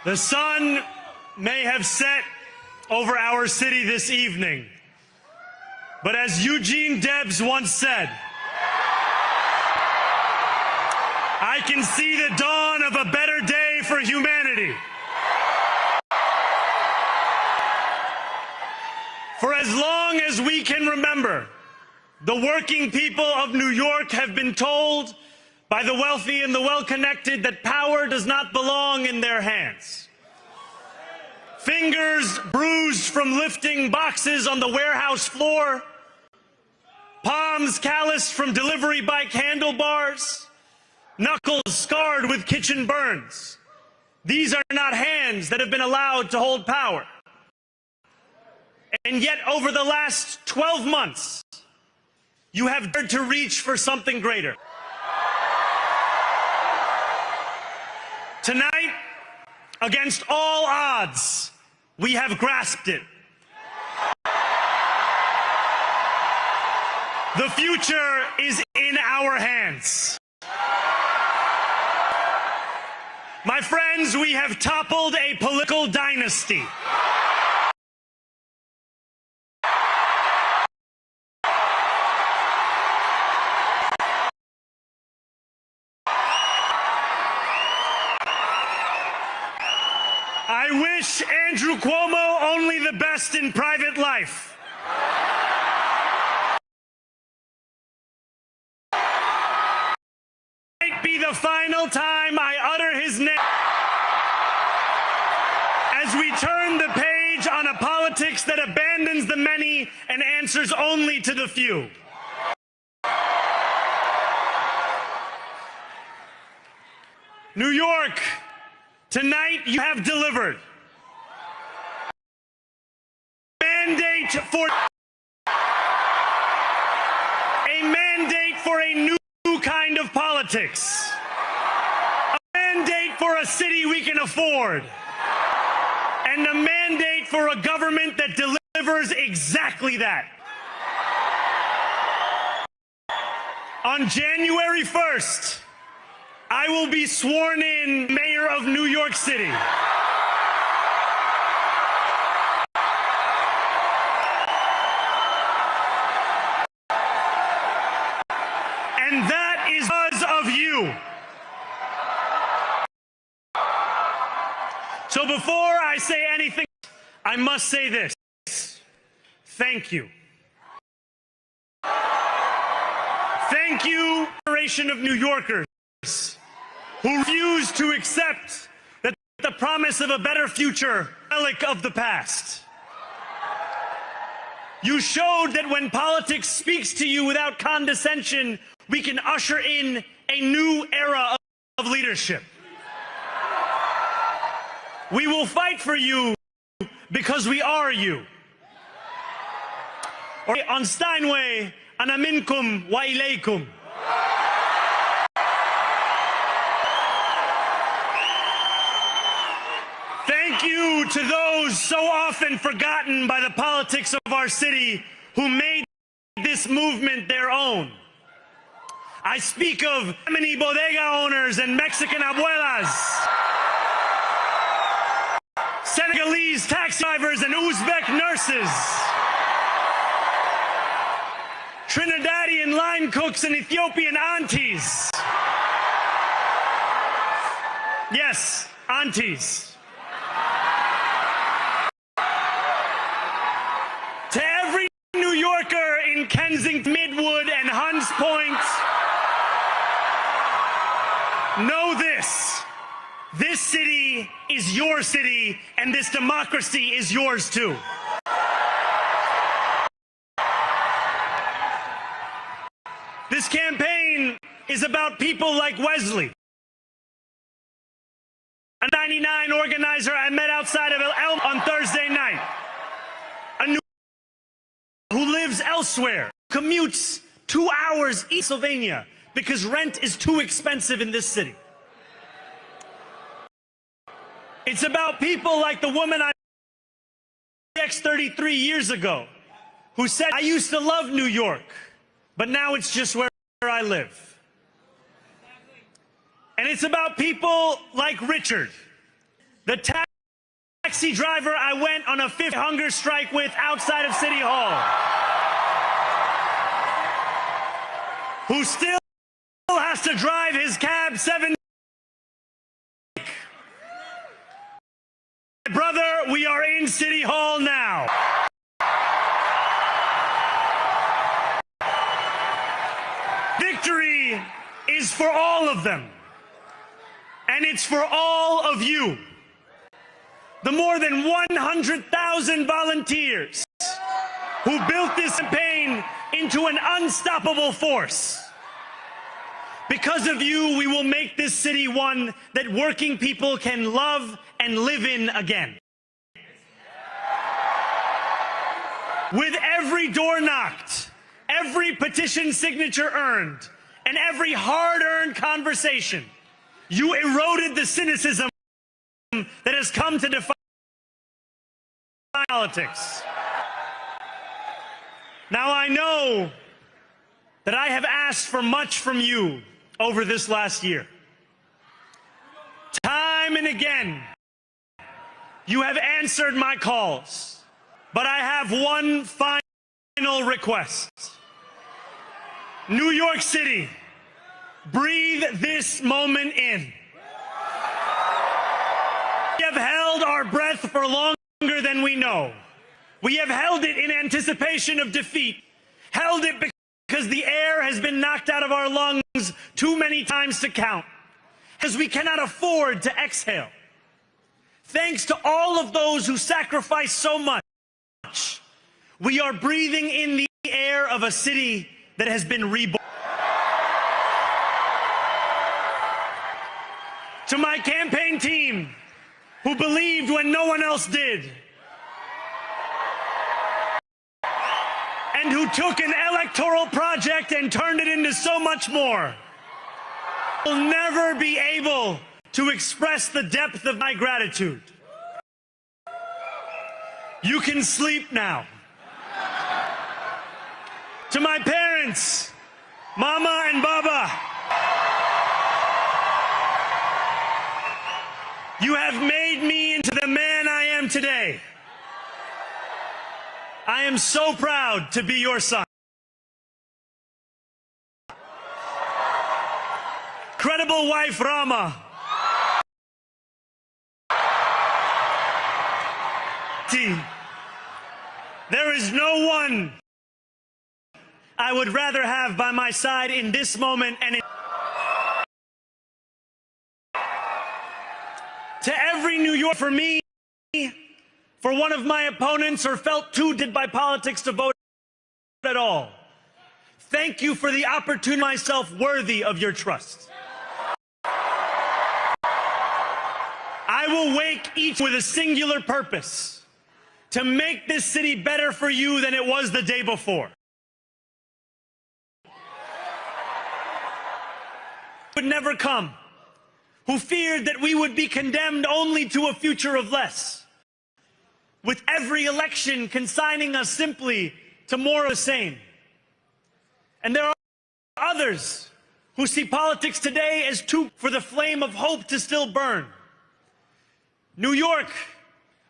The sun may have set over our city this evening, but as Eugene Debs once said, I can see the dawn of a better day for humanity. For as long as we can remember, the working people of New York have been told by the wealthy and the well-connected that power does not belong in their hands. Fingers bruised from lifting boxes on the warehouse floor, palms calloused from delivery bike handlebars, knuckles scarred with kitchen burns. These are not hands that have been allowed to hold power. And yet, over the last 12 months, you have dared to reach for something greater. Tonight, against all odds, we have grasped it. The future is in our hands. My friends, we have toppled a political dynasty. I wish Andrew Cuomo only the best in private life. It might be the final time I utter his name as we turn the page on a politics that abandons the many and answers only to the few. New York, tonight you have delivered. A mandate for a new kind of politics. A mandate for a city we can afford. And a mandate for a government that delivers exactly that. On January 1st, I will be sworn in mayor of New York City. And that is because of you. So before I say anything, I must say this. Thank you. Thank you, generation of New Yorkers who refuse to accept that the promise of a better future, relic of the past. You showed that when politics speaks to you without condescension, we can usher in a new era of leadership. We will fight for you because we are you. On Steinway, ana minkum wa ilaykum. Thank you to those so often forgotten by the politics of our city who made this movement their own. I speak of Yemeni bodega owners and Mexican abuelas, Senegalese taxi drivers and Uzbek nurses, Trinidadian line cooks and Ethiopian aunties. Yes, aunties. To every New Yorker in Kensington, Midwood, and Hunts Point, know this. This city is your city, and this democracy is yours too. This campaign is about people like Wesley, a 99 organizer I met outside of Elm on Thursday night, a New who lives elsewhere, commutes 2 hours east of Pennsylvania because rent is too expensive in this city. It's about people like the woman I met 33 years ago who said, I used to love New York, but now it's just where I live. And it's about people like Richard, The taxi driver I went on a 5th hunger strike with outside of City Hall, who still has to drive his cab 7. Brother, we are in City Hall now. Victory is for all of them, and it's for all of you. The more than 100,000 volunteers who built this campaign into an unstoppable force. Because of you, we will make this city one that working people can love and live in again. With every door knocked, every petition signature earned, and every hard-earned conversation, you eroded the cynicism that has come to define politics. Now, I know that I have asked for much from you over this last year. Time and again, you have answered my calls, but I have one final request. New York City, breathe this moment in. We have held our breath for longer than we know. We have held it in anticipation of defeat, held it because the air has been knocked out of our lungs too many times to count, because we cannot afford to exhale. Thanks to all of those who sacrificed so much, we are breathing in the air of a city that has been reborn. To my campaign team, who believed when no one else did, and who took an electoral project and turned it into so much more, will never be able to express the depth of my gratitude. You can sleep now. To my parents, Mama and Baba, you have made me into the man I am today. I am so proud to be your son. Incredible wife, Rama. There is no one I would rather have by my side in this moment and to every New Yorker, for me, for one of my opponents or felt too did by politics to vote at all. Thank you for the opportunity, myself worthy of your trust. I will wake each with a singular purpose, to make this city better for you than it was the day before. Would never come, who feared that we would be condemned only to a future of less, with every election consigning us simply to more of the same. And there are others who see politics today as too for the flame of hope to still burn. New York,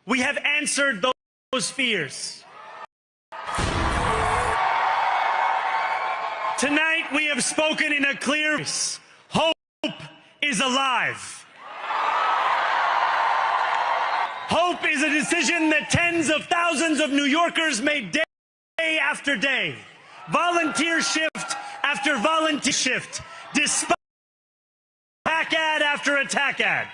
we have answered those fears. Tonight we have spoken in a clear voice. Hope is alive. Hope is a decision that tens of thousands of New Yorkers made day after day, volunteer shift after volunteer shift, despite attack ad after attack ad.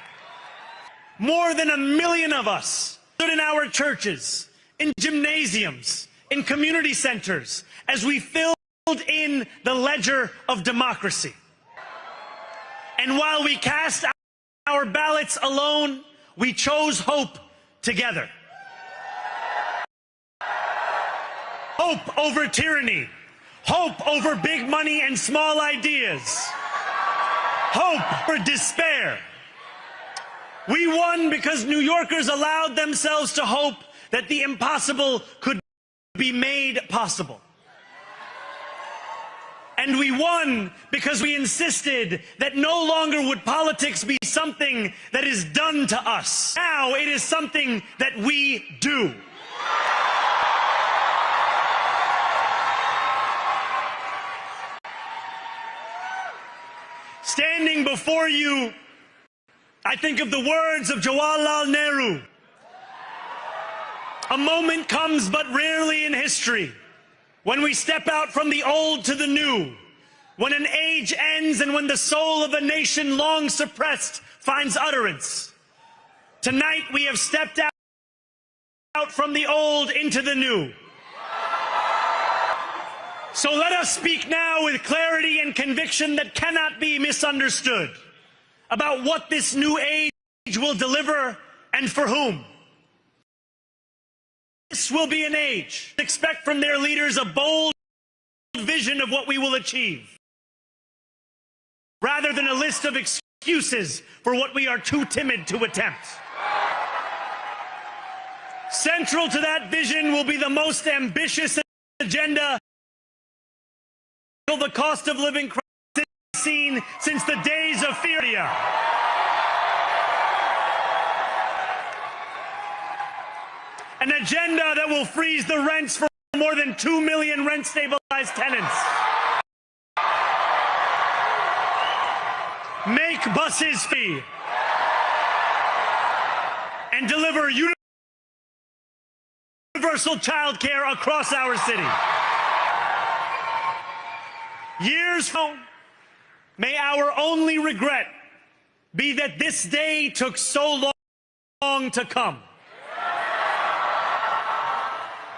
More than 1 million of us stood in our churches, in gymnasiums, in community centers, as we filled in the ledger of democracy. And while we cast our ballots alone, we chose hope together. Hope over tyranny. Hope over big money and small ideas. Hope for despair. We won because New Yorkers allowed themselves to hope that the impossible could be made possible. And we won because we insisted that no longer would politics be something that is done to us. Now it is something that we do. Standing before you, I think of the words of Jawaharlal Nehru. A moment comes but rarely in history when we step out from the old to the new, when an age ends and when the soul of a nation long suppressed finds utterance. Tonight we have stepped out from the old into the new. So let us speak now with clarity and conviction that cannot be misunderstood about what this new age will deliver and for whom. This will be an age. Expect from their leaders a bold vision of what we will achieve, rather than a list of excuses for what we are too timid to attempt. Central to that vision will be the most ambitious agenda the cost of living crisis seen since the days of Sharia. An agenda that will freeze the rents for more than 2 million rent-stabilized tenants. Make buses free. And deliver universal child care across our city. Years from now, may our only regret be that this day took so long to come.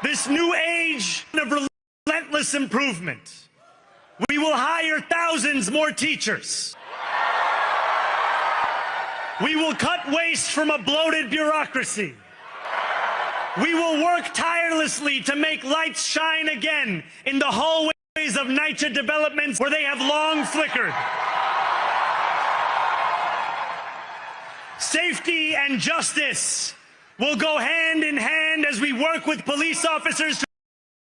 This new age of relentless improvement. We will hire thousands more teachers. We will cut waste from a bloated bureaucracy. We will work tirelessly to make lights shine again in the hallways of NYCHA developments where they have long flickered. Safety and justice will go hand in hand as we work with police officers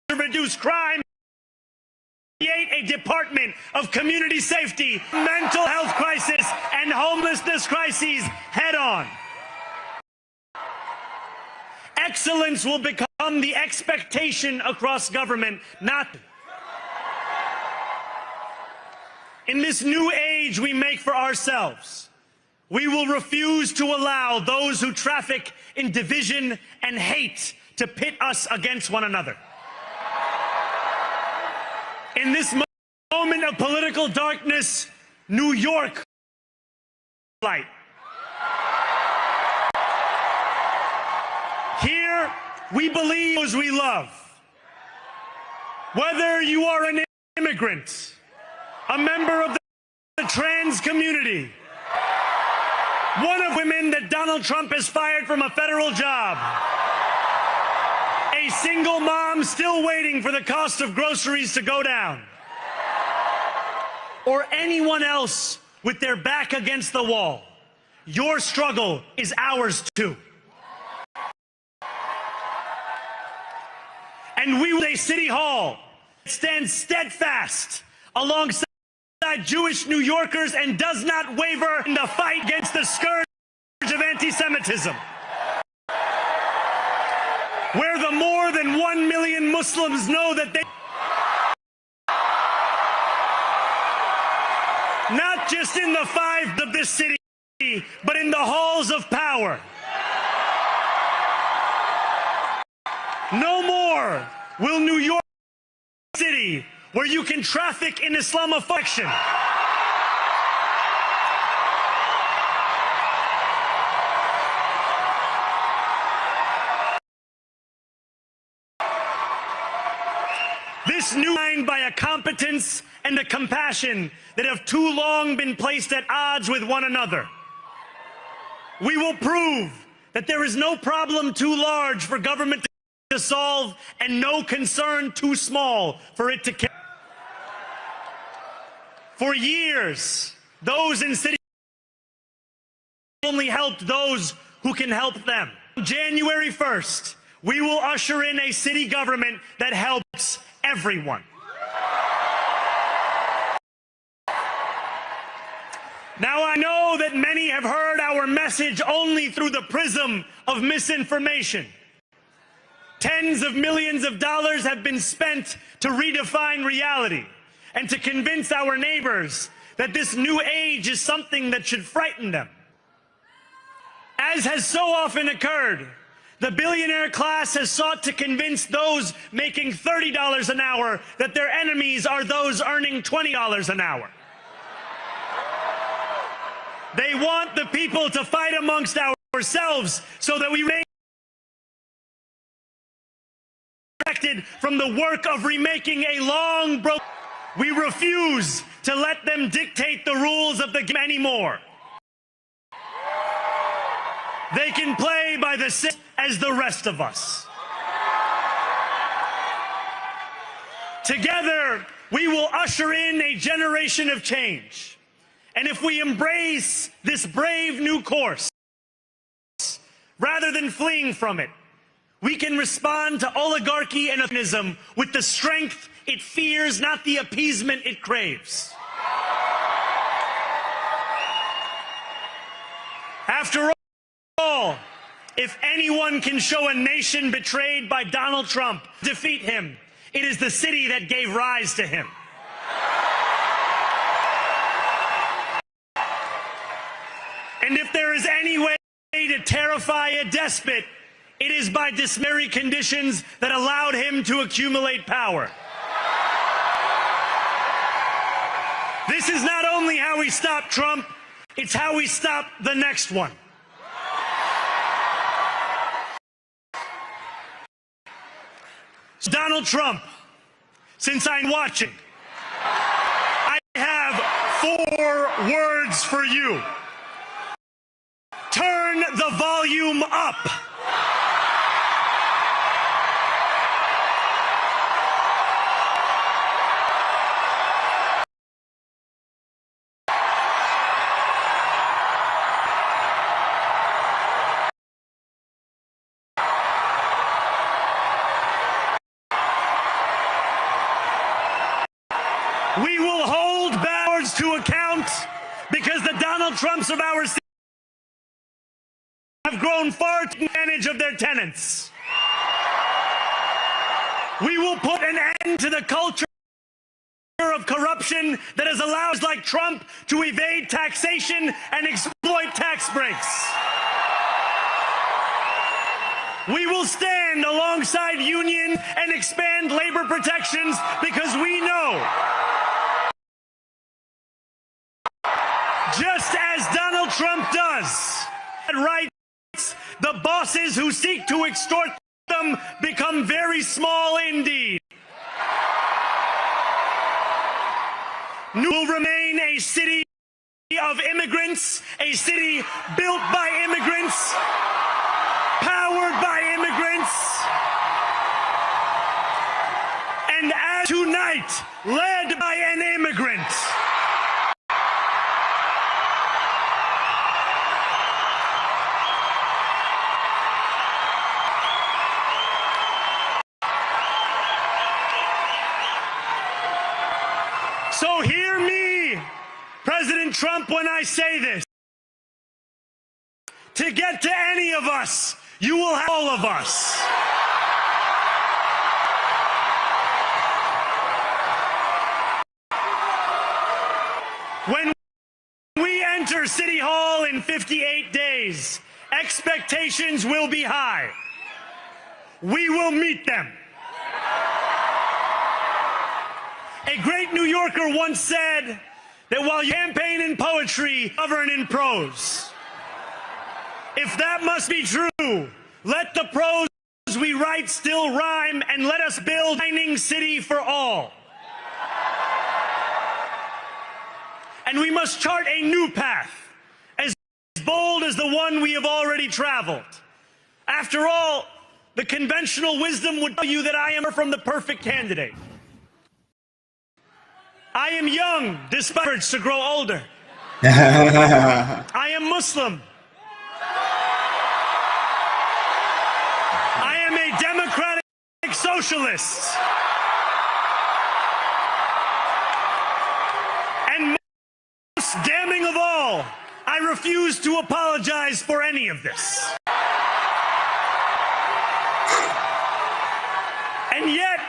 to reduce crime, create a department of community safety, mental health crisis, and homelessness crises head on. Excellence will become the expectation across government, not. In this new age we make for ourselves, we will refuse to allow those who traffic in division and hate to pit us against one another. In this moment of political darkness, New York light. Here, we believe those we love. Whether you are an immigrant, a member of the trans community, one of women that Donald Trump has fired from a federal job, a single mom still waiting for the cost of groceries to go down, or anyone else with their back against the wall, your struggle is ours too. And we will a city hall that stands steadfast alongside Jewish New Yorkers and does not waver in the fight against the scourge of anti-Semitism. Where the more than 1 million Muslims know that they, not just in the five of this city, but in the halls of power. No more will New York City, where you can traffic in Islamophobia. This new line by a competence and a compassion that have too long been placed at odds with one another. We will prove that there is no problem too large for government to solve and no concern too small for it to carry. For years, those in city only helped those who can help them. January 1st, we will usher in a city government that helps everyone. Now I know that many have heard our message only through the prism of misinformation. Tens of millions of dollars have been spent to redefine reality and to convince our neighbors that this new age is something that should frighten them. As has so often occurred, the billionaire class has sought to convince those making $30 an hour that their enemies are those earning $20 an hour. They want the people to fight amongst ourselves so that we remain distracted from the work of remaking a long broken. We refuse to let them dictate the rules of the game anymore. They can play by the same as the rest of us. Together, we will usher in a generation of change. And if we embrace this brave new course, rather than fleeing from it, we can respond to oligarchy and authoritarianism with the strength it fears, not the appeasement it craves. After all, if anyone can show a nation betrayed by Donald Trump defeat him, it is the city that gave rise to him. And if there is any way to terrify a despot, it is by dismay conditions that allowed him to accumulate power. This is not only how we stop Trump, it's how we stop the next one. So Donald Trump, since I'm watching, I have 4 words for you. Turn the volume up. We will hold powers to account because the Donald Trumps of our city have grown far to advantage of their tenants. We will put an end to the culture of corruption that has allowed those like Trump to evade taxation and exploit tax breaks. We will stand alongside unions and expand labor protections because we know, just as Donald Trump does, right, the bosses who seek to extort them become very small indeed. Will remain a city of immigrants, a city built by immigrants, powered by immigrants, and as tonight, led by an immigrant. So hear me, President Trump, when I say this. To get to any of us, you will have all of us. When we enter City Hall in 58 days, expectations will be high. We will meet them. A great New Yorker once said that while you campaign in poetry, govern in prose. If that must be true, let the prose we write still rhyme, and let us build a shining city for all. And we must chart a new path, as bold as the one we have already traveled. After all, the conventional wisdom would tell you that I am from the perfect candidate. I am young, despite efforts to grow older. I am Muslim. I am a democratic socialist. And most damning of all, to apologize for any of this. And yet,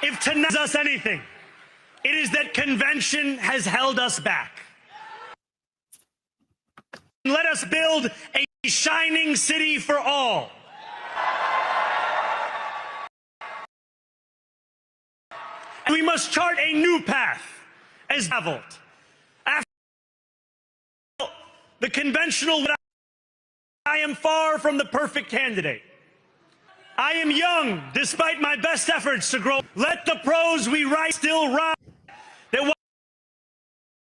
if tonight is us anything, it is that convention has held us back. Let us build a shining city for all. And we must chart a new path as traveled. After the conventional, I am far from the perfect candidate. I am young, despite my best efforts to grow. Let the prose we write still rhyme. That while you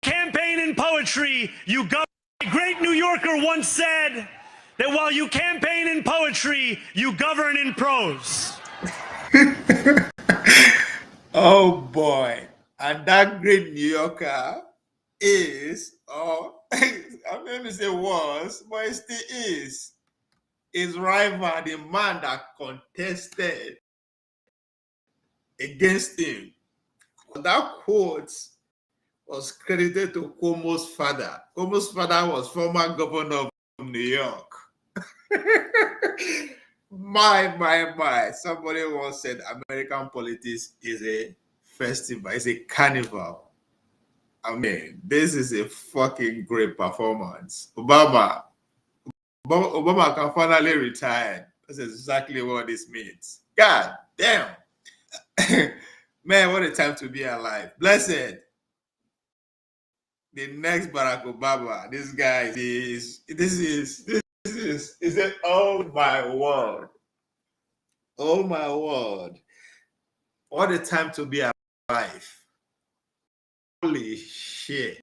campaign in poetry, you govern. A great New Yorker once said that while you campaign in poetry, you govern in prose. Oh boy. And that great New Yorker is, I'm going to say was, but it still is. His rival, the man that contested against him. That quote was credited to Cuomo's father. Cuomo's father was former governor of New York. My. Somebody once said American politics is a festival, it's a carnival. I mean, this is a fucking great performance. Obama can finally retire. That's exactly what this means. God damn. Man, what a time to be alive. Blessed. The next Barack Obama. This guy is it, oh my word. Oh my word. What a time to be alive. Holy shit.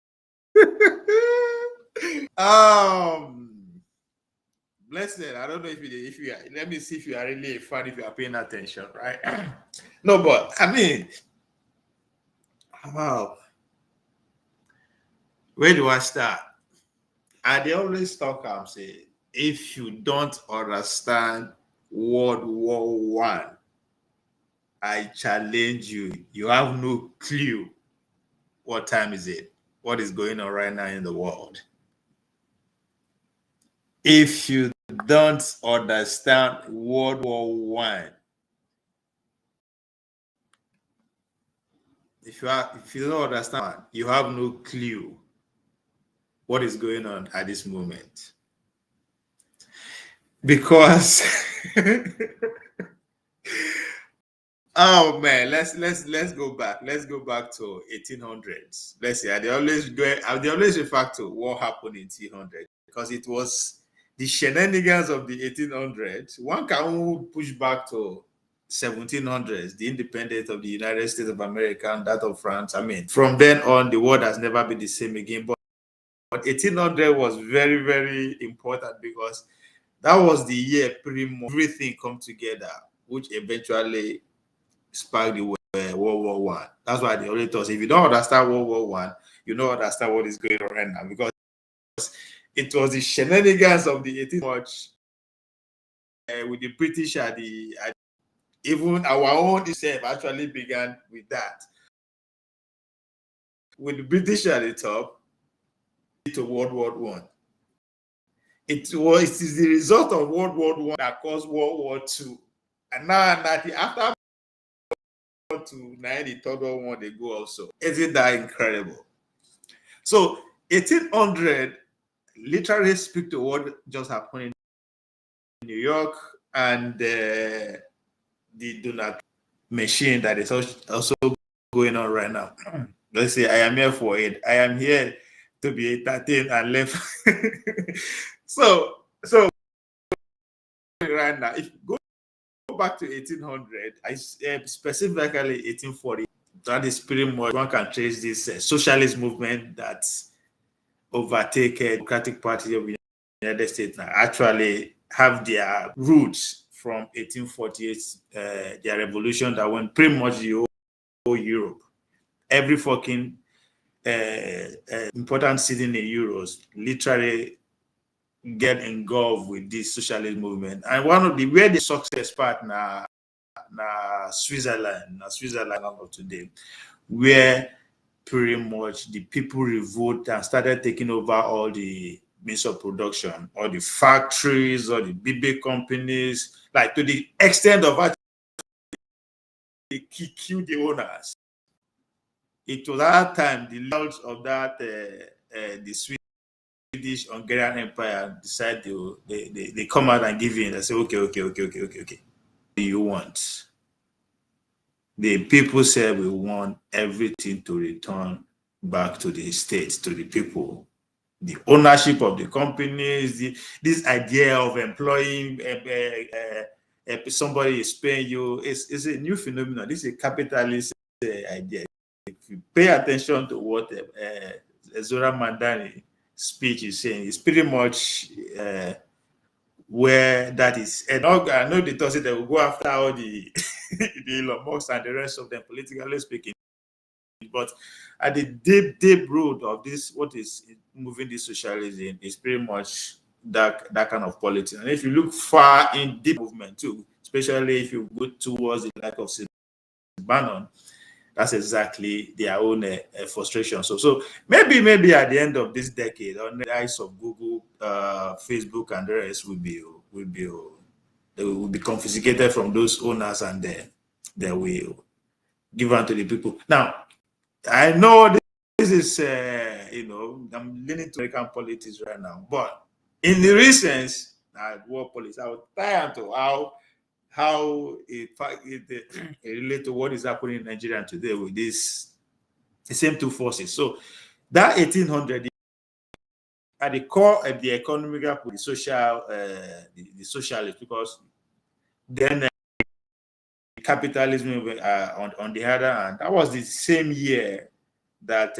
Blessed. I don't know if you are, let me see if you are really a fan, if you are paying attention, right? No, but I mean, wow. Where do I start? They always talk and say, if you don't understand World War One, I challenge you. You have no clue what time is it, what is going on right now in the world. If you don't understand World War One, if you don't understand, you have no clue what is going on at this moment. Because oh man, let's go back. Let's go back to 1800s. Let's see. They always refer to what happened in 1800s because it was the shenanigans of the 1800s. One can push back to 1700s, the independence of the United States of America and that of France. I mean, from then on, the world has never been the same again. But 1800 was very, very important because that was the year pretty much everything come together, which eventually sparked the World War One. That's why they always tell us, if you don't understand World War One, you don't understand what is going on right now, because it was the shenanigans of the 1800s with the British even our own itself actually began with that. With the British at the top, to World War One. It is the result of World War One that caused World War Two, and now after to 90, the third one they go also. Isn't that incredible? So 1800 literally speak to what just happened in New York and the donut machine that is also going on right now. Let's say I am here for it. I am here to be entertained and left. so right now, if you go back to 1800, I specifically 1840, that is pretty much one can trace this socialist movement that overtake Democratic Party of the United States now actually have their roots from 1848, their revolution that went pretty much the whole Europe. Every fucking important city in the Euros literally get engulfed with this socialist movement. And one of where the success part now Switzerland of today, where pretty much the people revolt and started taking over all the means of production, or the factories, or the big, big companies, like to the extent of actually they kill the owners. It was at that time the lords of that the Swedish Hungarian Empire decide they come out and give in. They say, okay. What do you want? The people said we want everything to return back to the states, to the people. The ownership of the companies, this idea of employing somebody is paying you is a new phenomenon. This is a capitalist idea. If you pay attention to what Zora Mandani speech is saying, it's pretty much where that is. And I know they thought they will go after all the the Elon Musk and the rest of them, politically speaking. But at the deep root of this, what is moving this socialism is pretty much that kind of politics. And if you look far in deep movement too, especially if you go towards the like of Bannon, that's exactly their own frustration. So maybe at the end of this decade, on the eyes of Google, Facebook, and the rest they will be confiscated from those owners, and they will give on to the people. Now, I know this is I'm leaning to American politics right now, but in the recent world politics, I will tie to how it relate to what is happening in Nigeria today with the same two forces. So that 1800 at the core of the economic, the social, the socialist, because then capitalism on the other hand, that was the same year that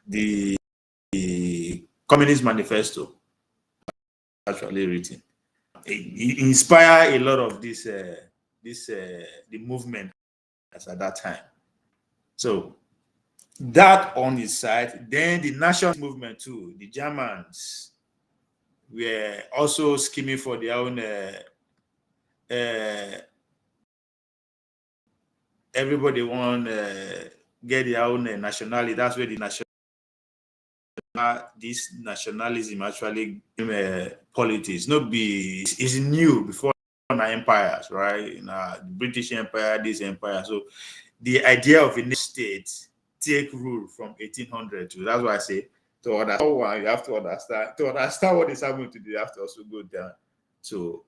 the Communist Manifesto actually written. It inspired a lot of the movement at that time. So that on its side, then the national movement too. The Germans were also scheming for their own. Everybody want get their own nationality. That's where the this nationalism actually politics. Is new before empires, right? The British Empire, this empire. So the idea of a state take rule from 1800 to, that's why I say to understand one, you have to understand what is happening today. You have to also go down to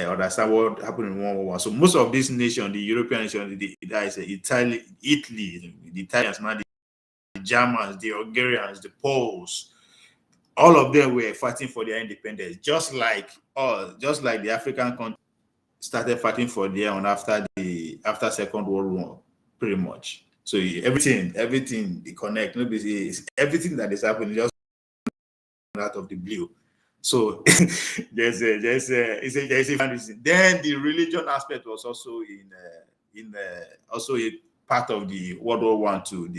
understand what happened in World War I. So most of these nations, the European nations, that is Italy, the Italians, now the Germans, the Hungarians, the Poles, all of them were fighting for their independence, just like the African countries started fighting for their own after Second World War, pretty much. So everything they connect. Nobody is everything that is happening just out of the blue. So there's a then the religion aspect was also also a part of the World War I too.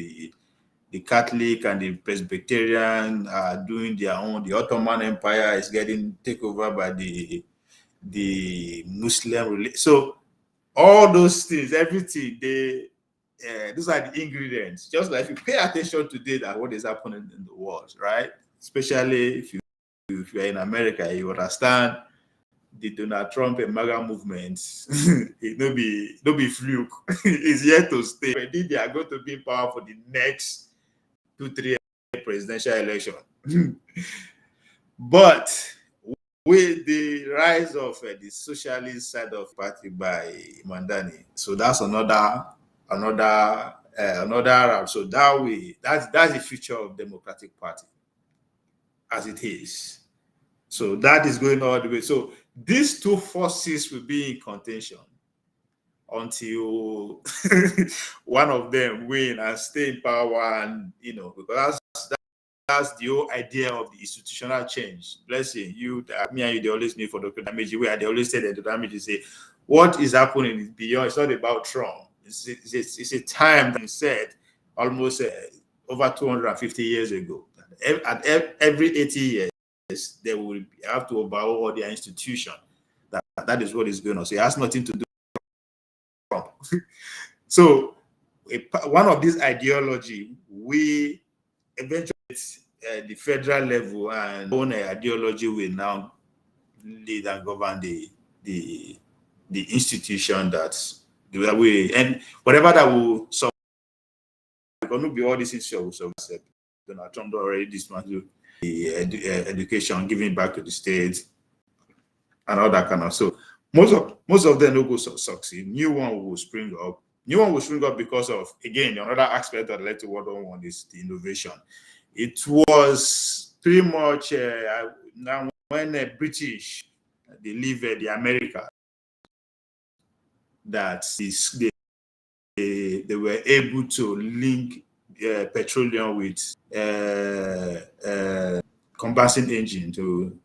The Catholic and the Presbyterian are doing their own. The Ottoman Empire is getting taken over by the Muslim religion. So all those things, everything, those are the ingredients. Just like if you pay attention today that what is happening in the world, right? Especially if you're in America, you understand the Donald Trump and MAGA movement. It no be fluke. It's yet to stay. Indeed, they are going to be in power for the next 2-3 presidential election. But with the rise of the socialist side of party by Mandani, so that's another route. So that's the future of Democratic Party as it is. So that is going all the way. So these two forces will be in contention until one of them win and stay in power, and because that's the whole idea of the institutional change. Let's say me and you, they always meet for Dr. Damage, where they always say that Dr. Damage say what is happening is beyond. It's not about Trump. It's a time that said almost over 250 years ago. At every 80 years, they will have to overhaul all their institution. That is what is going on. So it has nothing to do with Trump. So one of these ideology, we eventually the federal level and own ideology will now lead and govern the institution that's the way, and whatever that will solve. Going to be all these issues will solve. Donald Trump already dismantled the education, giving back to the states and all that kind of. So most of them will go succeed. New one will spring up. New one will spring up because of, again, another aspect that led to World War I is the innovation. It was pretty much now when the British delivered the America that they were able to link petroleum with combustion engine to,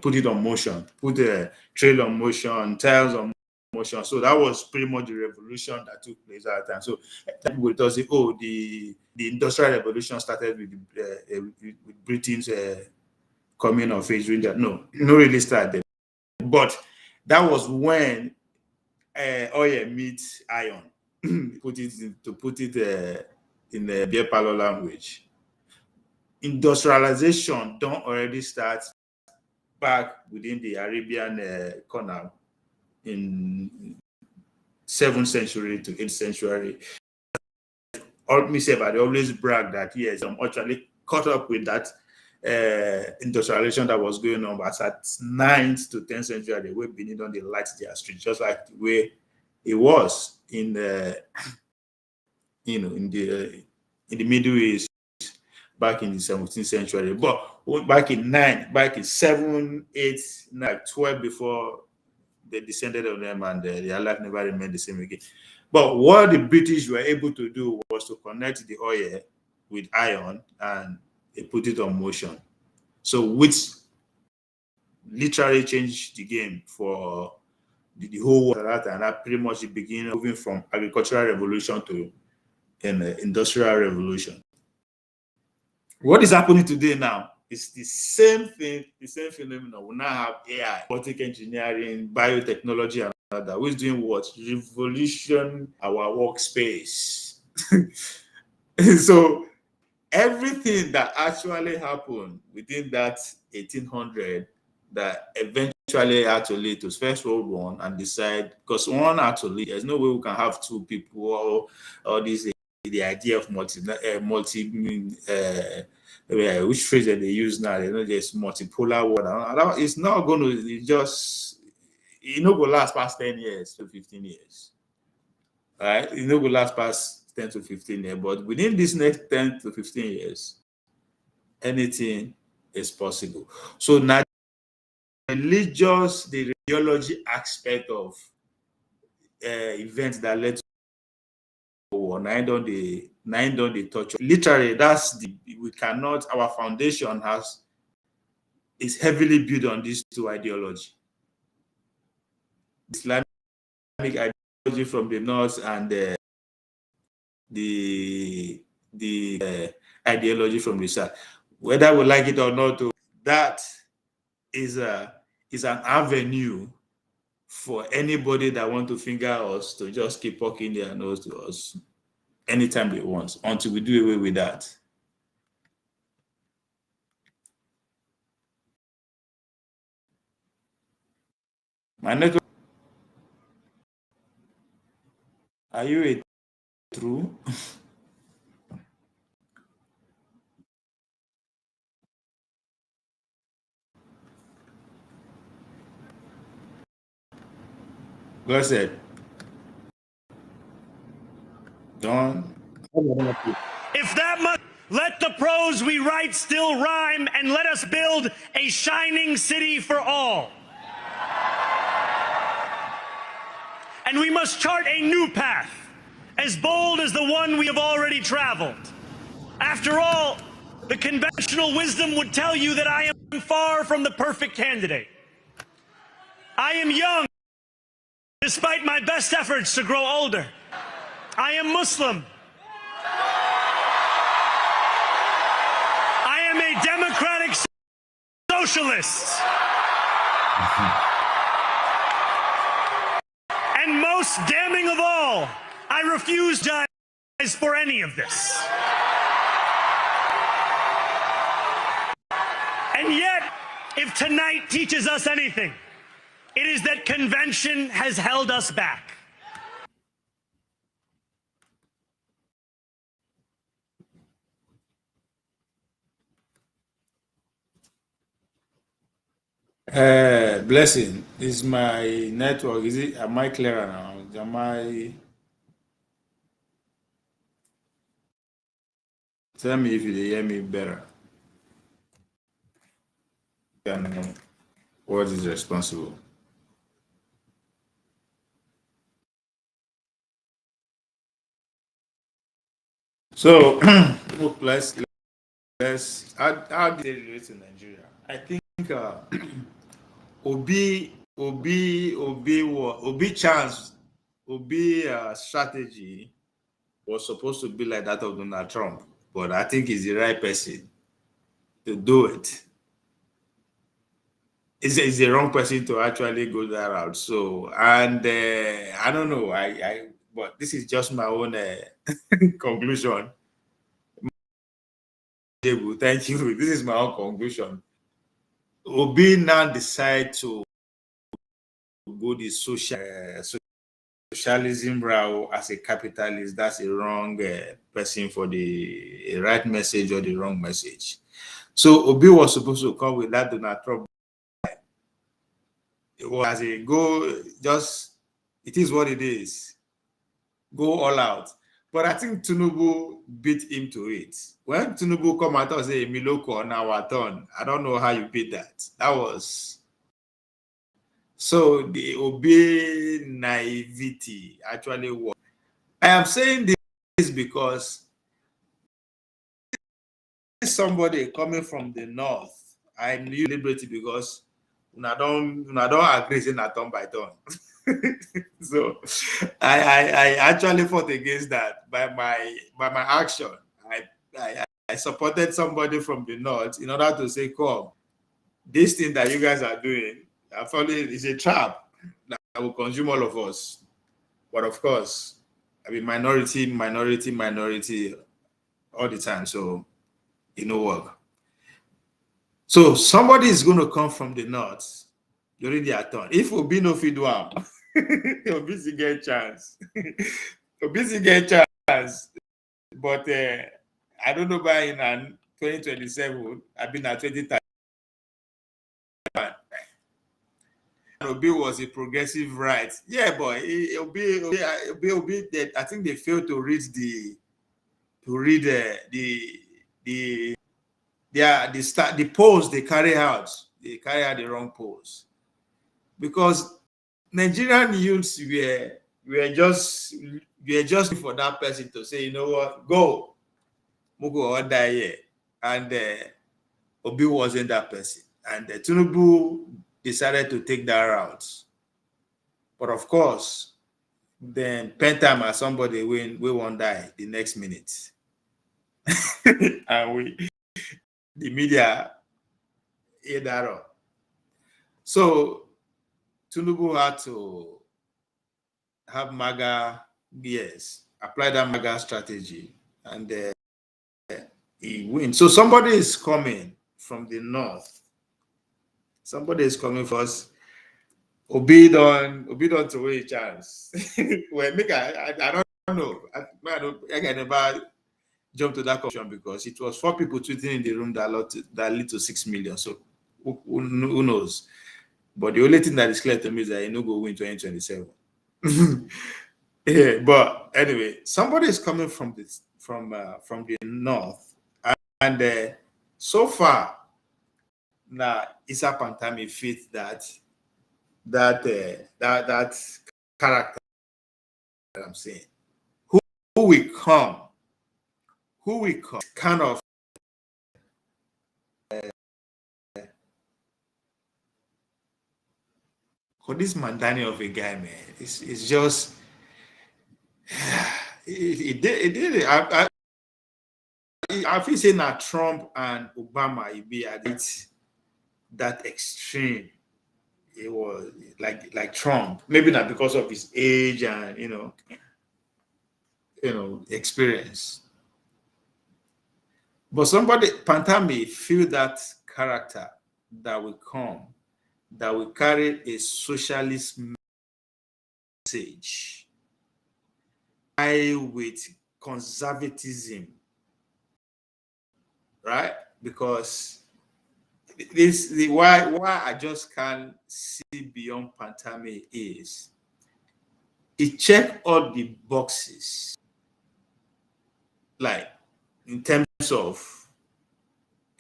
put it on motion, put the trail on motion, tires on motion. So that was pretty much the revolution that took place at that time. So people thought, say, oh, the industrial revolution started with Britain's coming of age. No really started. But that was when oil meets iron. put it in the beer parlor language. Industrialization don't already start back within the Arabian Canal in 7th century to 8th century. Myself, I always brag that yes, I'm actually caught up with that industrialization that was going on, but at 9th to 10th century, they were beginning on the light their street, just like the way it was in the in the Middle East back in the 17th century. But back in 7, 8, 9, 12 before they descended on them, and their life never remained the same again. But what the British were able to do was to connect the oil with iron, and they put it on motion. So which literally changed the game for the whole world at that time. That pretty much the beginning, moving from agricultural revolution to an industrial revolution. What is happening today now is the same thing, the same phenomenon. We now have AI, robotic engineering, biotechnology, and other. Who's doing what? Revolution our workspace. So everything that actually happened within that 1800 that eventually had to lead to First World War and decide, because one had to lead. There's no way we can have two people or this. The idea of multi which phrase that they use now, there's multipolar world. It's not going to just, it not going to last past 10 years to 15 years. Right? It not going to last past 10 to 15 years. But within this next 10 to 15 years, anything is possible. So now the radiology aspect of events that led to war, nine don't they touch. Literally, we cannot, our foundation is heavily built on these two ideologies. Islamic ideology from the north and the ideology from the south. Whether we like it or not, that is an avenue for anybody that want to finger us to just keep poking their nose to us anytime they want, until we do away with that. My network, are you through? Go ahead. Done. If that must, let the prose we write still rhyme, and let us build a shining city for all. And we must chart a new path, as bold as the one we have already traveled. After all, the conventional wisdom would tell you that I am far from the perfect candidate. I am young, despite my best efforts to grow older. I am Muslim. I am a democratic socialist. And most damning of all, I refuse to apologize for any of this. And yet, if tonight teaches us anything, it is that convention has held us back. Blessing, is my network, am I clearer now? Tell me if you hear me better. And what is responsible? So, look, how do they relate to Nigeria? I think Obi strategy was supposed to be like that of Donald Trump, but I think he's the right person to do it. Is the wrong person to actually go that route. So, and I don't know, but this is just my own conclusion. Thank you. This is my own conclusion. Obi now decide to go the socialism route as a capitalist. That's a wrong person for the right message or the wrong message. So Obi was supposed to come with that Donald Trump. It was as a go, just it is what it is. Go all out. But I think Tinubu beat him to it. When Tinubu come out and say Miloko on our turn, I don't know how you beat that. That was so the Obi naivety actually worked. I am saying this because somebody coming from the north, I knew liberty because I don't agree saying that turn by turn. So I actually fought against that by my action. I supported somebody from the north in order to say, come, this thing that you guys are doing, I thought it is a trap that will consume all of us. But of course, I mean minority all the time. So it no work. So somebody is going to come from the north during their turn. If Obi no fit do am, Obi still get chance. Obi still get chance. But I don't know by in 2027, I've been at 2030. Obi was a progressive right. Yeah, boy. Obi, I think they failed to read the polls they carry out. They carry out the wrong polls. Because Nigerian youths were just for that person to say, you know what, go, Mugo or die here. And Obi wasn't that person. And Tinubu decided to take that route. But of course, then Pentam as somebody we won't die the next minute. And the media ate that up. So Tinubu had to have MAGA, yes, apply that MAGA strategy, and he wins. So somebody is coming from the north. Somebody is coming for us. Obi don't throw a chance. Well, I don't know. I can never jump to that conclusion because it was 4 people tweeting in the room that led to 6 million. So who knows? But the only thing that is clear to me is that he no go win 2027. Yeah, but anyway, somebody is coming from the north, and so far now Issa Pantami fits that character that I'm saying. Who will come? Kind of for this Mandani of a guy, man. It's just it did it. I feel saying that Trump and Obama it be at it that extreme. It was like Trump, maybe not because of his age and experience. But somebody Pantami feel that character that will come, that will carry a socialist message, with conservatism, right? Because why I just can't see beyond Pantame is it check all the boxes, like in terms of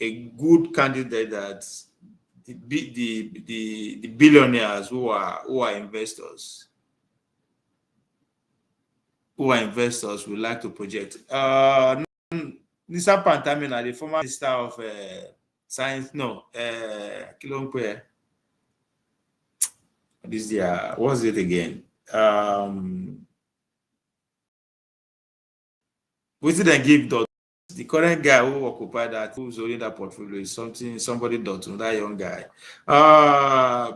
a good candidate that the billionaires who are investors would like to project. Nisa Pantamina, the former minister of science, no, Kilompe. This year, what's it again? We didn't give dot. The current guy who occupied that, who's holding that portfolio, is somebody dot to that young guy.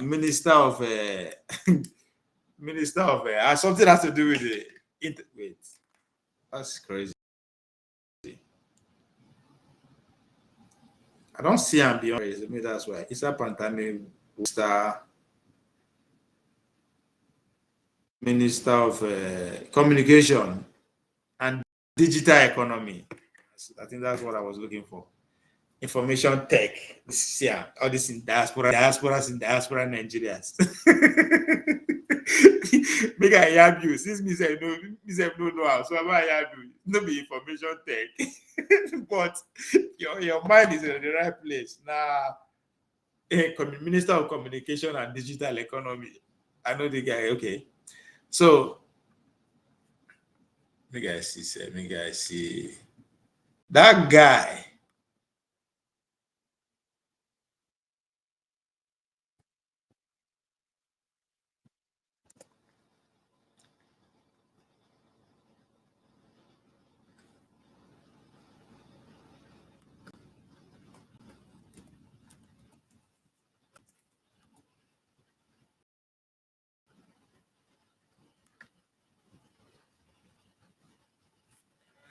Minister of minister of something has to do with the wait. That's crazy. I don't see him beyond crazy. Maybe that's why. It's a Pantame Minister of Communication and Digital Economy. I think that's what I was looking for. Information tech. Yeah, all this in diasporas in diaspora Nigerians. Make I have you. Since me say no how. So I have you. No be information tech. But your mind is in the right place. Now, Minister of Communication and Digital Economy. I know the guy. Okay. So, make I see. That guy.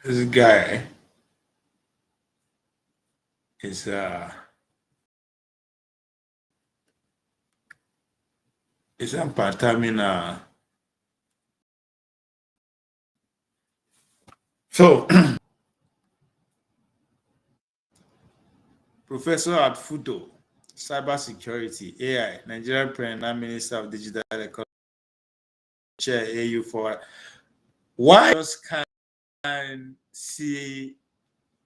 This guy is a Pantamina. So, Professor at Futo, Cybersecurity, AI, Nigerian Prime Minister of Digital Economy, Chair AU for. Why just can't see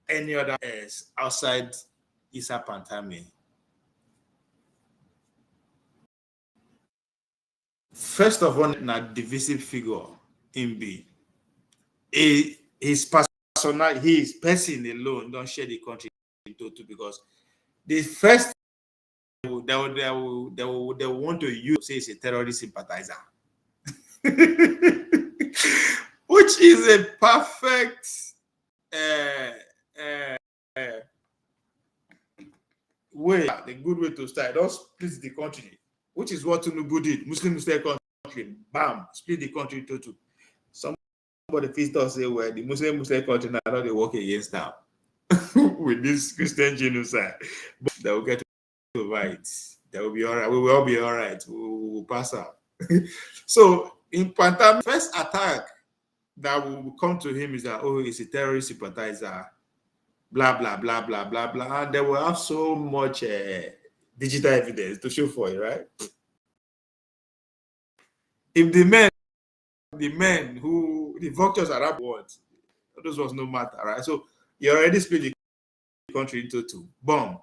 any other as outside Isa Pantami? First of all, a divisive figure in B. His personal, his person alone don't share the country into two, because the first they will want to use say he's a terrorist sympathizer. Which is a perfect way, the good way to start. Don't split the country, which is what Tinubu did. Muslim state country, bam, split the country into two. Somebody feels to say, well, the Muslim country now they work against now with this Christian genocide, but they will get over it. They will be all right. We will all be all right. We will pass out. So in Pantam, first attack that will come to him is that, oh, he's a terrorist sympathizer, blah blah blah blah blah blah. And they will have so much digital evidence to show for it, right? If the men who the vultures are up what, those was no matter, right? So you already split the country into two. Boom.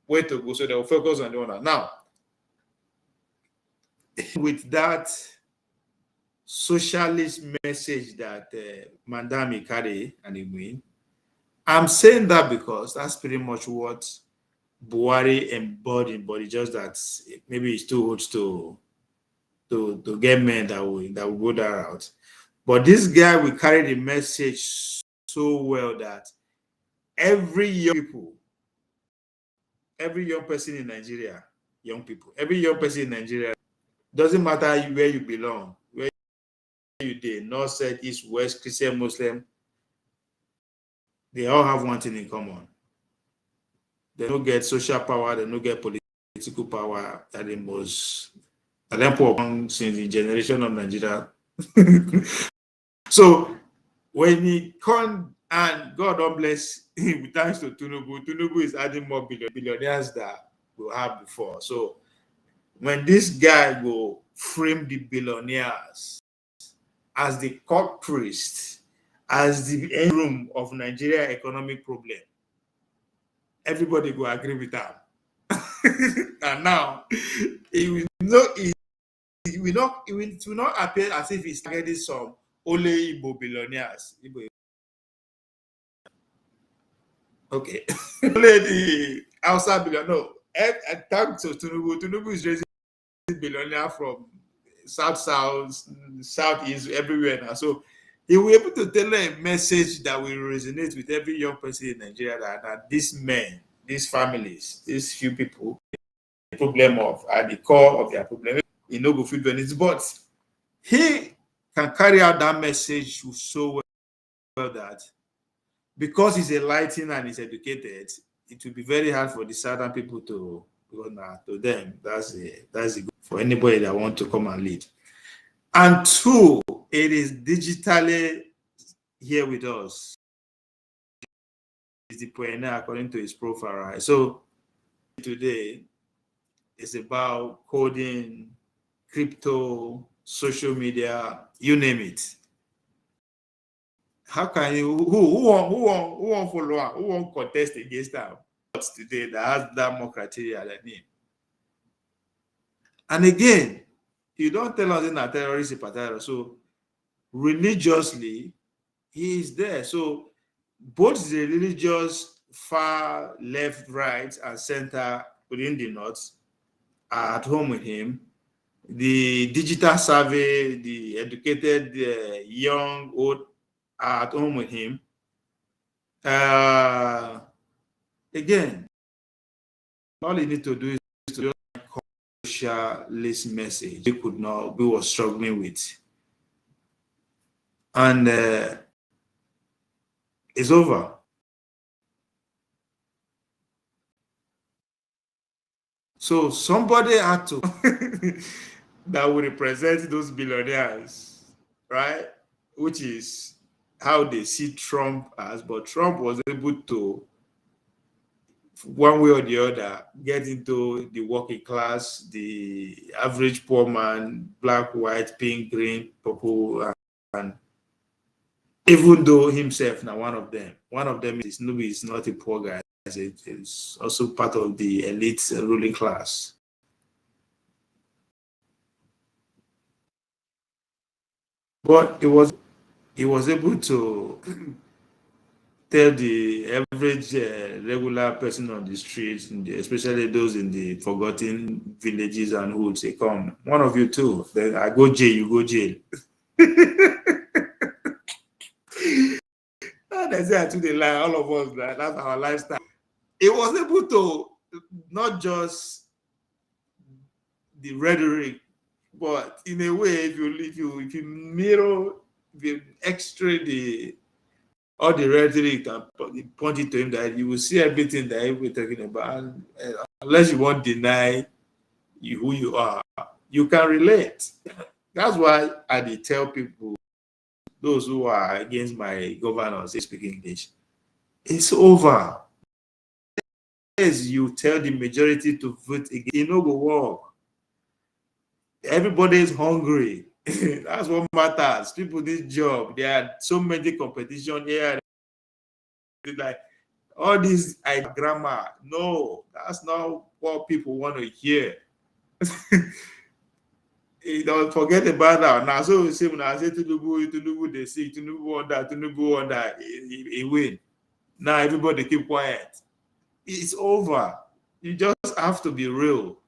Way to go. So they will focus on the one. Now, with that socialist message that Mandami carry and he win, I'm saying that because that's pretty much what Buhari embodied, but it's just that maybe it's too old to get men that will go that route. But this guy will carry the message so well that every young person in Nigeria, every young person in Nigeria, doesn't matter where you belong, where you did, north, south, east, west, Christian, Muslim, they all have one thing in common. They don't get social power, they don't get political power. That the most talent since the generation of Nigeria. So when he come and God don't bless him, thanks to Tinubu, Tinubu is adding more billionaires that we have before. So when this guy go frame the billionaires as the court priest, as the end room of Nigeria economic problem, everybody will agree with that. And now it will not appear as if he's targeting some only Igbo billionaires. Okay. Only the outside billionaire. No. Thanks to Tinubu. Tinubu is raising billionaire from southeast, everywhere now. So he will be able to tell a message that will resonate with every young person in Nigeria that these men, these families, these few people, the problem of at the core of their problem, you know, go feel benefits. But he can carry out that message so well that because he's enlightened and he's educated, it will be very hard for the southern people to them. That's good for anybody that want to come and lead. And two, it is digitally here with us. It's the pioneer according to his profile, right? So today it's about coding, crypto, social media, you name it. How can you who won't follow up, who won't contest against that today that has that more criteria than him? And again, you don't tell us in a terrorist sympathizer. So religiously, he is there. So both the religious far left, right, and center within the north are at home with him. The digital savvy, the educated, the young, old are at home with him. Again, all you need to do is to just socialist message we were struggling with. And it's over. So somebody had to that would represent those billionaires, right? Which is how they see Trump as. But Trump was able to, one way or the other, get into the working class, the average poor man, black, white, pink, green, purple, and even though himself now one of them is Nubi is not a poor guy. It's also part of the elite ruling class. But he was able to tell the average regular person on the streets, especially those in the forgotten villages and hoods, say, come, one of you too. Then I go jail, you go jail. And I say to the lie, all of us, that's our lifestyle. It was able to not just the rhetoric, but in a way, if you mirror, if you x-ray all the rhetoric and point it to him, that you will see everything that we're talking about. And, unless you won't deny who you are, you can relate. That's why I did tell people, those who are against my governors, they speak English. It's over. As you tell the majority to vote again, it no go work. Everybody is hungry. That's what matters. People need job. There are so many competition here. Like all this grammar. No, that's not what people want to hear. You don't forget about that. Now, so we say when I say Tinubu, they see Tinubu on that, he win. Now everybody keep quiet. It's over. You just have to be real.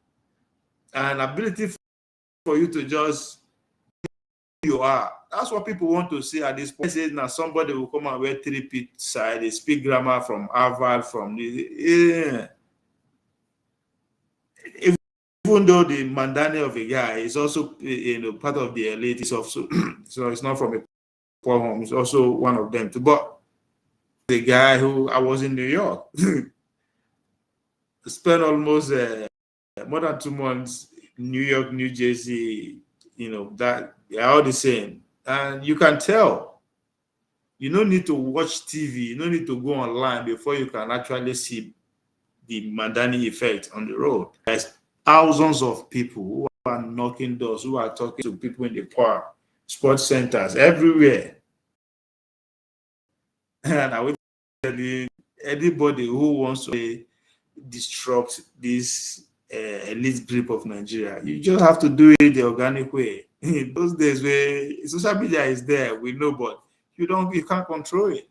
And ability for you to just you are. That's what people want to see at this point. Say now somebody will come and wear 3-peat side, they speak grammar from Harvard, from the even though the mandani of a guy is also part of the elite, is also so it's not from a poor home, it's also one of them too. But the guy who I was in New York spent almost more than 2 months in New York, New Jersey, that they're all the same. And you can tell. You don't need to watch TV. You don't need to go online before you can actually see the Mandani effect on the road. There's thousands of people who are knocking doors, who are talking to people in the park, sports centers, everywhere. And I will tell you, anybody who wants to disrupt this elite grip of Nigeria, you just have to do it the organic way. In those days where social media is there, we know, but you can't control it.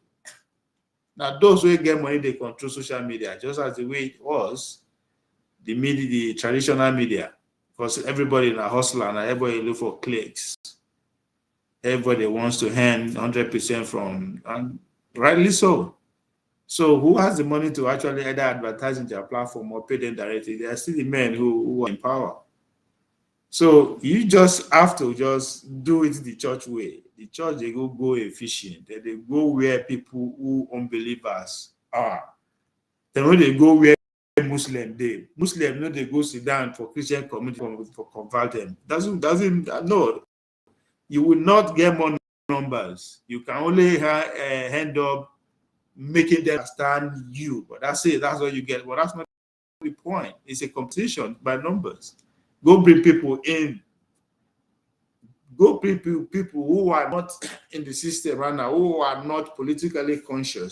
Now, those who get money, they control social media, just as the way it was the media, the traditional media, because everybody in a hustler and everybody look for clicks. Everybody wants to earn 100% from, and rightly so. So who has the money to actually either advertise in their platform or pay them directly? They are still the men who are in power. So you just have to just do it the church way. The church, they go efficient. They go where people who unbelievers are. Then when they go where Muslim, they go sit down for Christian community for convert them. No. You will not get more numbers. You can only end up making them understand you, but that's it. That's what you get. But that's not the point. It's a competition by numbers. Go bring people in. Go bring people who are not in the system right now, who are not politically conscious,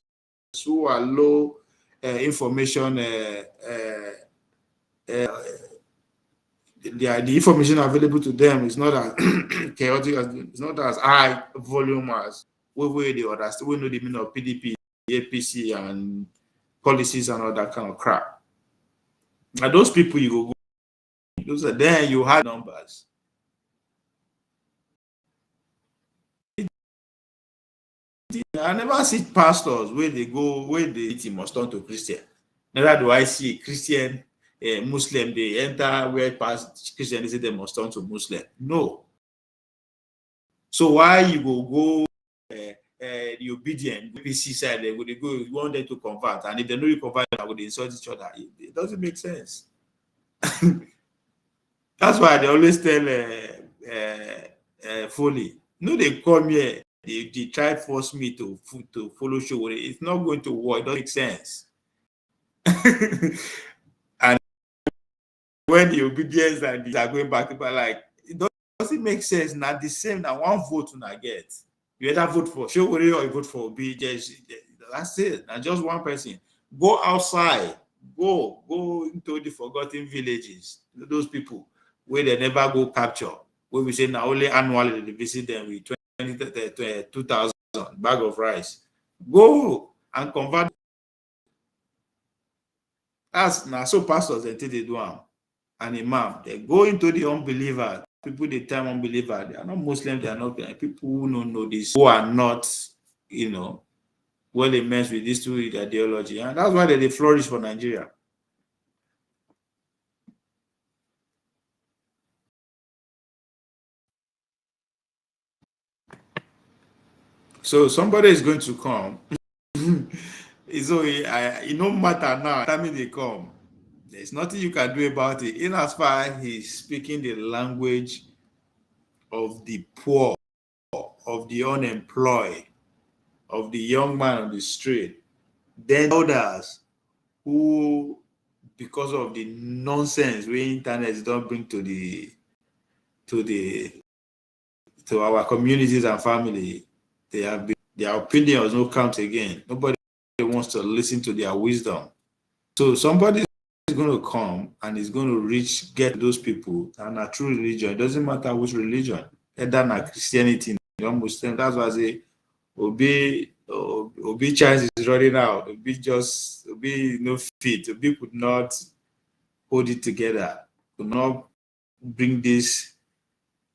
who are low information. The information available to them is not as chaotic, it's not as high volume as we they understand. We know the meaning of PDP, APC, and policies and all that kind of crap. And those people you go, those are then you have numbers. I never see pastors where they must turn to Christian. Neither do I see Christian, Muslim, they enter where Christianity they must turn to Muslim. No. So why you go the obedient PC side, they go, you want them to convert, and if they know you convert, they would insult each other. It doesn't make sense. That's why they always tell Foley, no, they come here, they try to force me to follow show. It's not going to work. It doesn't make sense. And when the obedience and these are going back, people are like, it doesn't make sense. Not the same. Now one vote I get. You either vote for Showore or you vote for Obi. That's it. And just one person. Go outside. Go into the forgotten villages. Those people where they never go capture. Where we say now only annually they visit them with 2,000 bag of rice. Go and convert. That's now so pastors they do them. And imam, they go into the unbeliever. People they term unbeliever, they are not Muslims, they are not people who don't know this, who are not, well immersed with this two ideology. And that's why they flourish for Nigeria. So somebody is going to come. So it no matter now, time they come. There's nothing you can do about it. In as far as he's speaking the language of the poor, of the unemployed, of the young man on the street, then others who, because of the nonsense we internet don't bring to our communities and family, their opinions no count again. Nobody wants to listen to their wisdom. So somebody is going to come and is going to get those people and a true religion. It doesn't matter which religion, either not Christianity, non Muslim. That's why I say Obi chance is running out. Obi no fit. Obi could not hold it together. Could not bring this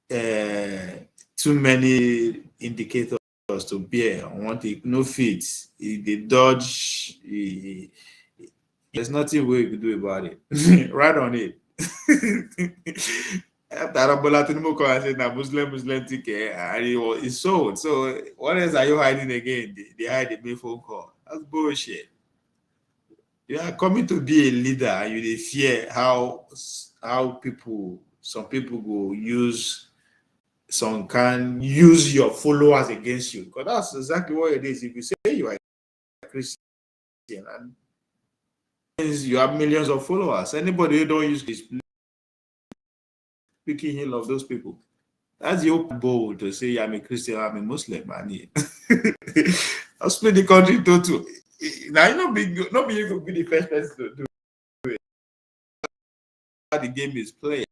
too many indicators to bear on one thing. No fit. They dodge. There's nothing we could do about it. Right on it. Muslim ticket, and it's sold. So what else are you hiding again? They hide the main phone call. That's bullshit. You are coming to be a leader, and you fear how people, some people go use, some can use your followers against you. Because that's exactly what it is. If you say you are a Christian and you have millions of followers, anybody who don't use this, speaking ill of those people. That's your bold to say I'm a Christian, I'm a Muslim, and I'll split the country into two. Now you not be able to be the first person to do it. How the game is played.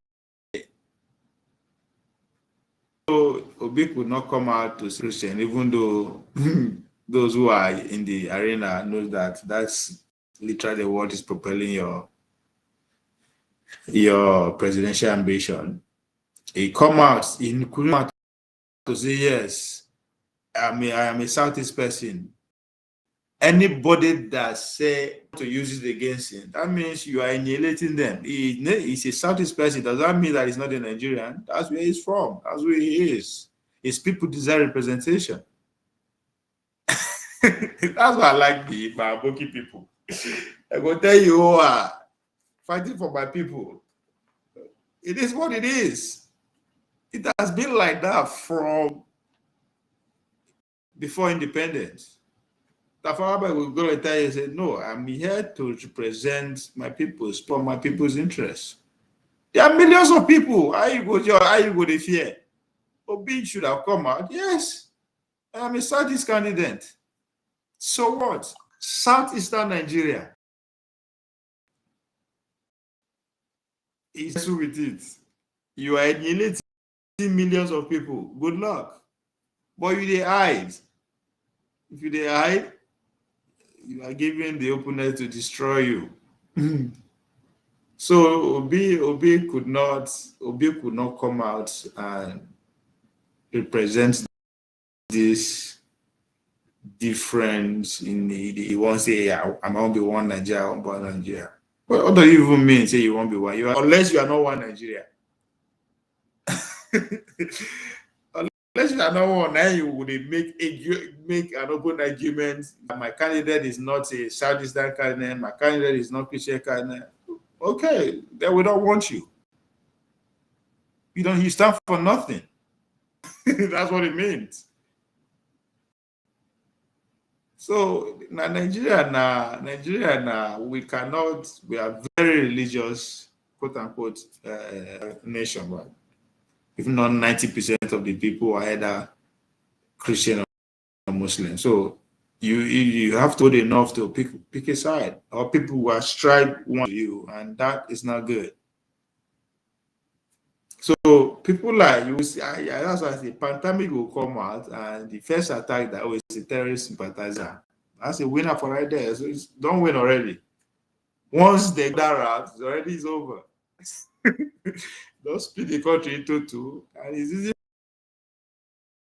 So Obi could not come out to Christian, even though those who are in the arena know that that's literally what is propelling your presidential ambition. He come out, he couldn't come out to say yes, I am a Southeast person. Anybody that say to use it against him, that means you are annihilating them. He's a Southeast person. Does that mean that he's not a Nigerian? That's where he's from. That's where he is. His people desire representation. That's why I like the Maboki people. I go tell you who are fighting for my people. It is what it is. It has been like that from before independence. Tafawa will go and tell you, say, no, I'm here to represent my people's, for my people's interests. There are millions of people. How you go to fear? Obi should have come out. Yes, I'm a Southeast candidate. So what? Southeastern Nigeria. Is with it. You are alienating millions of people. Good luck. But you they hide. If you they hide, you are giving the opponent to destroy you. So Obi could not come out and represent this difference in he won't say I'm gonna be one Nigeria, I'm one Nigeria. What do you even mean say you won't be one? Unless you are not one Nigeria. Unless you are not one, then you would make an open argument. My candidate is not a Southeastern candidate, my candidate is not Christian candidate. Okay, then we don't want you. You stand for nothing. That's what it means. So Nigeria now, we are very religious, quote unquote, nation, right? If not 90% of the people are either Christian or Muslim. So you have to do enough to pick a side, or people who are strike one you, and that is not good. So people like you see, that's why the pandemic will come out, and the first attack that was a terrorist sympathizer. That's a winner for right there. So don't win already. Once they get out, it's over. Don't split the country into two, and it's easy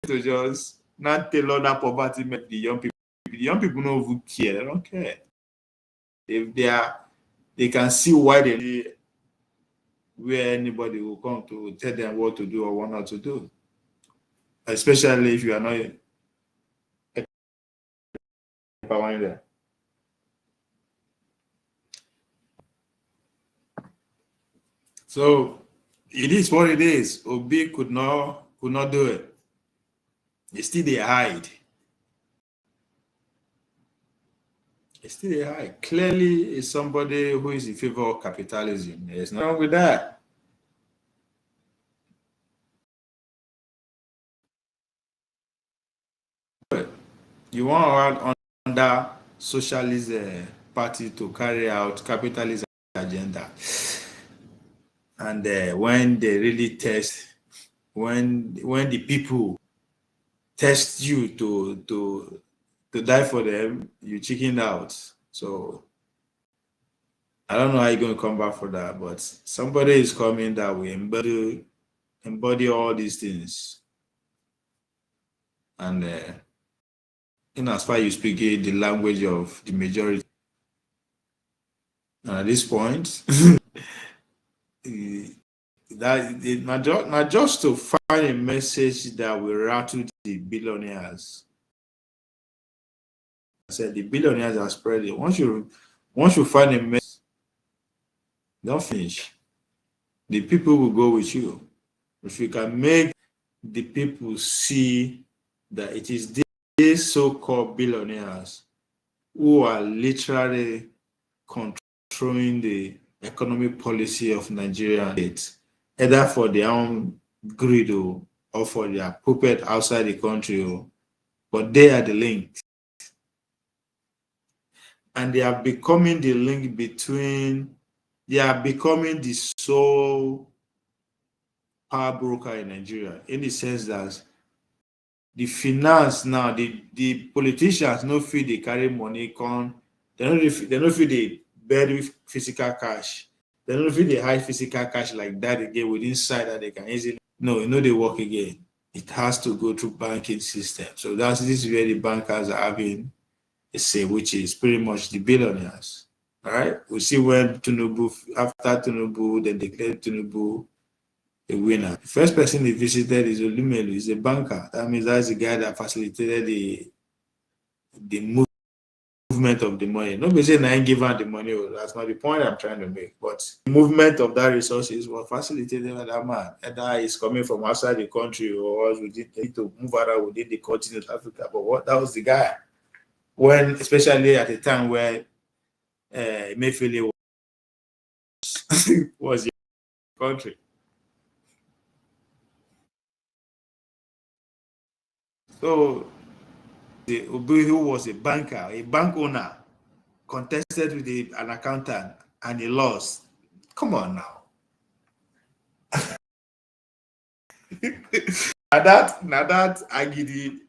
to just not tailor that poverty make the young people. The young people don't even care. They don't care. If they can see why they where anybody will come to tell them what to do or what not to do. Especially if you are not empowering them. So it is what it is. Obi could not do it. They still they hide. Clearly, is somebody who is in favor of capitalism. There's nothing wrong with that. You want under socialist party to carry out capitalist agenda, and when they really test, when the people test you to die for them, you chicken out. So I don't know how you're going to come back for that, but somebody is coming that will embody all these things. And in as far as you speak the language of the majority. And at this point, not just to find a message that will rattle the billionaires. I said the billionaires are spreading. Once Once you find a mess, don't finish. The people will go with you. If you can make the people see that it is these so-called billionaires who are literally controlling the economic policy of Nigeria, either for their own greed or for their puppet outside the country, but they are the link. And they are becoming the link between, they are becoming the sole power broker in Nigeria, in the sense that the finance now, the politicians no feel they carry money they don't feel they bury physical cash. They don't feel they hide physical cash like that again within sight that they can easily, no, they work again. It has to go through banking system. So this is where the bankers are having a say, which is pretty much the billionaires. All right. We see when after Tinubu, they declared Tinubu a winner. The first person he visited is Olumelu. He's a banker. That means that's the guy that facilitated the movement of the money. Nobody say I ain't give out the money. That's not the point I'm trying to make. But the movement of that resources was facilitated by that man. Either he's coming from outside the country or else we need to move out within the continent of Africa. But that was the guy. When, especially at the time where Emefiele was in the country. So Obi, who was a banker, a bank owner, contested with an accountant and he lost. Come on now. now that agony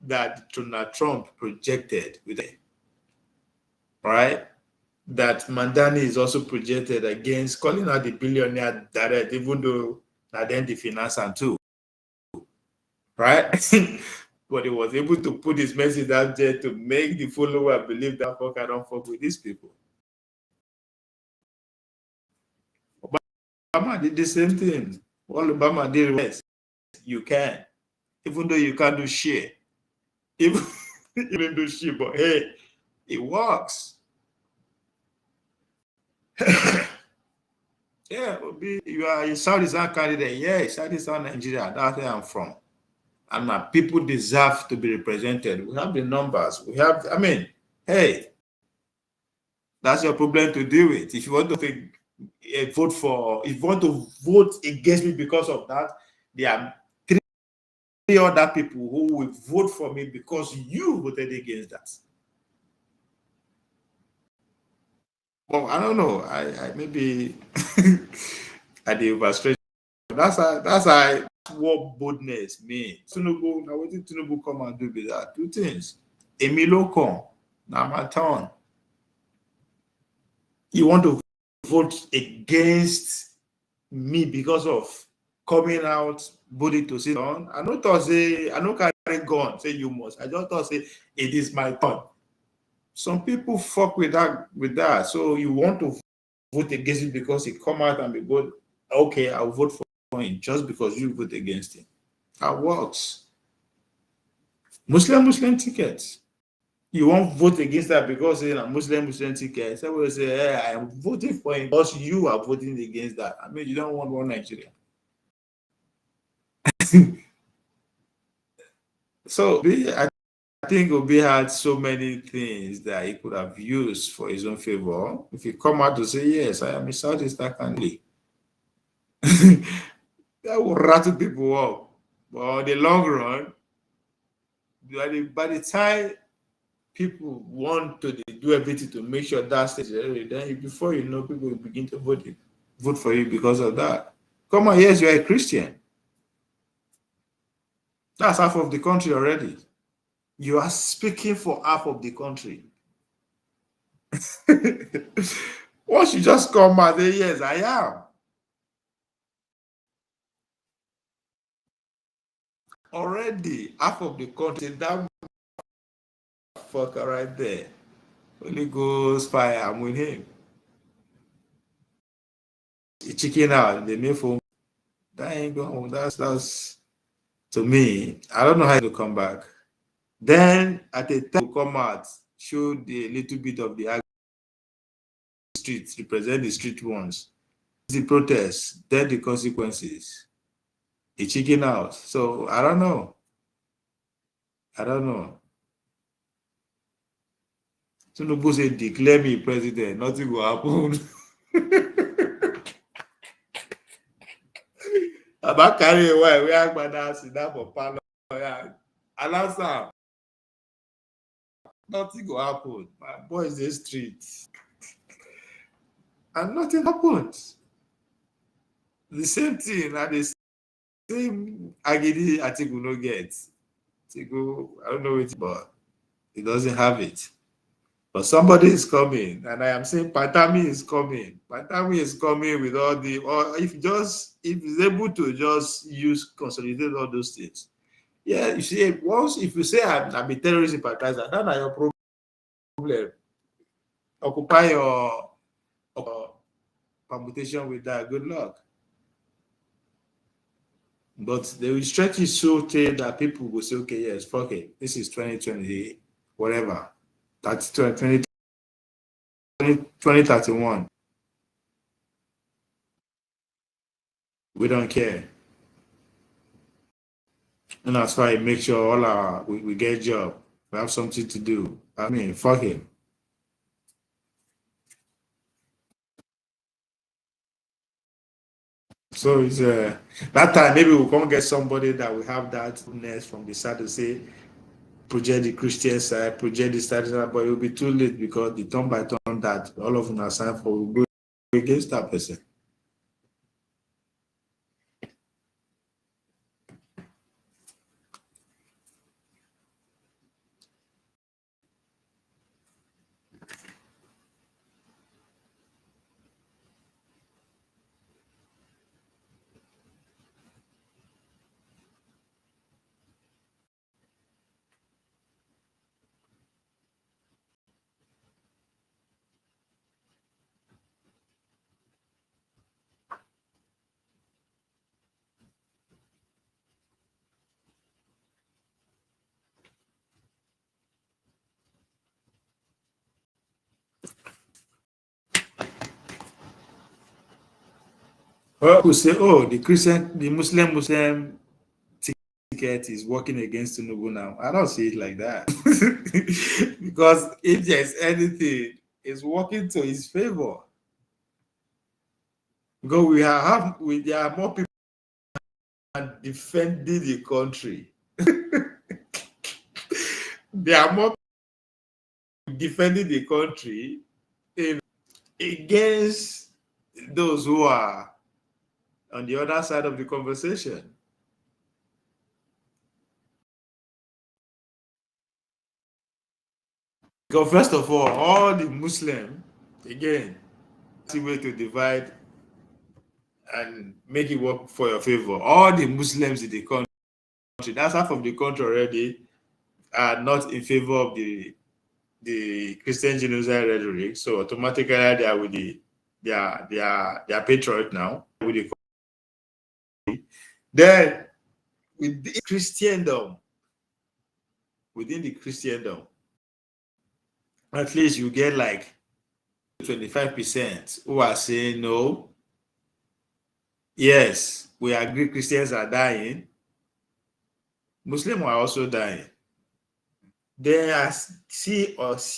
that Donald Trump projected with it, right? That Mandani is also projected against calling out the billionaire direct, even though that then the finance and too, right? But he was able to put his message out there to make the follower believe that fuck I don't fuck with these people. Obama did the same thing. All Obama did was you can, even though you can't do shit. Even you didn't do shit, but hey, it works. Yeah, you are a Southeastern candidate. Yeah, Southeastern Nigeria. That's where I'm from. And my people deserve to be represented. We have the numbers. We have, I mean, hey, that's your problem to deal with. If you want to vote for, if you want to vote against me because of that, there are three other people who will vote for me because you voted against that. Well, I don't know. I maybe I did overstretch. That's what boldness means. Tinubu, now what did Tinubu come and do with that? Two things. Emilio come. Now my turn. You want to vote against me because of coming out body to sit on? I don't thought say I don't carry gun, say you must. I just thought say it is my turn. Some people fuck with that. So you want to vote against it because he come out and be good. Okay, I'll vote for him just because you vote against him. That works. Muslim tickets. You won't vote against that because it's a Muslim ticket. So we say, hey, I am voting for him because you are voting against that. I mean, you don't want one Nigeria. So I think Obi had so many things that he could have used for his own favor. If he come out to say, yes, I am a Southeastern candidate, that will rattle people up. But in the long run, by the time people want to do everything to make sure that stage is ready, then before you know, people will begin to vote for you because of that. Come on, yes, you're a Christian. That's half of the country already. You are speaking for half of the country. Once you just come out, say, yes, I am. Already, half of the country, that fucker right there. Holy Ghost fire, I'm with him. Chicken out, the main phone. That ain't going. That's to me. I don't know how to come back. Then at the time to come out, show the little bit of the streets, represent the street ones. The protests, then the consequences. The chicken out. So I don't know. I don't know. Tinubu say declare me president, nothing will happen. About carry away, we are going to sit down for panel. Announce am. Nothing will happen. My boy is the street. And nothing happens. The same thing, and the same agidi Atiku no get. Atiku, I don't know it, but he doesn't have it. But somebody is coming, and I am saying Patami is coming. Patami is coming with all the, or if he's able to just consolidate all those things. Yeah, you see, once if you say I'm a terrorist sympathizer, that's not your problem. Occupy your permutation with that. Good luck. But they will stretch it so tight that people will say, okay, yes, fuck it. This is 2020, whatever. That's 2031. We don't care. And that's why I make sure all we get a job. We have something to do. I mean, fuck it. So it's that time maybe we'll come get somebody that will have that goodness from the side to say project the Christian side, project the side, but it will be too late because the turn by turn that all of them are signed for will go against that person. Well, people say, oh, the Muslim ticket is working against Tinubu now. I don't see it like that. Because if there's anything, it's working to his favor. Because there are more people defending the country. There are more people defending the country against those who are on the other side of the conversation. Because first of all the Muslim, again, it's a way to divide and make it work for your favor. All the Muslims in the country, that's half of the country already, are not in favor of the Christian genocide rhetoric. So automatically they are with their patriot now. Then with the Christendom, within the Christendom, at least you get like 25% who are saying no. Yes, we agree Christians are dying. Muslims are also dying. Then I see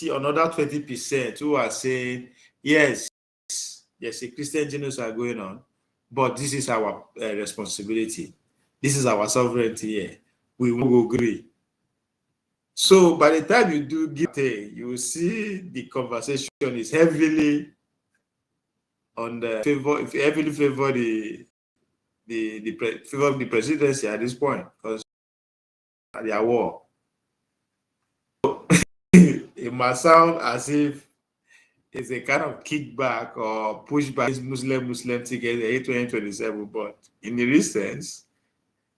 another 20% who are saying, yes, a Christian genocide going on, but this is our responsibility. This is our sovereignty here. We will agree. So by the time you do give it, you will see the conversation is heavily on the favor, if heavily favor favor of the presidency at this point because they are war. So, it must sound as if it's a kind of kickback or pushback against Muslim together in 2027, but in the real sense,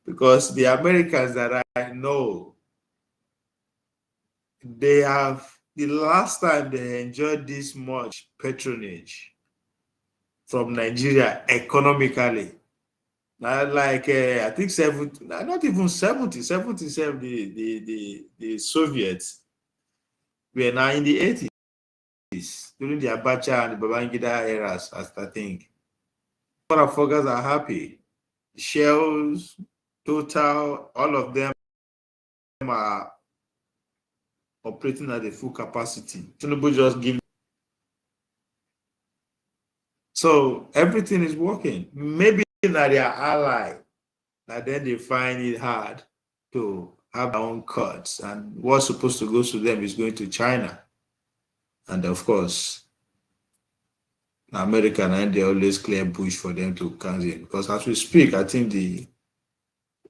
because the Americans that I know, they have the last time they enjoyed this much patronage from Nigeria economically. Not like I think 70, not even 77, the Soviets were now in the 80s. during the Abacha and the Babangida eras, I think. Motherfuckers are happy. Shells, Total, all of them are operating at a full capacity. Tinubu just give. So everything is working. Maybe that they are ally, and then they find it hard to have their own cuts, and what's supposed to go to them is going to China. And of course, America, and they always clear bush for them to come in. Because as we speak, I think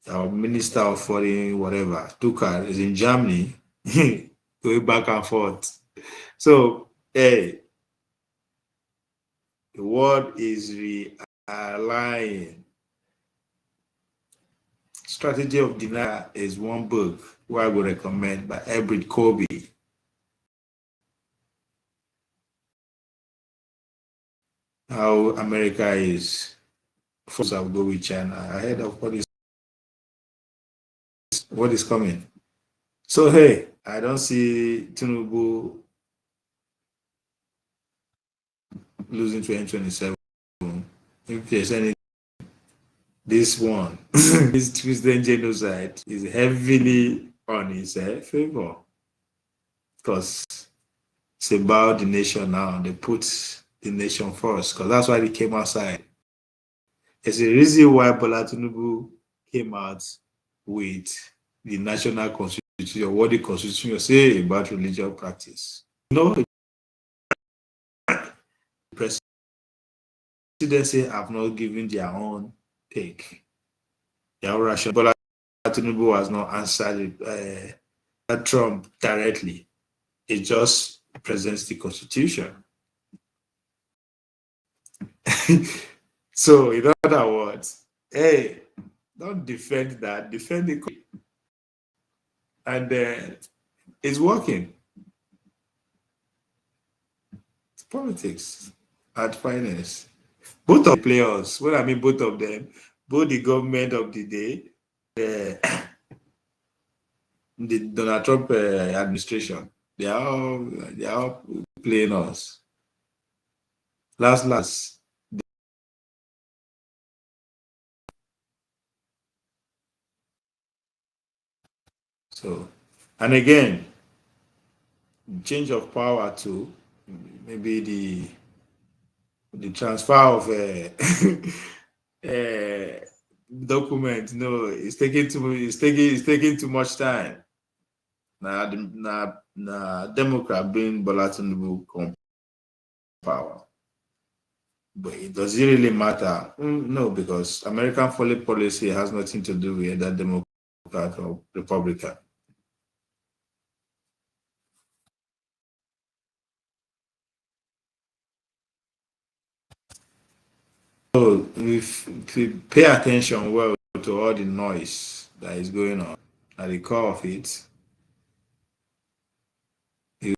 our Minister of Foreign whatever, Tuka, is in Germany, going back and forth. So, hey, the world is realigning. Strategy of Denial is one book where I would recommend by Edward Colby. How America is forced to go with China ahead of what is coming. So hey, I don't see Tinubu losing 2027. If there's any, this one, this Christian genocide is heavily on his favor, because it's about the nation now. They put the nation first, because that's why they came outside. There's a reason why Bola Tinubu came out with the national constitution, or what the constitution will say about religious practice. The presidency have not given their own take. Their own ration. Bola Tinubu has not answered Trump directly. It just presents the constitution. So, in other words, hey, don't defend that, defend the. And it's working. It's politics at finest. Both of the players, what I mean, both of them, both the government of the day, the Donald Trump administration, they are all playing us. Last. So, and again, change of power too. Maybe the transfer of document. No, it's taking too much time. Now, Democrat being Bola Tinubu come power. But does it really matter? No, because American foreign policy has nothing to do with either Democrat or Republican. So if you pay attention well to all the noise that is going on at the core of it, you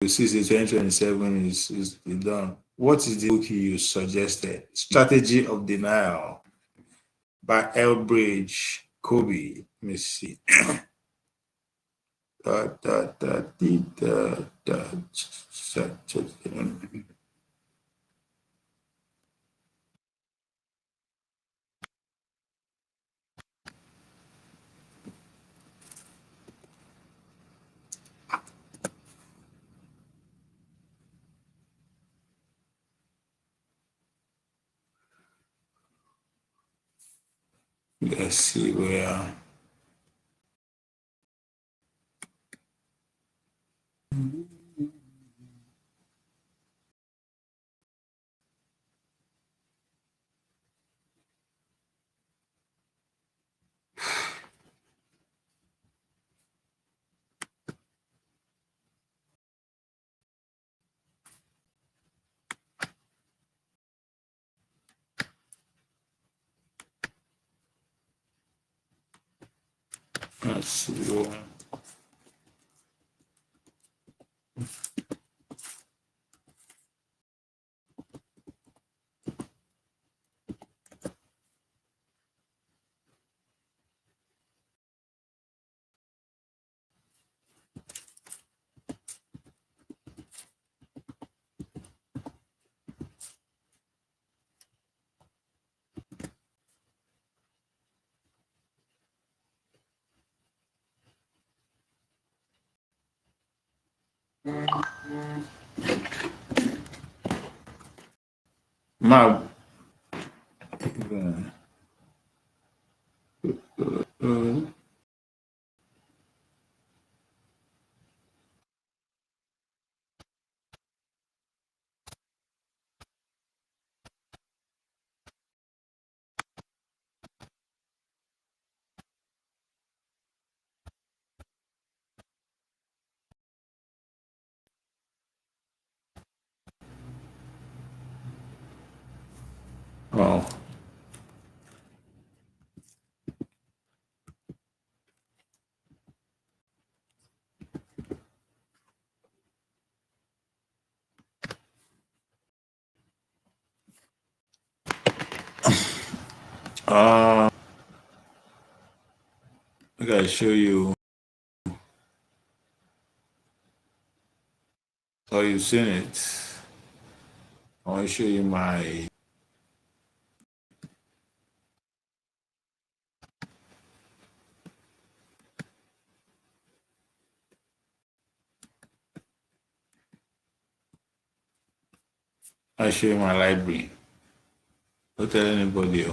see 2027 is done. What is the book you suggested? Strategy of Denial by Elbridge Kobe. Let me see. Let's see where. Let's see where. Ma. Oh. I gotta show you. Oh, you've seen it. I want to show you my. I show you my library. Don't tell anybody.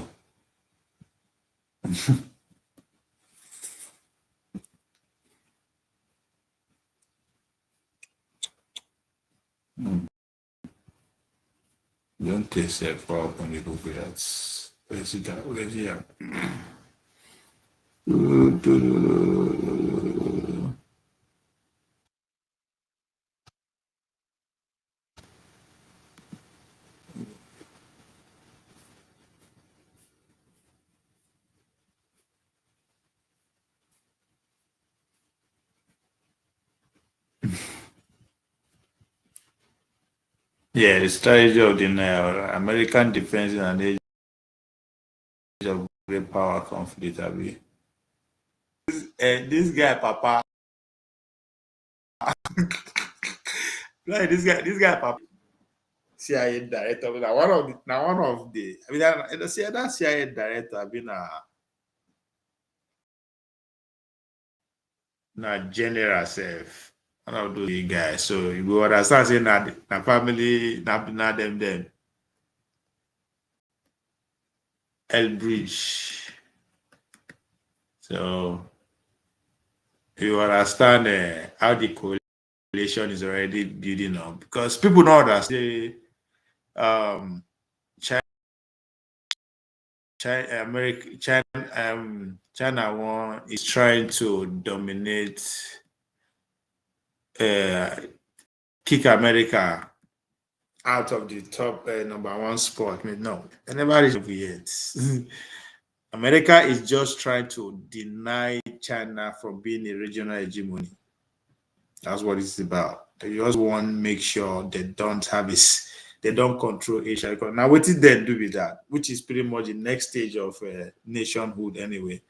Don't taste it for open the book. That's let's see that. Let's see that. Yeah, the strategy of the American defense in an age of great power conflict. This guy, Papa. Like this guy, Papa. CIA director. Now one of the. I mean, that CIA director have been a general self. One of those guys. So you go understand saying that the family, not them. Bridge. So you understand how the coalition is already building up because people know that China, China is trying to dominate, kick America out of the top number one spot. I mean, no, they never reached over yet. America is just trying to deny China from being a regional hegemony. That's what it's about. They just want to make sure they don't they don't control Asia. Now, what did they do with that? Which is pretty much the next stage of nationhood anyway.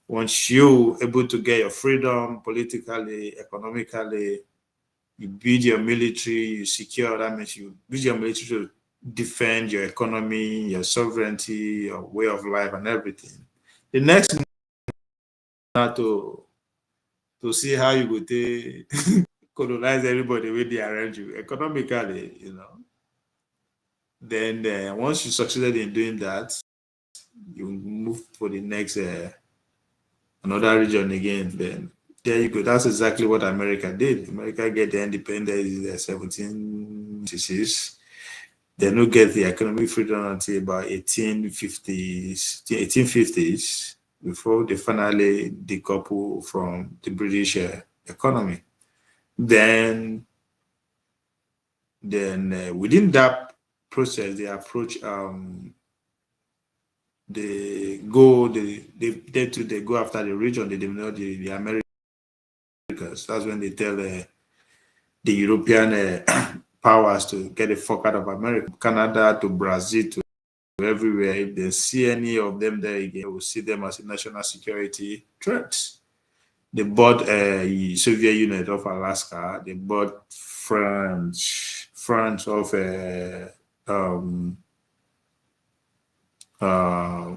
Once you able to get your freedom politically, economically, you build your military, you secure, that means you build your military to defend your economy, your sovereignty, your way of life, and everything. The next now to see how you would colonize everybody with the around you economically, Then once you succeeded in doing that, you move for the next another region again. Then there you go. That's exactly what America did. America get the independence in 1756. They don't get the economic freedom until about 1850s, before they finally decouple from the British economy. Then within that process, they approach they go after the region. They develop the Americas. That's when they tell the European powers to get the fuck out of America, Canada to Brazil to everywhere. If they see any of them there again, they will see them as a national security threat. They bought Soviet Union of Alaska. They bought France of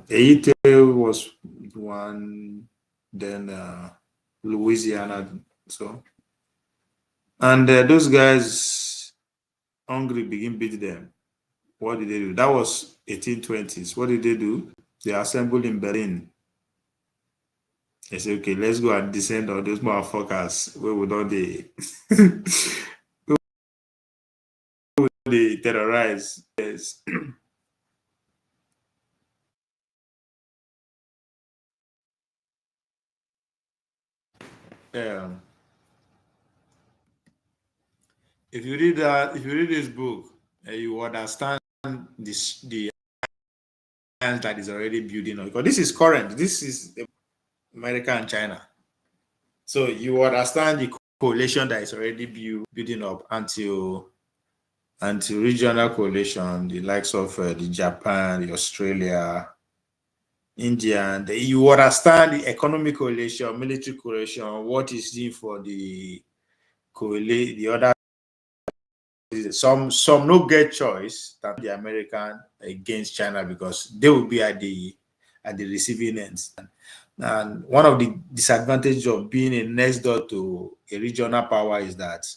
Haiti was one, then Louisiana. So And those guys, hungry, begin beat them. What did they do? That was 1820s. What did they do? They assembled in Berlin. They said, okay, let's go and descend on those motherfuckers. Where would all they they terrorize? Yes. um, if you read that, if you read this book, you understand the alliance that is already building up. Because this is current. This is America and China. So you understand the coalition that is already building up until regional coalition, the likes of the Japan, the Australia, India, and you understand the economic coalition, military coalition, what is in for the coalition, the other. Some no get choice than the American against China because they will be at the receiving end. And one of the disadvantages of being a next door to a regional power is that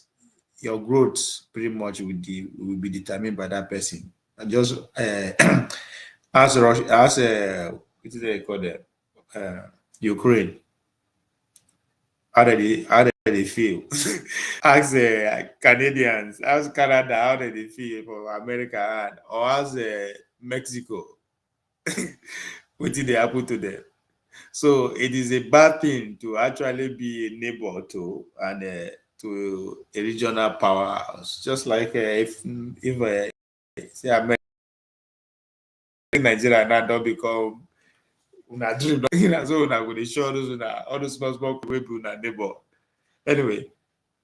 your growth pretty much will be determined by that person. And just as Russia, as what is they call it, Ukraine, how did they feel? As Canadians, as Canada, how did they feel for America, or as Mexico, what did they happen to them? So it is a bad thing to actually be a neighbor to and to a regional powerhouse. Just like if say America, Nigeria now don't become una dream, so una go dey show all those small wey be una neighbor. Anyway,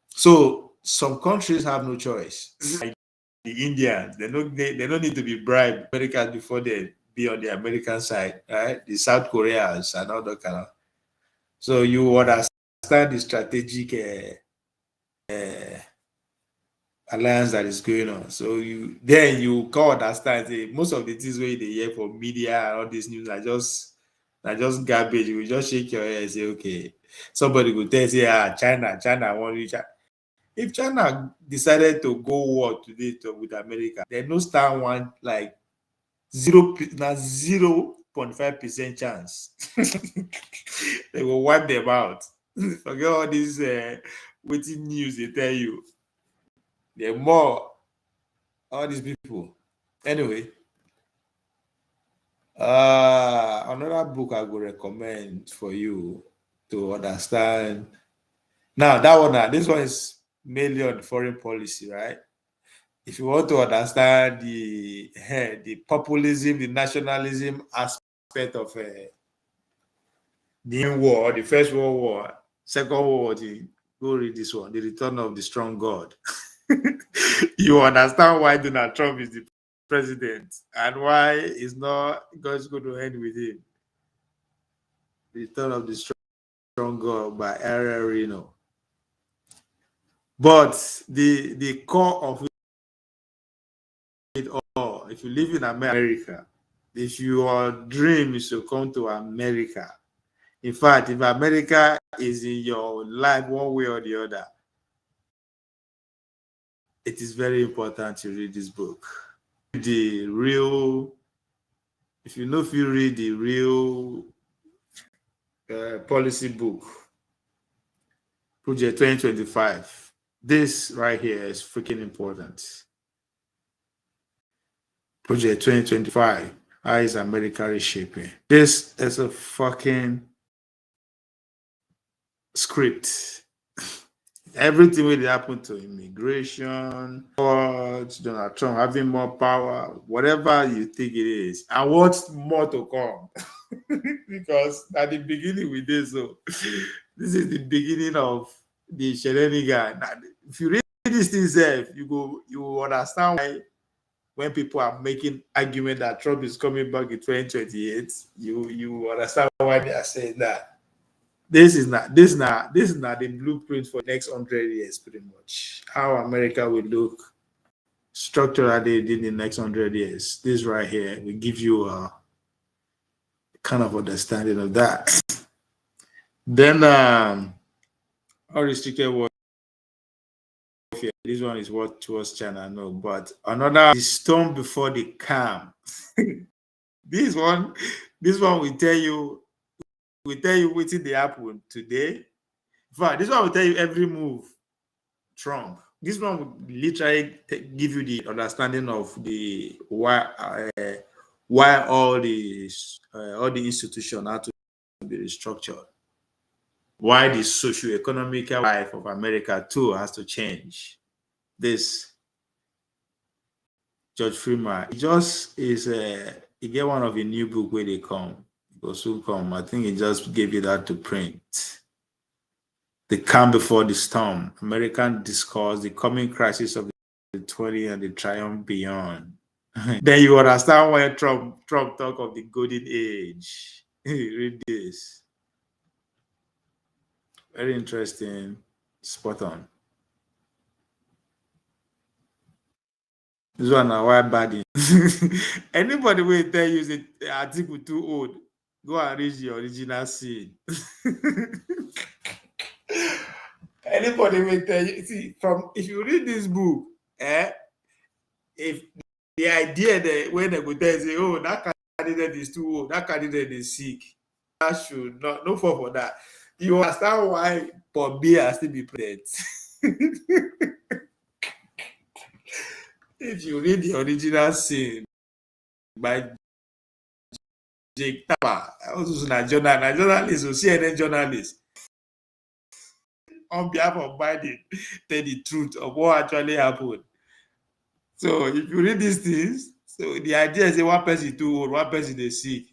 so some countries have no choice. Like the Indians, they don't need to be bribed Americans before they be on the American side, right? The South Koreans and all that kind of. So you understand the strategic alliance that is going on. So you can't understand most of the things where they hear from media and all this news are just garbage. You will just shake your head and say, okay. Somebody will tell you, say, China won't reach out. If China decided to go war today with America, they no stand one like 0.5% chance. They will wipe them out. Forget all this waiting news they tell you. They're more all these people. Anyway, another book I would recommend for you to understand. Now that one, this one is mainly on foreign policy, right? If you want to understand the populism, the nationalism aspect of the war, the First World War, Second World War, go read this one, The Return of the Strong God. You understand why Donald Trump is the president and why it's not God's going to end with him. The Return of the Strong God by Ariel Reno. But the core of it all, if you live in America, if your dream is to come to America, in fact, if America is in your life one way or the other, it is very important to read this book. The real, if you know, if you read the real policy book, Project 2025, this right here is freaking important. Project 2025, how is America reshaping? This is a fucking script. Everything will happen to immigration, Donald Trump having more power, whatever you think it is, and what's more to come. Because at the beginning we did so. This is the beginning of the shenanigan. If you read these things, you will understand why when people are making argument that Trump is coming back in 2028, you understand why they are saying that. This is not the blueprint for the next 100 years, pretty much. How America will look structurally in the next 100 years. This right here will give you a kind of understanding of that. Then unrestricted this one is what towards China, no. But another, the storm before the calm. this one will tell you what they happen today. In fact, this one will tell you every move. Trump. This one would literally give you the understanding of the why all the institutions have to be restructured. Why the socio-economic life of America too has to change. This George Freeman, it just is he get one of the new book where they come. It will soon come. I think he just gave you that to print. The calm before the storm. American discourse, the coming crisis of the 20 and the triumph beyond. Then you understand why Trump talk of the golden age. Read this. Very interesting. Spot on. This one now why bad. Anybody will tell you the article too old, go and read the original scene. Anybody will tell you, see, from if you read this book, if the idea that when they go tell you, say, oh, that candidate is too old, that candidate is sick, that should not no fall for that. You understand why Bob Biya still be president. If you read the original scene by Jake Tapper, also a journalist, or CNN journalist, on behalf of Biden, tell the truth of what actually happened. So if you read these things, so the idea is that one person is too old, one person is sick.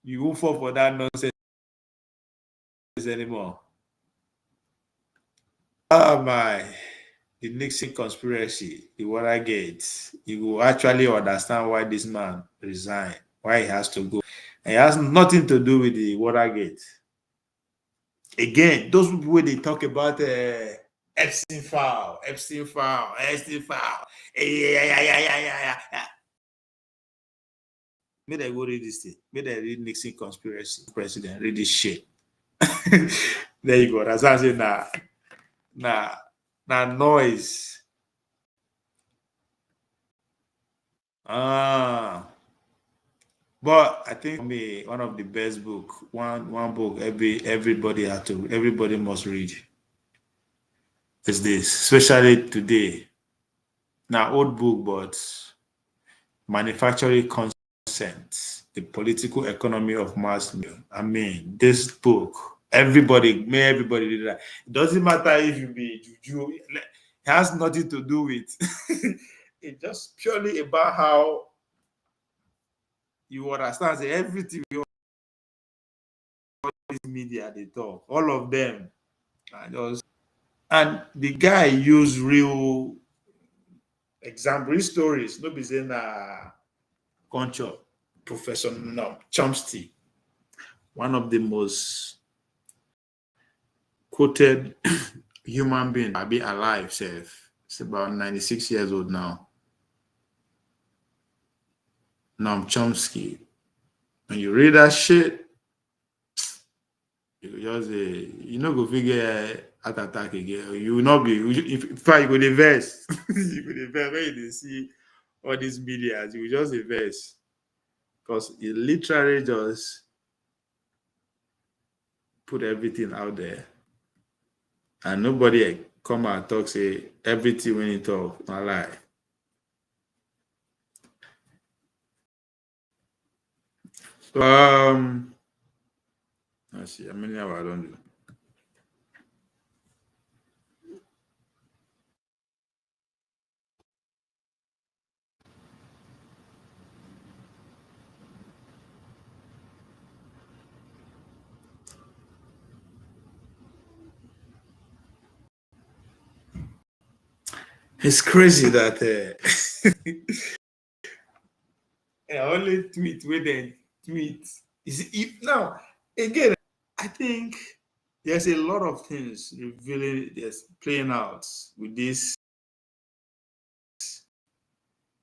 You won't fall for that nonsense anymore. Oh my. The Nixon conspiracy, the Watergate, you will actually understand why this man resigned, why he has to go. And it has nothing to do with the Watergate. Again, those people when they talk about Epstein file. Yeah. May they go read this thing. May they read Nixon conspiracy, president, read this shit. There you go. That's what I'm saying. Nah, noise. But I think for me, one of the best book, one book everybody must read is this, especially today. Now old book, but manufacturing consent, the political economy of mass media. I mean, this book, everybody read that. It doesn't matter if you be juju, it has nothing to do with it's just purely about how you understand that everything media they talk, all of them and the guy used real example stories, no be saying culture. Professor Chomsky, one of the most quoted human being I be alive, self. It's about 96 years old now. Noam Chomsky. When you read that shit, you just you know go figure heart attack again. You will not be in fact you go the verse. You go the verse when you see all these media, you will just the verse. Because it literally just put everything out there. And nobody come and talk, say everything when you talk, not lie. So let's see how many hours I don't do. It's crazy that I only tweet with a tweet. Now again, I think there's a lot of things revealing, there's playing out with this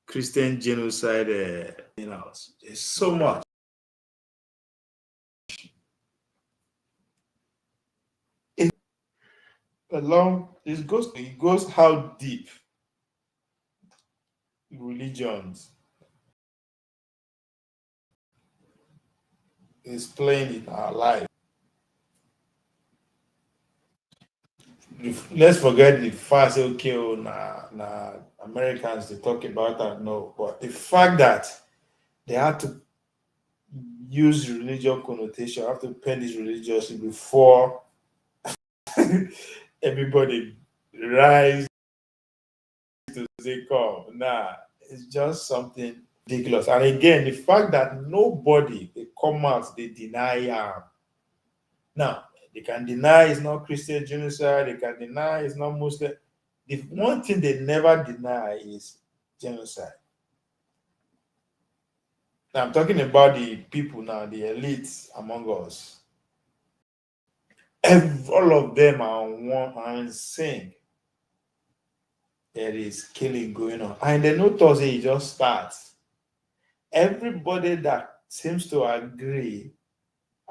Christian genocide. There's so much. it goes how deep religions is playing in our life. Let's forget the fact, okay, oh, nah, Americans they talk about that, no, but the fact that they had to use religious connotation, have to pen this religiously before everybody rise to say, come. Nah, it's just something ridiculous. And again, the fact that nobody they come out, they deny. Now, they can deny it's not Christian genocide, they can deny it's not Muslim. The one thing they never deny is genocide. Now, I'm talking about the people now, the elites among us. All of them are one and saying there is killing going on. And they notice it just starts. Everybody that seems to agree,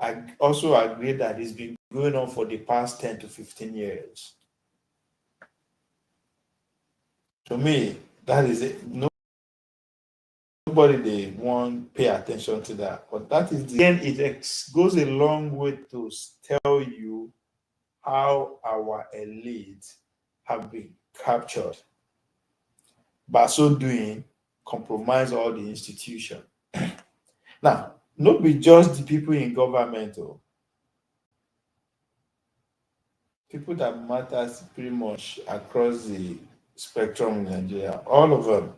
I also agree that it's been going on for the past 10 to 15 years. To me, that is it. Nobody they won't pay attention to that. But that is again, it goes a long way to tell you how our elites have been captured. By so doing, compromise all the institution. Now, not be just the people in government, or people that matters pretty much across the spectrum in Nigeria. All of them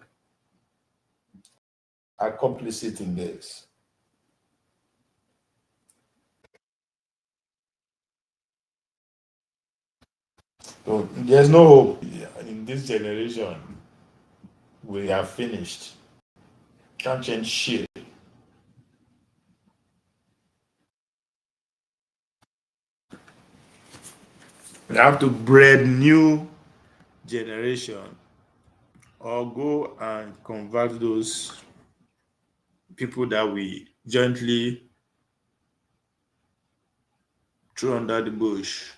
are complicit in this. So there's no hope in this generation. We have finished. Can't change shit. We have to breed new generation or go and convert those people that we gently throw under the bush.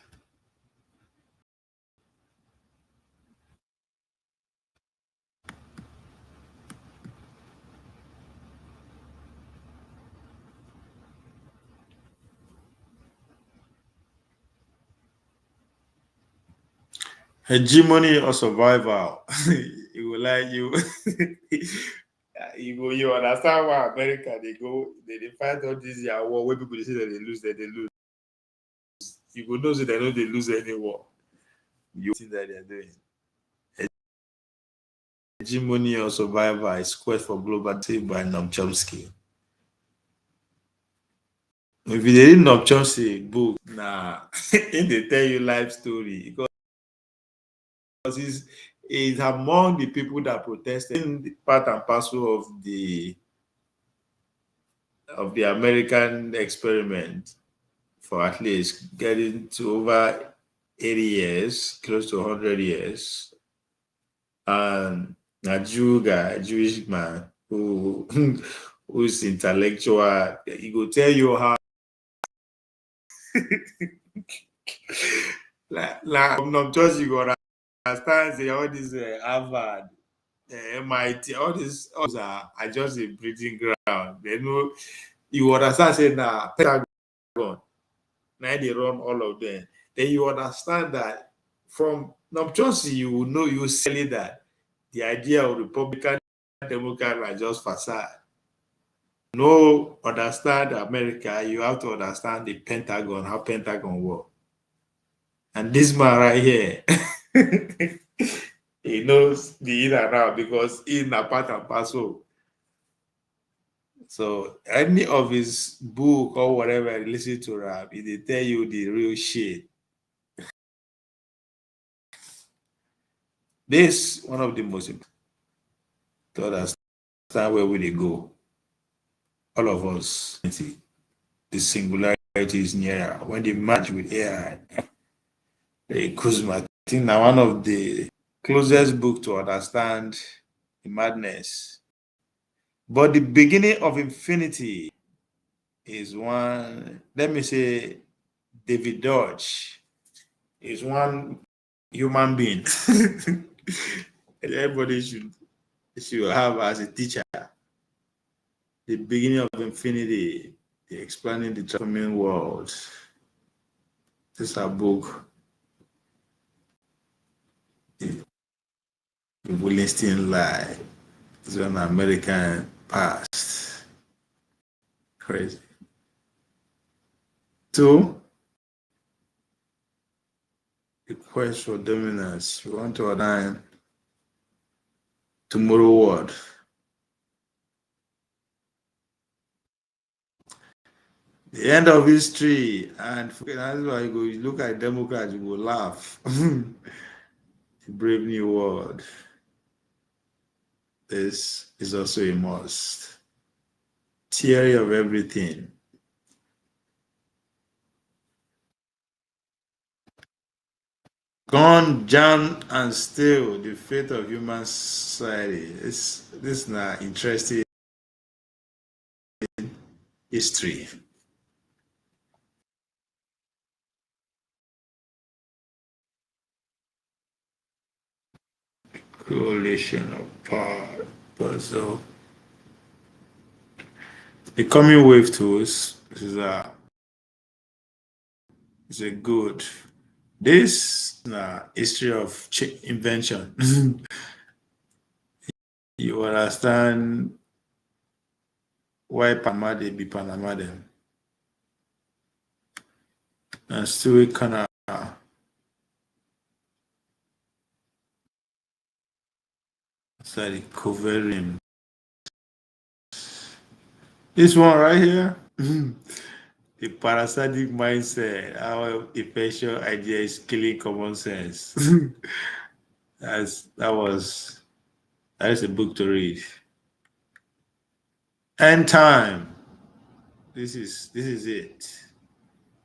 Hegemony or survival. You will like you. You understand why America they fight all this year war where people they say that they lose. You go know that they know they lose any war. You see that they're doing. Hegemony or survival is quest for global saved by Noam Chomsky. If you didn't Noam Chomsky book, nah, they tell you life story because he's among the people that protested in part and parcel of the American experiment for at least getting to over 80 years, close to 100 years. And a Jewish man who who's intellectual, he will tell you how like not just you go understand say all this Harvard, MIT, all these are just a breeding ground. They know you understand say now Pentagon, now they run all of them. Then you understand that from not just you will know you say that the idea of Republican Democrat are just facade. No, understand America, you have to understand the Pentagon, how Pentagon work. And this man right here, he knows the in and out because in a part and parcel. So any of his book or whatever you listen to rap, they tell you the real shit. This one of the most important to understand where will they go. All of us, the singularity is nearer. When they match with AI, the Kuzma, I think now one of the closest book to understand the madness. But the beginning of infinity is one, let me say, David Dodge is one human being. Everybody should have as a teacher the beginning of infinity, the expanding the transforming world. This is a book, The Williston Lie. It's an American past. Crazy. Two, the quest for dominance. We want to align tomorrow world. The end of history, and that's why you look at Democrats, you will laugh. The brave new world. This is also a must. Theory of everything. Gun, jam, and still the fate of human society. This is not interesting history. Coalition of power. So the coming wave tools is a good. This history of invention. You understand why Panama they be Panama them. And still Kano. Sorry, covering. This one right here. The parasitic mindset, our effectual idea is killing common sense. that is a book to read. End time. This is it.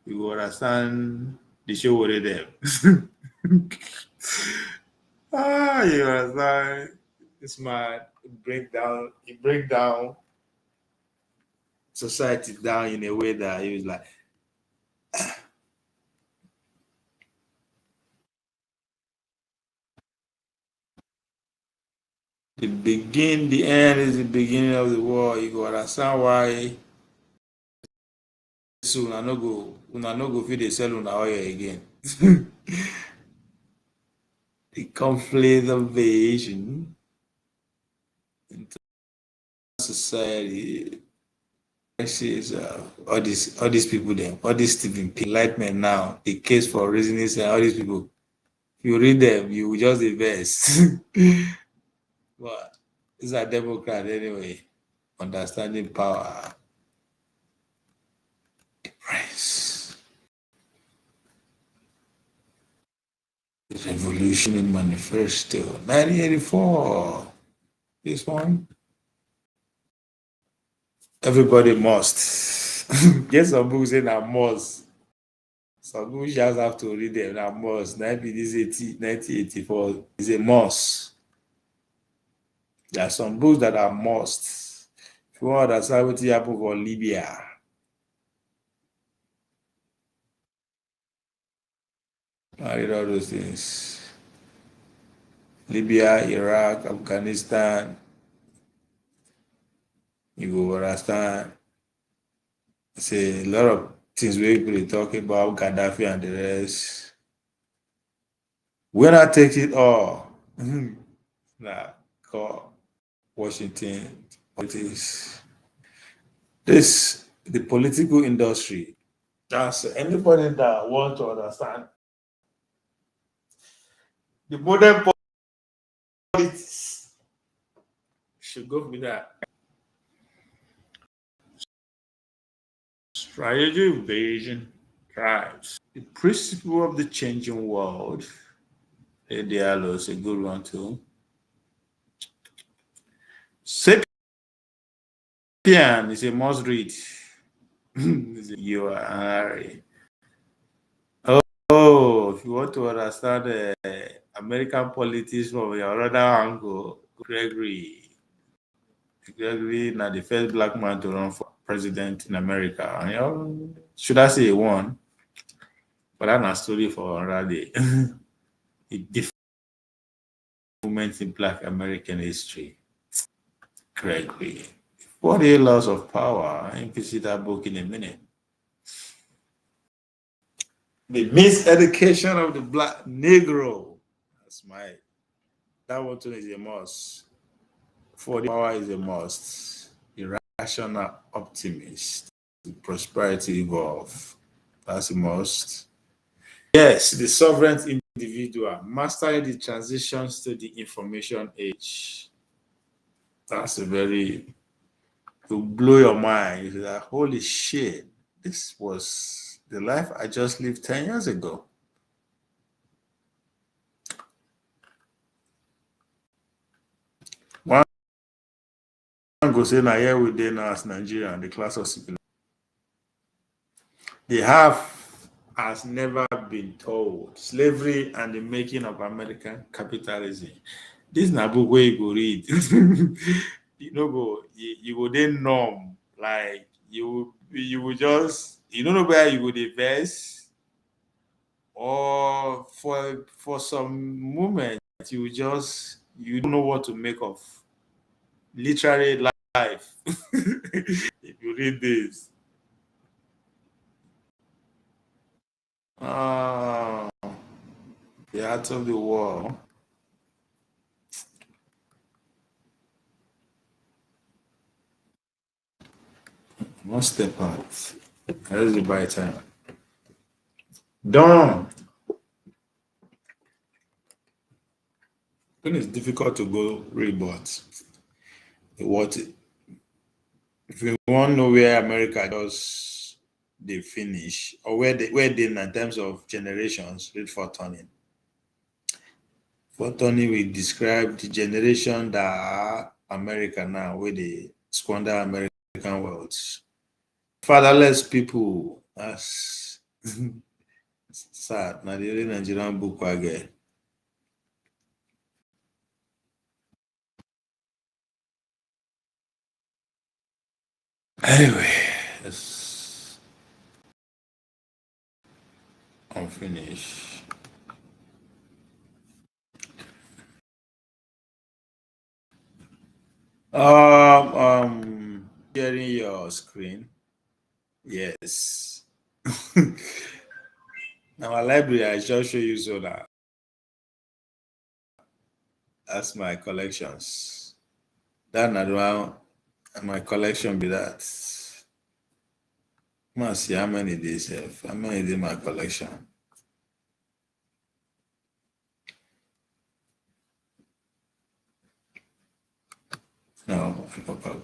You will understand the show with them. You understand? This man break down society down in a way that he was like, the end is the beginning of the war. You go understand why soon I no go feel they sell on oil again. The conflict of variation in society. Is all these people then, all these Stephen P. Lightmen now, the case for reasoning and all these people. If you read them, you will just the best. But these are Democrat anyway. Understanding power. The prince. The Revolution in Manifesto. 1984. This one. Everybody must. Get some books in a must. Some books just have to read them. A must. 1984 is a must. There are some books that are must. If you want to understand what happened for Libya, I read all those things. Libya, Iraq, Afghanistan. You go understand. It's a lot of things we people talking about Gaddafi and the rest. When I take it all, call Washington politics. The political industry. That's anybody that wants to understand the modern politics should go with that. Strategy invasion tribes. The principle of the changing world. The dialogue is a good one too. Sapien is a must read. You are Harry. Oh, if you want to understand American politics from your other angle, Gregory now the first black man to run for president in America. And, should I say one? But that's a story for another day. a different moment in Black American history. Gregory. 48 Laws of Power. I can see that book in a minute. The miseducation of the Black Negro. That one too is a must. 40 power is a must. Irrational optimist. The prosperity evolve. That's a must. Yes, the sovereign individual. Mastering the transitions to the information age. That's a very, to blow your mind. You're like, holy shit, this was the life I just lived 10 years ago. One go say, now here we did now as Nigeria and the class of civilization. The half has never been told. Slavery and the making of American capitalism. This na book where you go read. You know, you go then numb. Like you will just, you don't know where you go the verse, or for some moment you don't know what to make of literary life. If you read this. The art of the war. Must step out. That's the buy time. Done. I think it's difficult to go read, but what if you want to know where America does they finish, or where they in terms of generations, read Fortuny. Fortuny will describe the generation that are America now, where they squander American wealth. Fatherless people, that's sad. Now the Nigerian book again. Anyway, it's unfinished. Sharing your screen. Yes. Now my library, I just show you so that that's my collections. That another one, my collection be that. Must see how many days have. How many days my collection? No, no.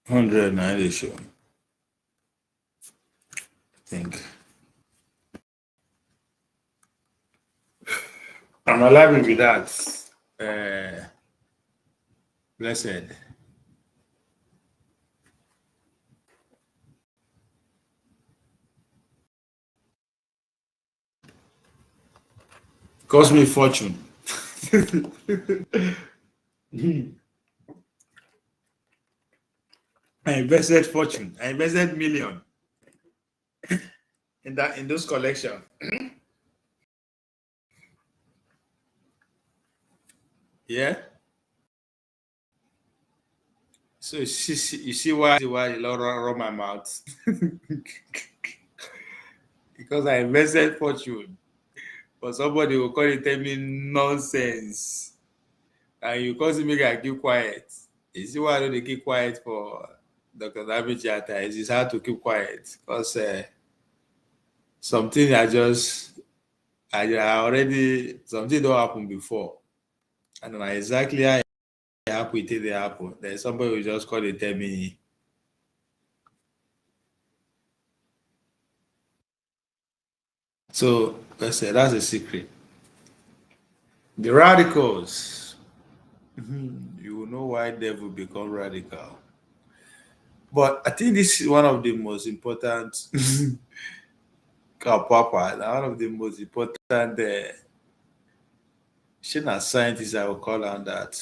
190 show. I think. I'm alive with that. Blessed. Cost me fortune. I invested fortune. I invested million in those collection. Yeah. So you see why you run my mouth. Because I invested fortune. But somebody will call it, tell me nonsense. And you cause me I keep quiet. You see why I don't keep quiet for Dr. David Jata? It's hard to keep quiet because something I already, something don't happen before. I don't know exactly how it happened, it happen. Then somebody will just call it, tell me. So let's say that's a secret. The radicals, you will know why devil become radical. But I think this is one of the most important one of the most important scientists I will call on that.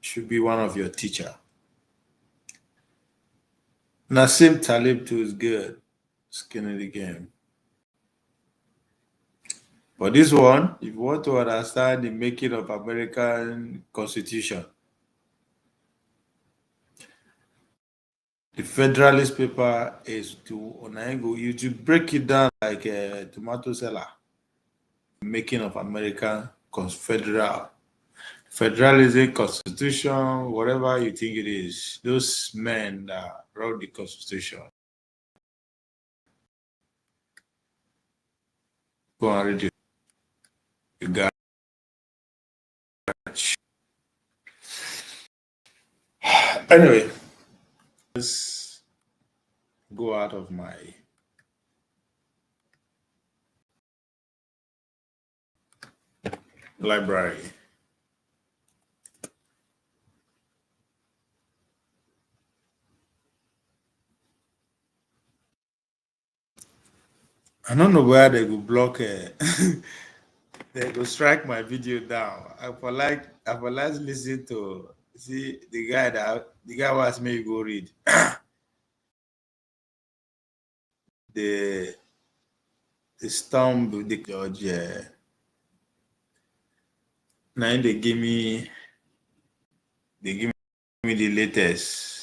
should be one of your teacher. Nassim Talib too is good. Skin in the game. But this one, if you want to understand the making of American Constitution, the Federalist paper is to break it down like a tomato seller. Making of American federalism, constitution, whatever you think it is. Those men that wrote the Constitution. Go and read it. You got. Anyway, let's go out of my library. I don't know where they will block it. They will strike my video down. I for like listen to see the guy who asked me to go read the storm with the judge. Now they give me the latest.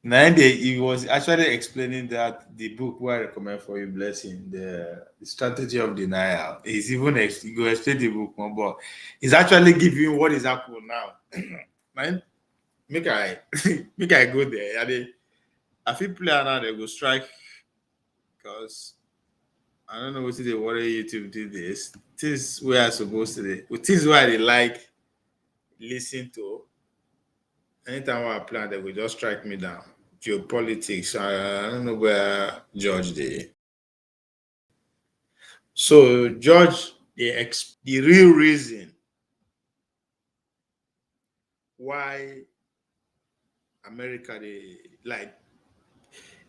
Now he was actually explaining that the book where I recommend for you, Blessing, the strategy of denial. He's even he go explain the book more, but he's actually giving what is happening now. Man, make I go there. I feel player now they go strike because I don't know what they worry YouTube do this. This is where I supposed to do. This is why they like listen to. Anytime I plan, they will just strike me down. Geopolitics, I don't know where George did. So George, the real reason why America they like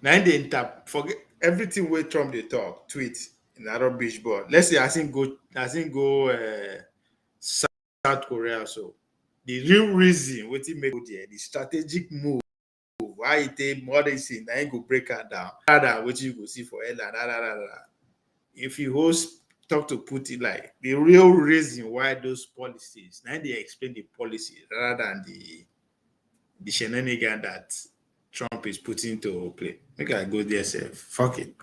now they forget everything where Trump they talk, tweet in Arab Beach board. Let's say I think go South Korea. So the real reason what he make there, the strategic move, why it take more than say now go break her down. Rather what you go see for Ella. If you host talk to Putin, like the real reason why those policies, now they explain the policy rather than the shenanigan that Trump is putting to play. Make I go there, say fuck it.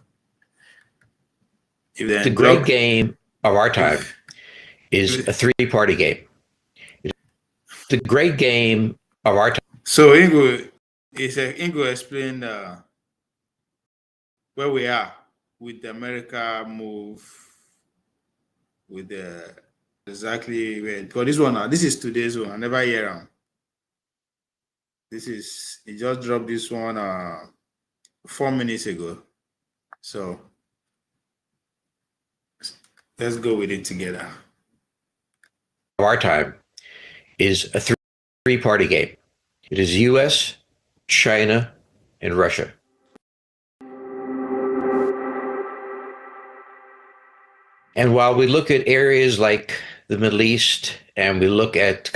The great game of our time is a three-party game. The great game of our time. So Ingo explain where we are with the America move, with the exactly where. Because this one now, this is today's one. I never hear him. He just dropped this one 4 minutes ago. So let's go with it together. Our time is a three-party game. It is US, China, and Russia. And while we look at areas like the Middle East and we look at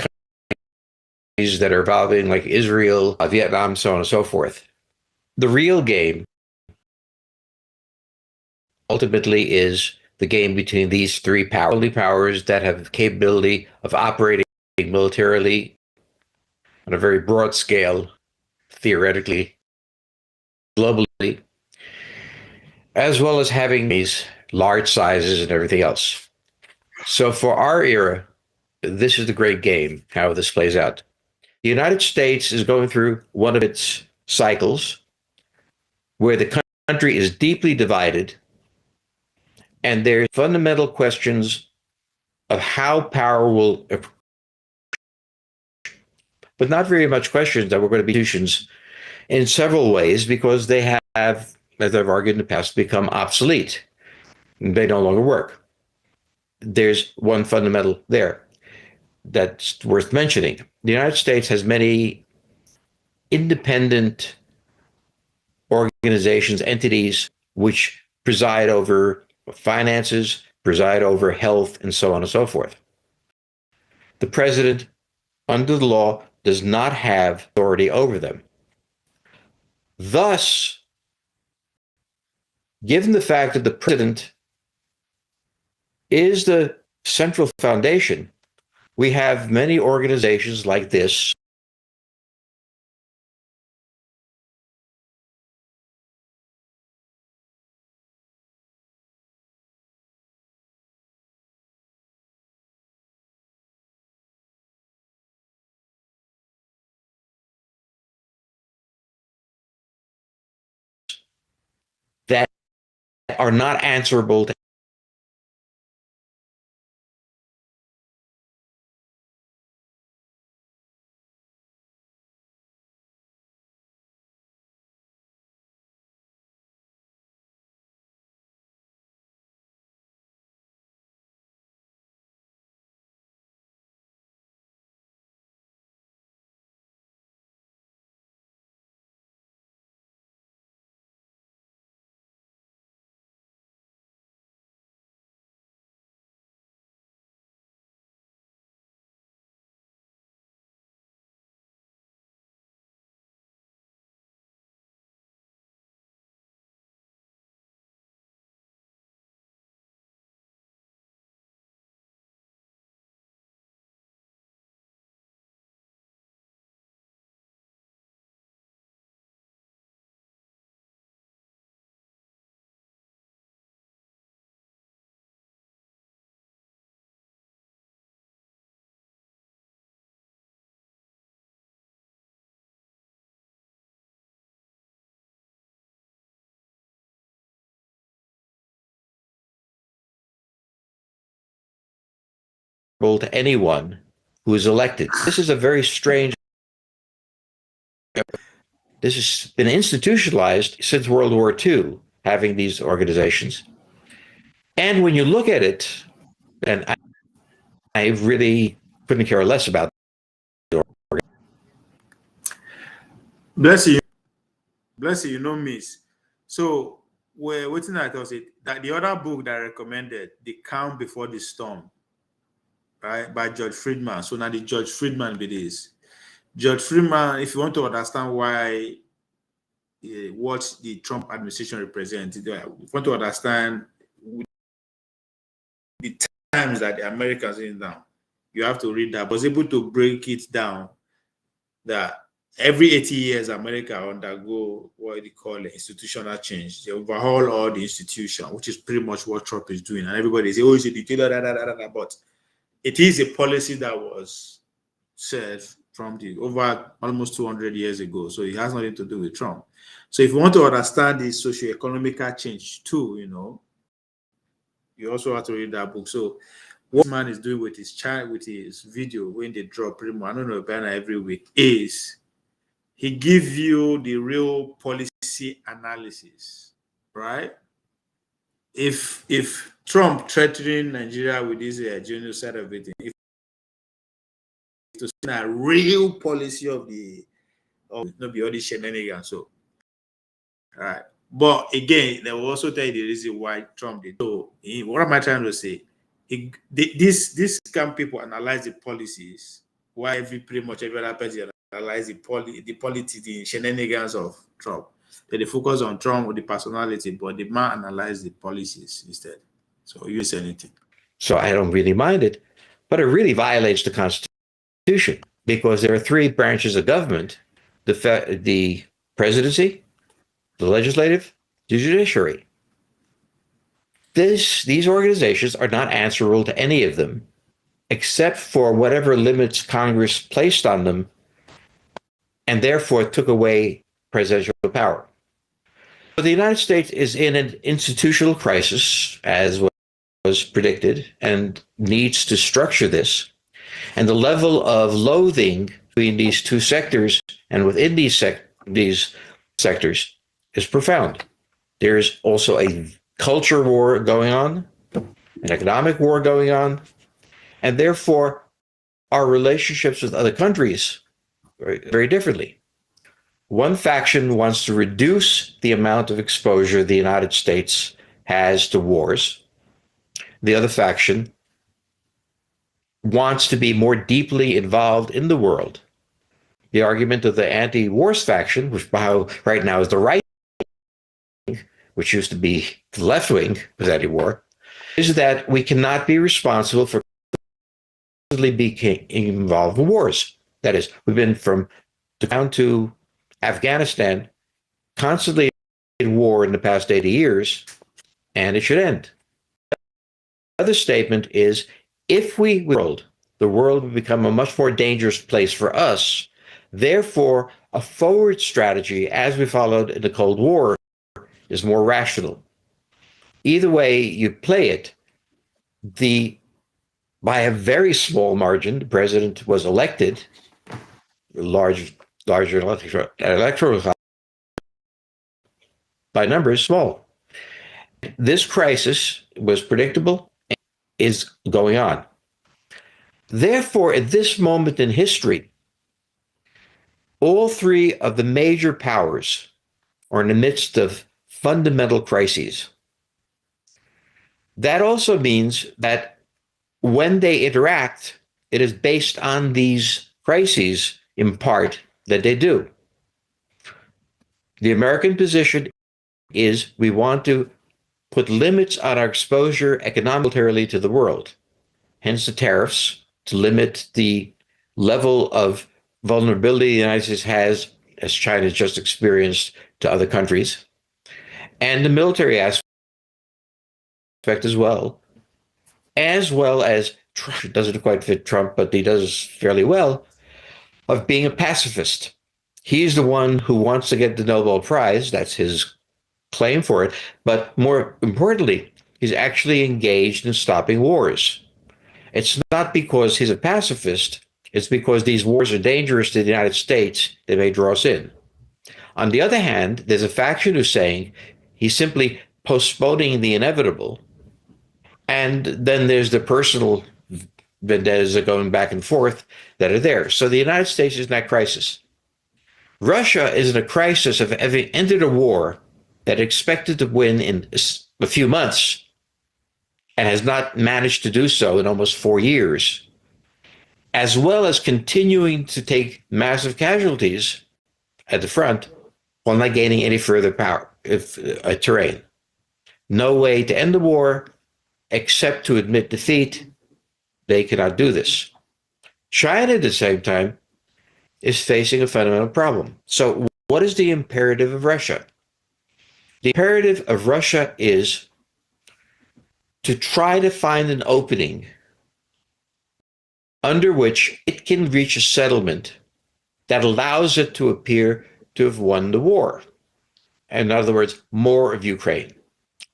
countries that are evolving like Israel, Vietnam, so on and so forth, the real game ultimately is the game between these three powers that have the capability of operating militarily on a very broad scale, theoretically, globally, as well as having these large sizes and everything else. So for our era, this is the great game, how this plays out. The United States is going through one of its cycles where the country is deeply divided, and there's fundamental questions of how power will, but not very much questions that we're going to be institutions in several ways because they have, as I've argued in the past, become obsolete. They no longer work. There's one fundamental there that's worth mentioning. The United States has many independent organizations, entities, which preside over finances, preside over health, and so on and so forth. The president under the law, does not have authority over them. Thus, given the fact that the president is the central foundation, we have many organizations like this that are not answerable to anyone who is elected. This is a very strange. This has been institutionalized since World War II, having these organizations. And when you look at it, and I really couldn't care less about it. Bless you. Bless you, no miss. So we're waiting at us that the other book that I recommended, The Calm Before the Storm, right, by George Friedman. So now the George Friedman bit is. George Friedman, if you want to understand why what the Trump administration represents, if you want to understand the times that the Americans are in now, you have to read that. I was able to break it down that every 80 years, America undergo what they call institutional change. They overhaul all the institution, which is pretty much what Trump is doing. And everybody say, oh, it's a dictator, but it is a policy that was set from over almost 200 years ago. So it has nothing to do with Trump. So if you want to understand the socio-economical change too, you also have to read that book. So what man is doing with his child, with his video when they drop pretty much, I don't know, banner every week, is he gives you the real policy analysis, right? If Trump threatening Nigeria with this genocide of everything, if to see a real policy of not be all this shenanigans, so all right. But again, they will also tell you the reason why Trump did. So what am I trying to say? This scam people analyze the policies, why pretty much every other person analyze the politics, the shenanigans of Trump. They focus on Trump with the personality, but the man analyze the policies instead. So you say anything. So I don't really mind it, but it really violates the Constitution because there are three branches of government: the presidency, the legislative, the judiciary. These organizations are not answerable to any of them, except for whatever limits Congress placed on them, and therefore took away presidential power. So the United States is in an institutional crisis, as was predicted, and needs to structure this. And the level of loathing between these two sectors and within these sectors is profound. There's also a culture war going on, an economic war going on, and therefore our relationships with other countries very, very differently. One faction wants to reduce the amount of exposure the United States has to wars. The other faction wants to be more deeply involved in the world. The argument of the anti-wars faction, which right now is the right, which used to be the left wing, was anti-war, is that we cannot be responsible for being involved in wars. That is, we've been down to Afghanistan, constantly in war in the past 80 years, and it should end. The other statement is, if the world would become a much more dangerous place for us. Therefore, a forward strategy, as we followed in the Cold War, is more rational. Either way you play it, by a very small margin, the president was elected, larger electoral by numbers, small. This crisis was predictable, is going on. Therefore, at this moment in history, all three of the major powers are in the midst of fundamental crises. That also means that when they interact, it is based on these crises, in part, that they do. The American position is we want to put limits on our exposure economically to the world, hence the tariffs, to limit the level of vulnerability the United States has, as China has just experienced, to other countries, and the military aspect as well as Trump doesn't quite fit Trump, but he does fairly well, of being a pacifist. He's the one who wants to get the Nobel Prize. That's his claim for it. But more importantly, he's actually engaged in stopping wars. It's not because he's a pacifist. It's because these wars are dangerous to the United States. They may draw us in. On the other hand, there's a faction who's saying he's simply postponing the inevitable. And then there's the personal vendettas going back and forth that are there. So the United States is in that crisis. Russia is in a crisis of having entered a war that expected to win in a few months and has not managed to do so in almost 4 years, as well as continuing to take massive casualties at the front while not gaining any further terrain. No way to end the war except to admit defeat. They cannot do this. China, at the same time, is facing a fundamental problem. So what is the imperative of Russia? The imperative of Russia is to try to find an opening under which it can reach a settlement that allows it to appear to have won the war. In other words, more of Ukraine.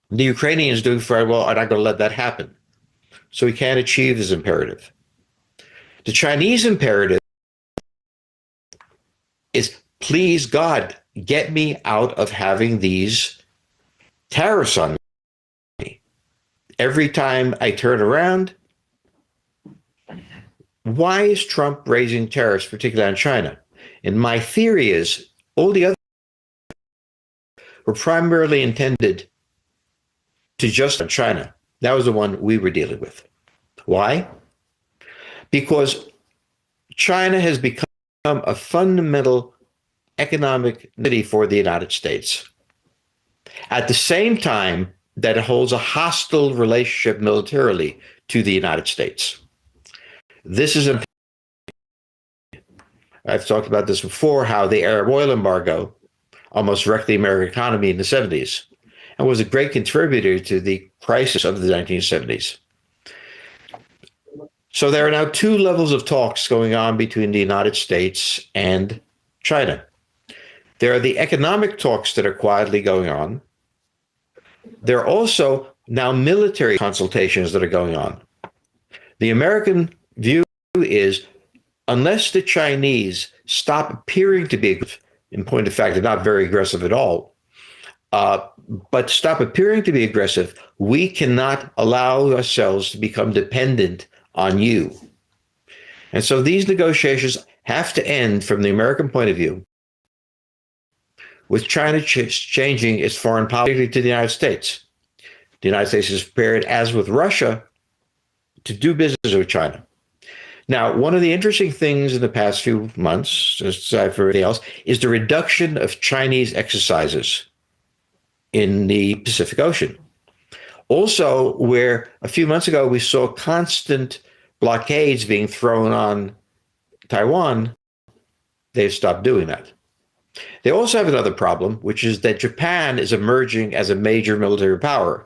The Ukrainians doing very well are not going to let that happen. So we can't achieve this imperative. The Chinese imperative is, please God, get me out of having these tariffs on me. Every time I turn around, why is Trump raising tariffs, particularly on China? And my theory is all the other were primarily intended to just China. That was the one we were dealing with. Why? Because China has become a fundamental economic entity for the United States. At the same time that it holds a hostile relationship militarily to the United States. This is I've talked about this before, how the Arab oil embargo almost wrecked the American economy in the 70s and was a great contributor to the crisis of the 1970s. So there are now two levels of talks going on between the United States and China. There are the economic talks that are quietly going on. There are also now military consultations that are going on. The American view is, unless the Chinese stop appearing to be, in point of fact, they're not very aggressive at all, but stop appearing to be aggressive, we cannot allow ourselves to become dependent on you. And so these negotiations have to end, from the American point of view, with China changing its foreign policy to the United States. The United States is prepared, as with Russia, to do business with China. Now, one of the interesting things in the past few months, aside from everything else, is the reduction of Chinese exercises in the Pacific Ocean. Also, where a few months ago we saw constant blockades being thrown on Taiwan, they've stopped doing that. They also have another problem, which is that Japan is emerging as a major military power.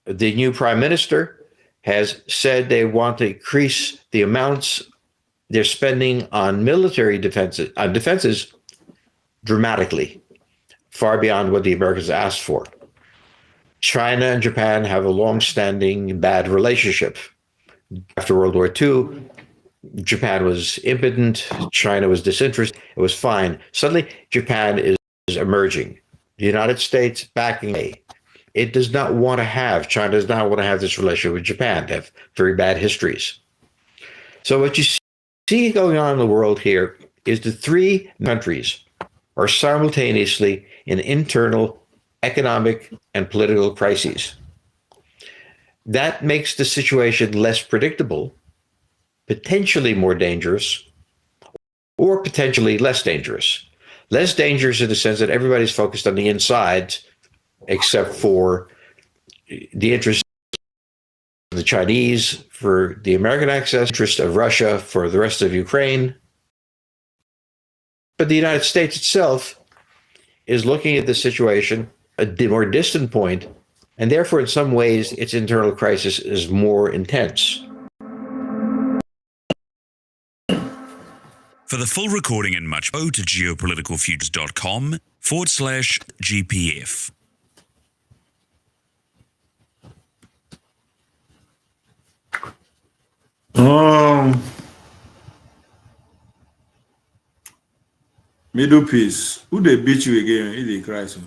The new prime minister has said they want to increase the amounts they're spending on military defenses dramatically, far beyond what the Americans asked for. China and Japan have a long-standing bad relationship. After World War II, Japan was impotent, China was disinterested, it was fine. Suddenly, Japan is emerging. The United States backing it. It does not want to have, China does not want to have this relationship with Japan. They have very bad histories. So what you see going on in the world here is the three countries are simultaneously in internal economic and political crises. That makes the situation less predictable, potentially more dangerous, or potentially less dangerous. Less dangerous in the sense that everybody's focused on the inside, except for the interest of the Chinese for the American access, interest of Russia for the rest of Ukraine. But the United States itself is looking at the situation at a more distant point, and therefore, in some ways, its internal crisis is more intense. For the full recording and much, go to geopoliticalfutures.com/GPF. Middle Peace. Who they beat you again? He they cry so.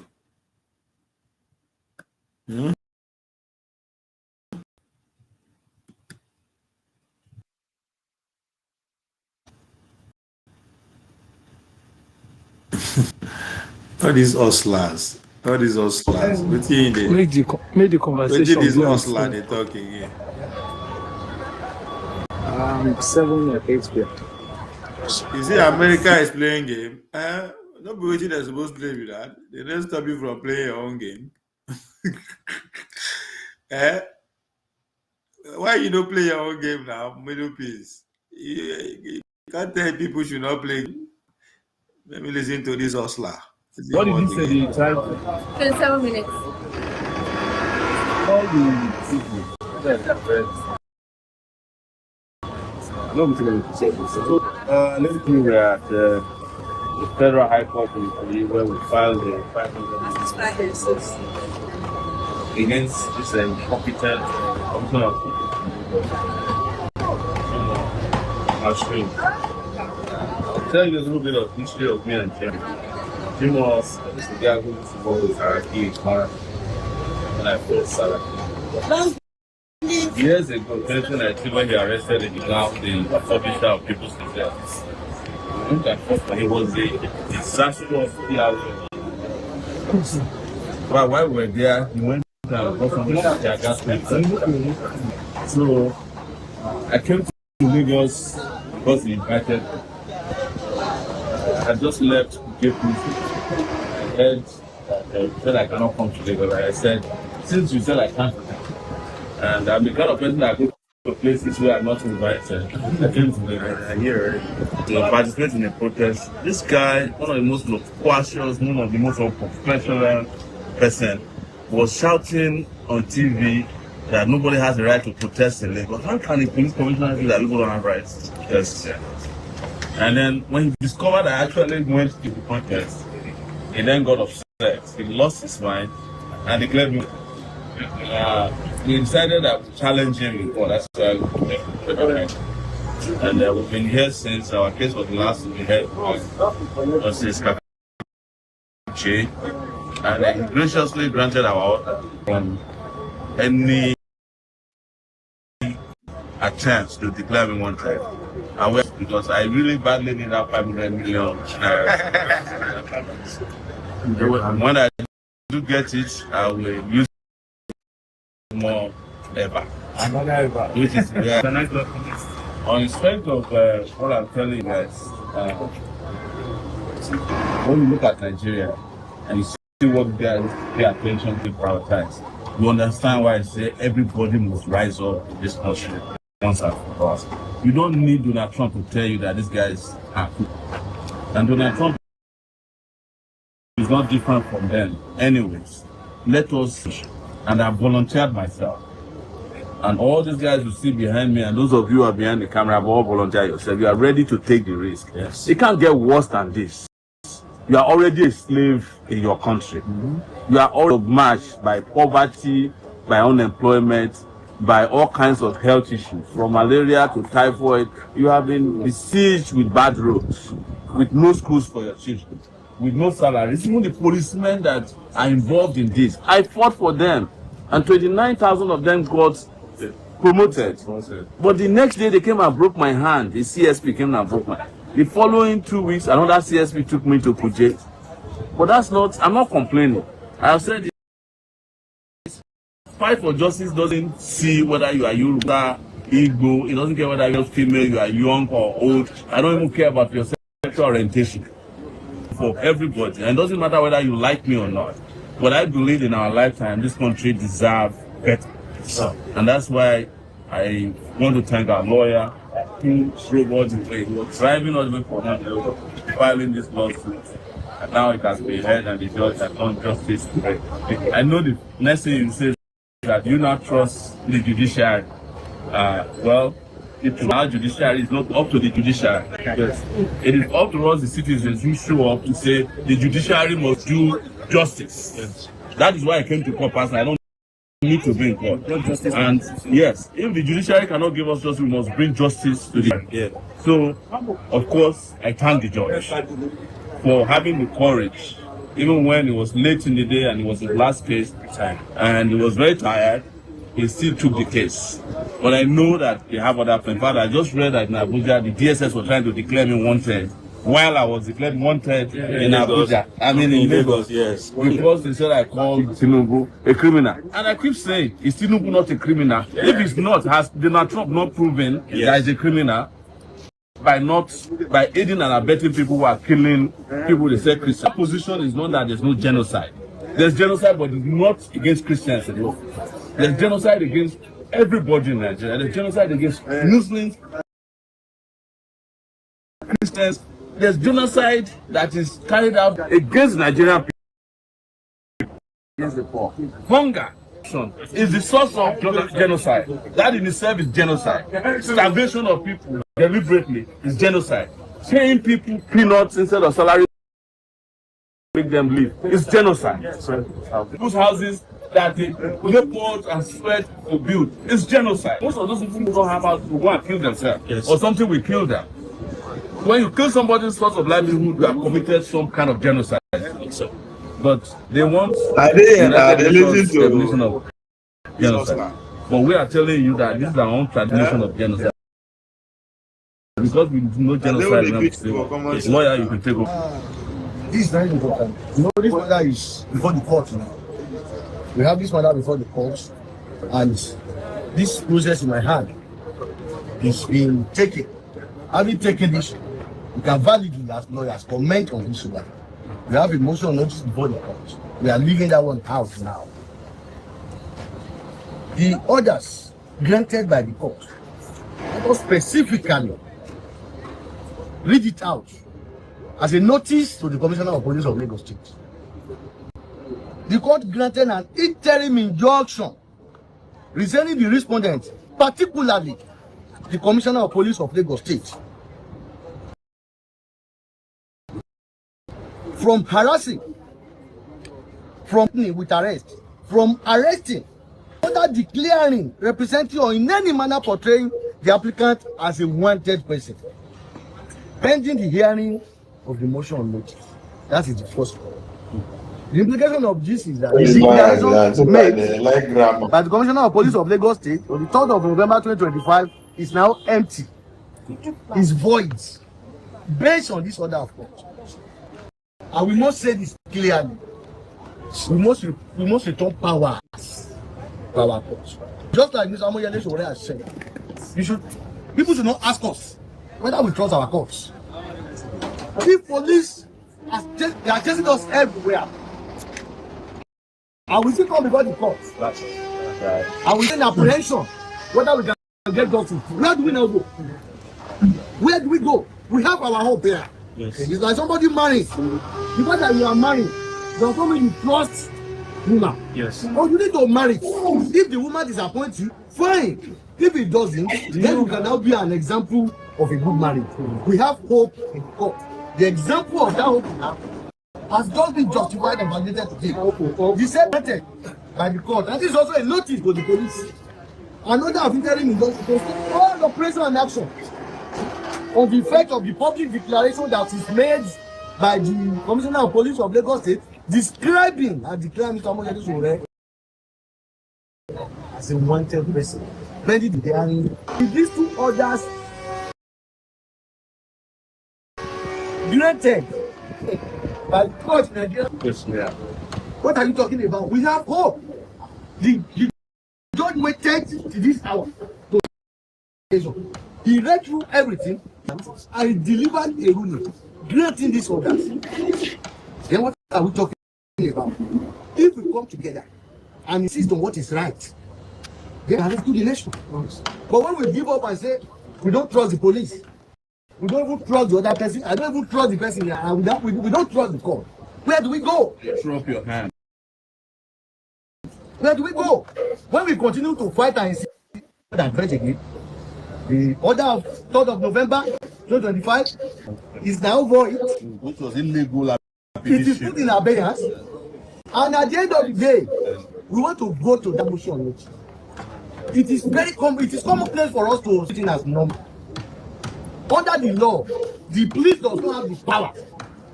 All these hustlers. Make the conversation. These hustlers they talk again. 7 or 8 p.m. You see, America is playing game. Not be waiting they're supposed to play with that. They don't stop you from playing your own game. Why you don't play your own game now, Middle Peace? You can't tell people should not play. Let me listen to this hustler. What did you say the time? 27 minutes. All the people that have read. No, let's we were at the Federal High Court in Italy where we filed the 500 against this incompetent commissioner of our stream. I'll tell you a little bit of history of me and Jim. Jim was the guy who used to work with Araki when I first started. Years ago, 2019, when he arrested the publisher of People's Gazette, he was a disastrous PR. But while we were there, he went and got from the gas center. So I came to Lagos because he invited me. I just left Cape Town. I heard that said I cannot come to Lagos. I said, since you said I can't, and I'm the kind of person that goes to places where I'm not invited. I came to here to participate in a protest. This guy, one of the most loquacious, one of the most unprofessional person, was shouting on TV that nobody has the right to protest in Lagos. How can the police commissioner say that people don't have rights to protest? And then when he discovered I actually went to the protest, he then got upset. He lost his mind and declared me. We decided that we challenge him in court. That's why and we've been here since our case was the last to be heard Justice Kakuchi, and he graciously granted our order from any attempt to declare me wanted. Because I really badly need that 500 million. And when I do get it, I will use more ever. Which is On the strength of what I'm telling you guys, when you look at Nigeria and you see what guys pay attention to prioritize, you understand why I say everybody must rise up in this country once and for all. You don't need Donald Trump to tell you that these guys are good. And Donald Trump is not different from them. Anyways, let us, and I volunteered myself. And all these guys you see behind me, and those of you who are behind the camera, have all volunteered yourself. You are ready to take the risk. Yes. It can't get worse than this. You are already a slave in your country. You are all matched by poverty, by unemployment, by all kinds of health issues, from malaria to typhoid. You have been besieged with bad roads, with no schools for your children, with no salaries. Even the policemen that are involved in this, I fought for them, and 29,000 of them got promoted. But the next day they came and broke my hand. The CSP came and broke my hand. The following 2 weeks, another CSP took me to Kuje. But that's not, I'm not complaining. I have said this. Fight for justice doesn't see whether you are Yoruba, Igbo. It doesn't care whether you're female, you are young or old. I don't even care about your sexual orientation. For everybody. And it doesn't matter whether you like me or not. But I believe in our lifetime, this country deserves better. And that's why I want to thank our lawyer who drove all the way. He was driving all the way from London, filing this lawsuit. And now it has been heard and the judge has done justice. I know the next thing you say is that you not trust the judiciary. Well, our judiciary is not up to the judiciary. Yes. It is up to us, the citizens, who show up to say the judiciary must do justice. Yes. That is why I came to court, Pastor. I don't need to bring court. And yes, if the judiciary cannot give us justice, we must bring justice to the. Yeah. So, of course, I thank the judge for having the courage, even when it was late in the day and it was his last case, and he was very tired. He still took the case. But I know that they have other plans. In fact, I just read that in Abuja, the DSS were trying to declare me wanted while I was declared wanted in Abuja. I mean, in Lagos, yes. Because they said I called Tinubu a criminal. And I keep saying, is Tinubu not a criminal? If it's not, has Donald Trump not proven that he's a criminal by aiding and abetting people who are killing people they say Christians? That position is not that there's no genocide. There's genocide, but it's not against Christians alone. There's genocide against everybody in Nigeria. There's genocide against Muslims, Christians. There's genocide that is carried out against Nigerian people, against the poor. Hunger is the source of genocide. That in itself is genocide. Starvation of people deliberately is genocide. Paying people peanuts instead of salary, make them live, is genocide. People's houses that they labor and sweat to build is genocide. Most of those people don't have house to go and kill themselves, or something will kill them. When you kill somebody's source of livelihood, you have committed some kind of genocide. But they want definition of genocide. But we are telling you that this is our own tradition of genocide. Because we do no genocide now. It's lawyer you can take over. This is very important. You know, this matter is before the court now. We have this matter before the court, and this process in my hand is being taken. Having taken this, we can validly as lawyers comment on this matter. We have a motion on notice before the court. We are leaving that one out now. The orders granted by the court, specifically read it out as a notice to the Commissioner of Police of Lagos State. The court granted an interim injunction restraining the respondent, particularly the Commissioner of Police of Lagos State, from harassing, from with arrest, from arresting, under declaring, representing, or in any manner portraying the applicant as a wanted person, pending the hearing of the motion on notice. That is the first one. The implication of this is that the declaration made by the Commissioner of Police of Lagos State on the 3rd of November 2025 is now empty, is void, based on this order of court. And we must say this clearly. We must return power to our court. Just like Mr. Amoyele Sowore has said, you should People should not ask us whether we trust our courts. If police they are chasing us everywhere, and we still come before the courts, and we in apprehension whether we can get justice, where do we now go? Where do we go? We have our hope here. Yes. It's like somebody married. The fact that you are married does not mean you trust woman. Yes. Or you need to marry. If the woman disappoints you, fine. If it doesn't, then you can now be an example of a good marriage. We have hope in the court. The example of that hope now has just been justified and validated today. The same method by the court. And this is also a notice to the police. Another of interim is also all operation and action on the effect of the public declaration that is made by the Commissioner of Police of Lagos State describing and declaring Mr. Moyede Sowore as a wanted person. Pending the hearing, if these two orders granted by the court in Nigeria, yes, yeah. What are you talking about? We have hope. The judge waited to this hour to he read through everything and delivered a ruling granting these orders. Then what are we talking about? If we come together and insist on what is right, then let's do the nation. But when we give up and say we don't trust the police, we don't even trust the other person, I don't even trust the person here, and we don't trust the court, where do we go? Throw up your hand. Where do we go? When we continue to fight and insist and fight again, the order of 3rd of November 2025 is now void. Which was illegal. It is put in abeyance. And at the end of the day, we want to go to that motion. It is commonplace for us to sit in as normal. Under the law, the police does not have the power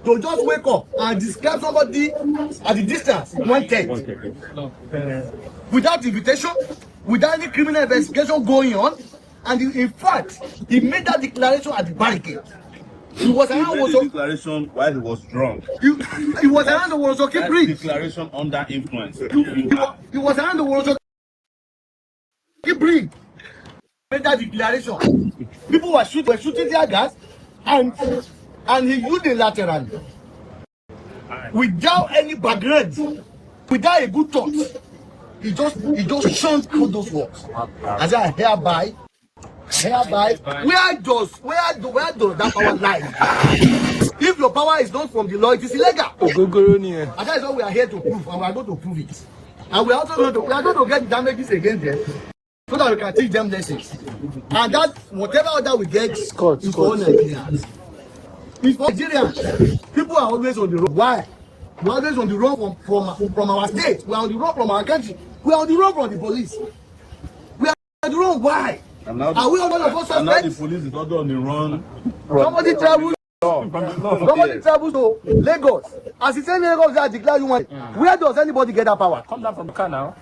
to just wake up and describe somebody at the distance, 110, without invitation, without any criminal investigation going on. And in fact, he made that declaration at the barricade. He was around the declaration while he was drunk. He was around the Worosoke Bridge. Declaration under influence. He was around the Worosoke Bridge. Made that declaration. People were shooting their gas, and he unilaterally, without any background, without a good thought, he just shunned all those words. As I hereby, where does that power lie? If your power is not from the law, it is illegal. And that is what we are here to prove, and we are going to prove it. And we are also going to get damages against them, so that we can teach them lessons. And that whatever order we get is for Nigerians. It's for Nigerians. People are always on the road. Why? We are always on the road from our state. We are on the road from our country. We are on the road from the police. We are on the road. Why? And now are we all of us and now the police is not on the run. Somebody travels to Lagos. As he said Lagos, they declare you want. Where does anybody get that power? Come down from Kano.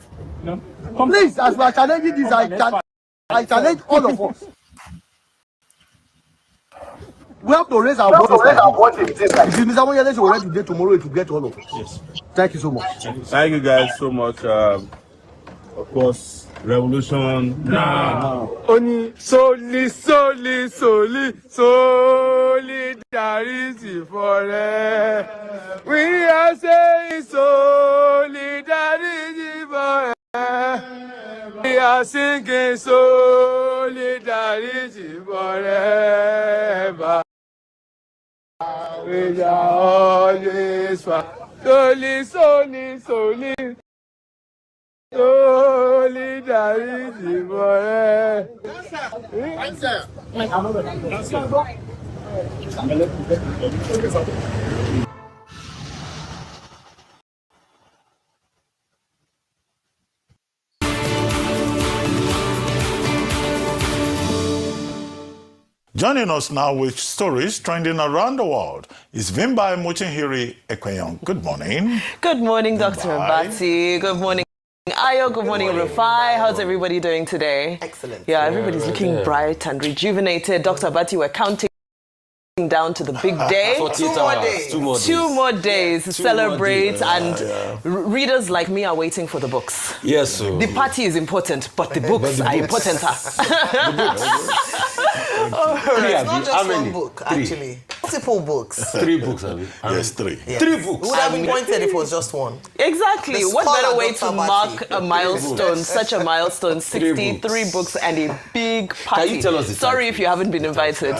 Please, as we are challenging this, I challenge all of us. We have to raise our voices. If Mr. Moyede is already today, tomorrow it will get all of us. Yes. Thank you so much. Thank you guys so much. Of course, revolution now. Only solidarity forever. We are saying solidarity forever. We are singing solidarity forever. We are always solidarity forever. Joining us now with stories trending around the world is Vimbai Muchinhiri Ekweyon. Good morning. Good morning, Dr. Abati. Good morning, Ayo. Good morning, Rufai. How's everybody doing today? Excellent. Yeah, everybody's looking bright and rejuvenated. Dr. Abati, we're counting down to the big day. 2 more days to celebrate, and readers like me are waiting for the books. Yes, sir. The party is important, but the books are important. It's not just one book, actually. Multiple books. 3 books, have you? Yes, 3. Yes. 3 books. Would have been pointed if it was just one. Exactly. The What better way to scholar, Dr. mark Bati. a milestone, such a milestone? 63 books. books and a big party. Can you tell us the Sorry title? if you haven't been invited.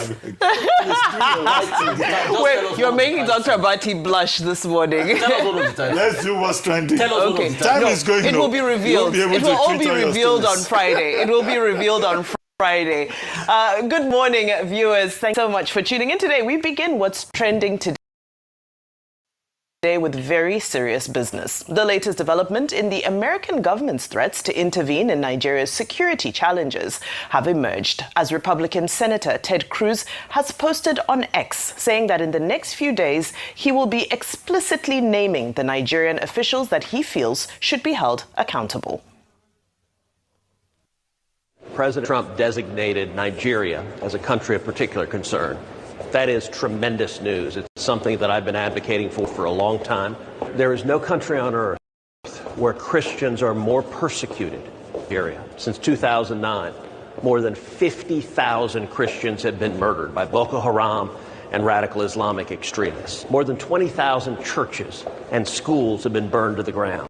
Wait, you're making Dr. Bati blush this morning. Tell us one of the titles. Let's do what's trending. Tell us one Okay. of the titles. Time is going. It will be revealed. It will all be revealed on Friday. It will be revealed on Friday. Good morning, viewers. Thanks so much for tuning in today. We begin what's trending today with very serious business. The latest development in the American government's threats to intervene in Nigeria's security challenges have emerged as Republican Senator Ted Cruz has posted on X saying that in the next few days he will be explicitly naming the Nigerian officials that he feels should be held accountable. President Trump designated Nigeria as a country of particular concern. That is tremendous news. It's something that I've been advocating for a long time. There is no country on earth where Christians are more persecuted in Nigeria. Since 2009, more than 50,000 Christians have been murdered by Boko Haram and radical Islamic extremists. More than 20,000 churches and schools have been burned to the ground.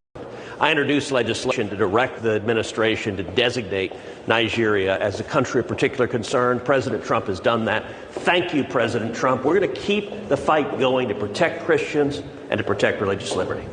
I introduced legislation to direct the administration to designate Nigeria as a country of particular concern. President Trump has done that. Thank you, President Trump. We're going to keep the fight going to protect Christians and to protect religious liberty.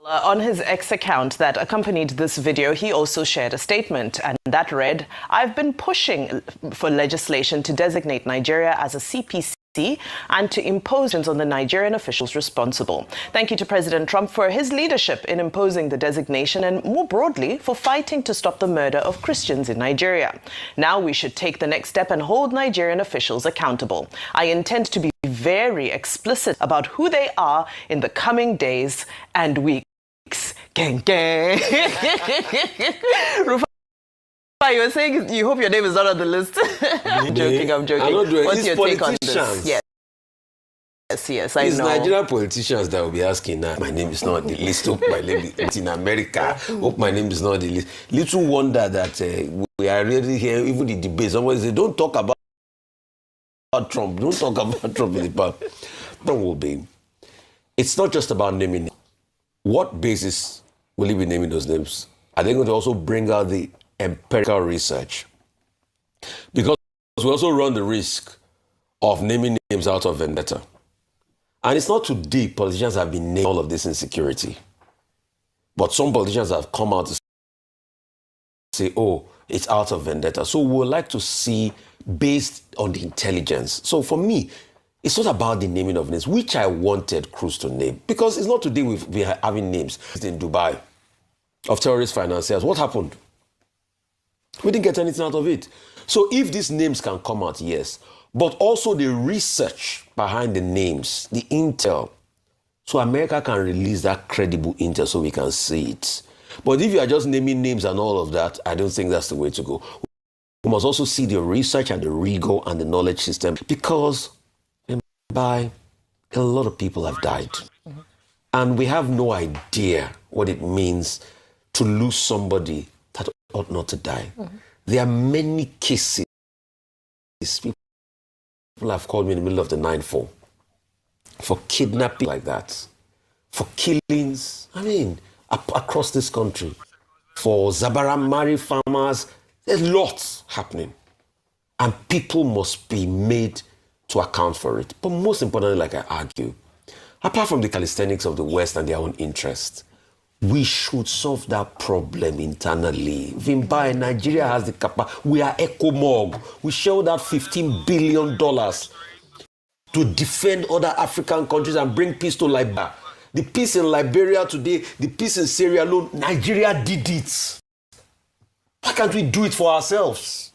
On his X account that accompanied this video, he also shared a statement, and that read, "I've been pushing for legislation to designate Nigeria as a CPC and to impose on the Nigerian officials responsible. Thank you to President Trump for his leadership in imposing the designation and more broadly for fighting to stop the murder of Christians in Nigeria. Now we should take the next step and hold Nigerian officials accountable. I intend to be very explicit about who they are in the coming days and weeks." Gang, gang. You were saying you hope your name is not on the list. I'm joking. I'm not doing What's it's your take on this? politicians. Yes, I It's know. Nigerian politicians that will be asking now. My name is not on the list. Hope my name is in America. Hope my name is not on the list. Little wonder that we are really here, even the debate. Somebody say, don't talk about Trump. Don't talk about Trump in the past. Trump will be. It's not just about naming. What basis will he be naming those names? Are they going to also bring out the empirical research? Because we also run the risk of naming names out of vendetta. And it's not today politicians have been naming all of this insecurity. But some politicians have come out to say, oh, it's out of vendetta. So we would like to see based on the intelligence. So for me, it's not about the naming of names, which I wanted Cruz to name. Because it's not today we're having names in Dubai of terrorist financiers. What happened? We didn't get anything out of it. So if these names can come out, yes. But also the research behind the names, the intel. So America can release that credible intel so we can see it. But if you are just naming names and all of that, I don't think that's the way to go. We must also see the research and the rigor and the knowledge system, because a lot of people have died. Mm-hmm. And we have no idea what it means to lose somebody that ought not to die. Mm-hmm. There are many cases. People have called me in the middle of the night for kidnapping like that, for killings, across this country, for Zabaramari farmers. There's lots happening. And people must be made to account for it. But most importantly, like I argue, apart from the calisthenics of the West and their own interest, we should solve that problem internally. Vimba, Nigeria has the capacity. We are ECOMOG. We shelled out $15 billion to defend other African countries and bring peace to Liberia. The peace in Liberia today, the peace in Syria alone, Nigeria did it. Why can't we do it for ourselves?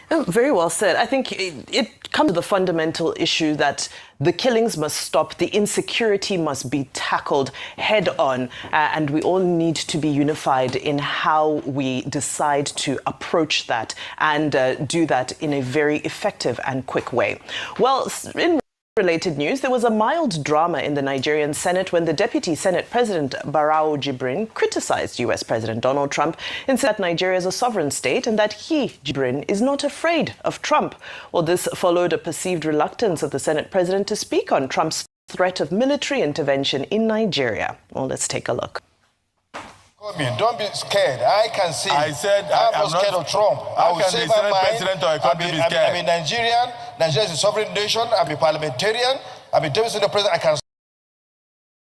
Very well said. I think it comes to the fundamental issue that the killings must stop, the insecurity must be tackled head on, and we all need to be unified in how we decide to approach that and do that in a very effective and quick way. Well, in Related news, there was a mild drama in the Nigerian Senate when the Deputy Senate President Barau Jibrin criticized US President Donald Trump and said that Nigeria is a sovereign state and that he, Jibrin, is not afraid of Trump. Well, this followed a perceived reluctance of the Senate President to speak on Trump's threat of military intervention in Nigeria. Well, let's take a look. Don't be scared. I can see. I said I'm not scared of Trump. I will say my mind. I'm a Nigerian. Nigeria is a sovereign nation. I'm a parliamentarian. I'm a deputy senate president. I can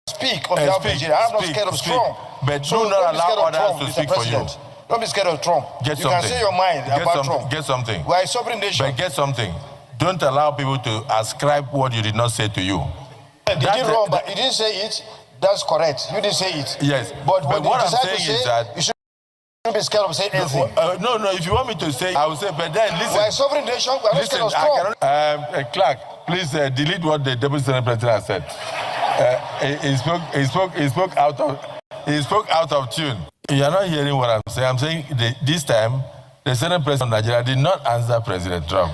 speak on behalf of Nigeria. I'm not scared of Trump. But do not allow others to speak for you. Don't be scared of Trump. You can say your mind about Trump. Get something. We are a sovereign nation. But get something. Don't allow people to ascribe what you did not say to you. He did wrong, but he didn't say it. That's correct. You didn't say it. Yes. But when what you I'm saying say, is that you shouldn't be scared of saying anything. No. If you want me to say, I will say. But then listen. We're a sovereign nation. We're not scared of Trump. Clark, please delete what the Deputy Senate President has said. He spoke out of tune. You are not hearing what I'm saying. I'm saying this time the Senate President of Nigeria did not answer President Trump,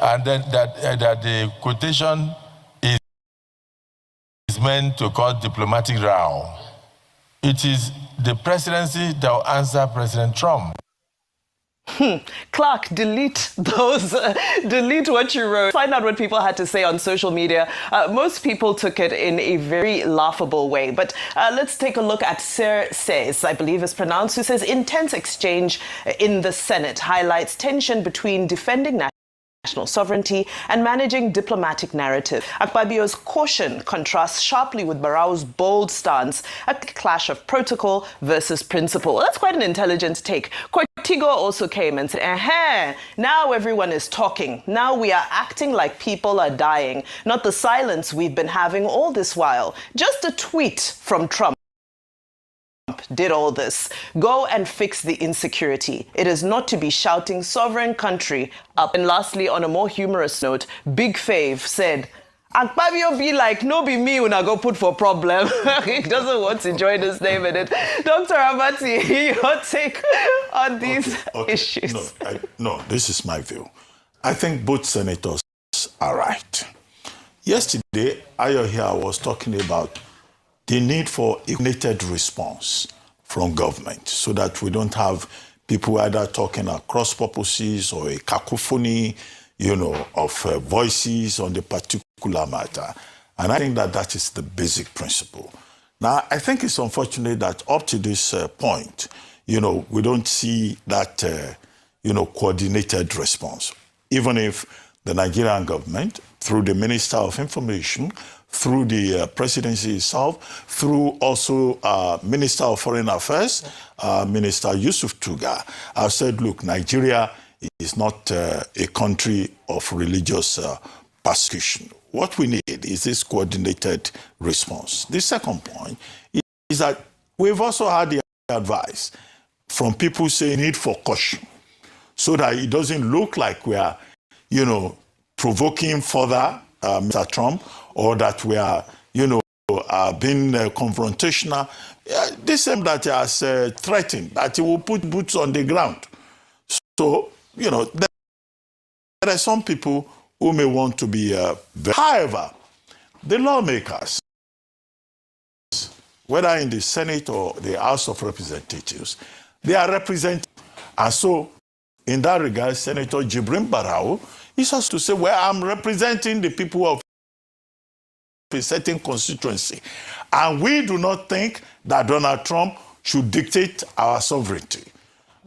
and then that the quotation is meant to cause diplomatic row. It is the presidency that will answer President Trump. Clark, delete those, delete what you wrote. Find out what people had to say on social media. Most people took it in a very laughable way. But let's take a look at Sir Says, I believe is pronounced, who says intense exchange in the Senate highlights tension between defending national sovereignty and managing diplomatic narrative. Akpabio's caution contrasts sharply with Barau's bold stance, a clash of protocol versus principle. That's quite an intelligent take. Tigo also came and said, now everyone is talking. Now we are acting like people are dying, not the silence we've been having all this while. Just a tweet from Trump did all this. Go and fix the insecurity. It is not to be shouting sovereign country up. And lastly, on a more humorous note, Big Fave said, Akpabio be like, no be me when I go put for problem. He doesn't want to join his name in it. Dr. Abati, your take on these issues? No, this is my view. I think both senators are right. Yesterday, Ayo here was talking about the need for a united response from government so that we don't have people either talking across purposes or a cacophony, of voices on the particular matter. And I think that is the basic principle. Now, I think it's unfortunate that up to this point, we don't see that, coordinated response. Even if the Nigerian government, through the Minister of Information, through the presidency itself, through also Minister of Foreign Affairs, Minister Yusuf Tuga, have said, look, Nigeria is not a country of religious persecution. What we need is this coordinated response. The second point is that we've also had the advice from people saying need for caution so that it doesn't look like we are, provoking further Mr. Trump, or that we are, being confrontational. This same that has threatened that he will put boots on the ground. So, there are some people who may want to be However, the lawmakers, whether in the Senate or the House of Representatives, they are represented. And so, in that regard, Senator Jibrin Barau is supposed to say, well, I'm representing the people of a certain constituency. And we do not think that Donald Trump should dictate our sovereignty.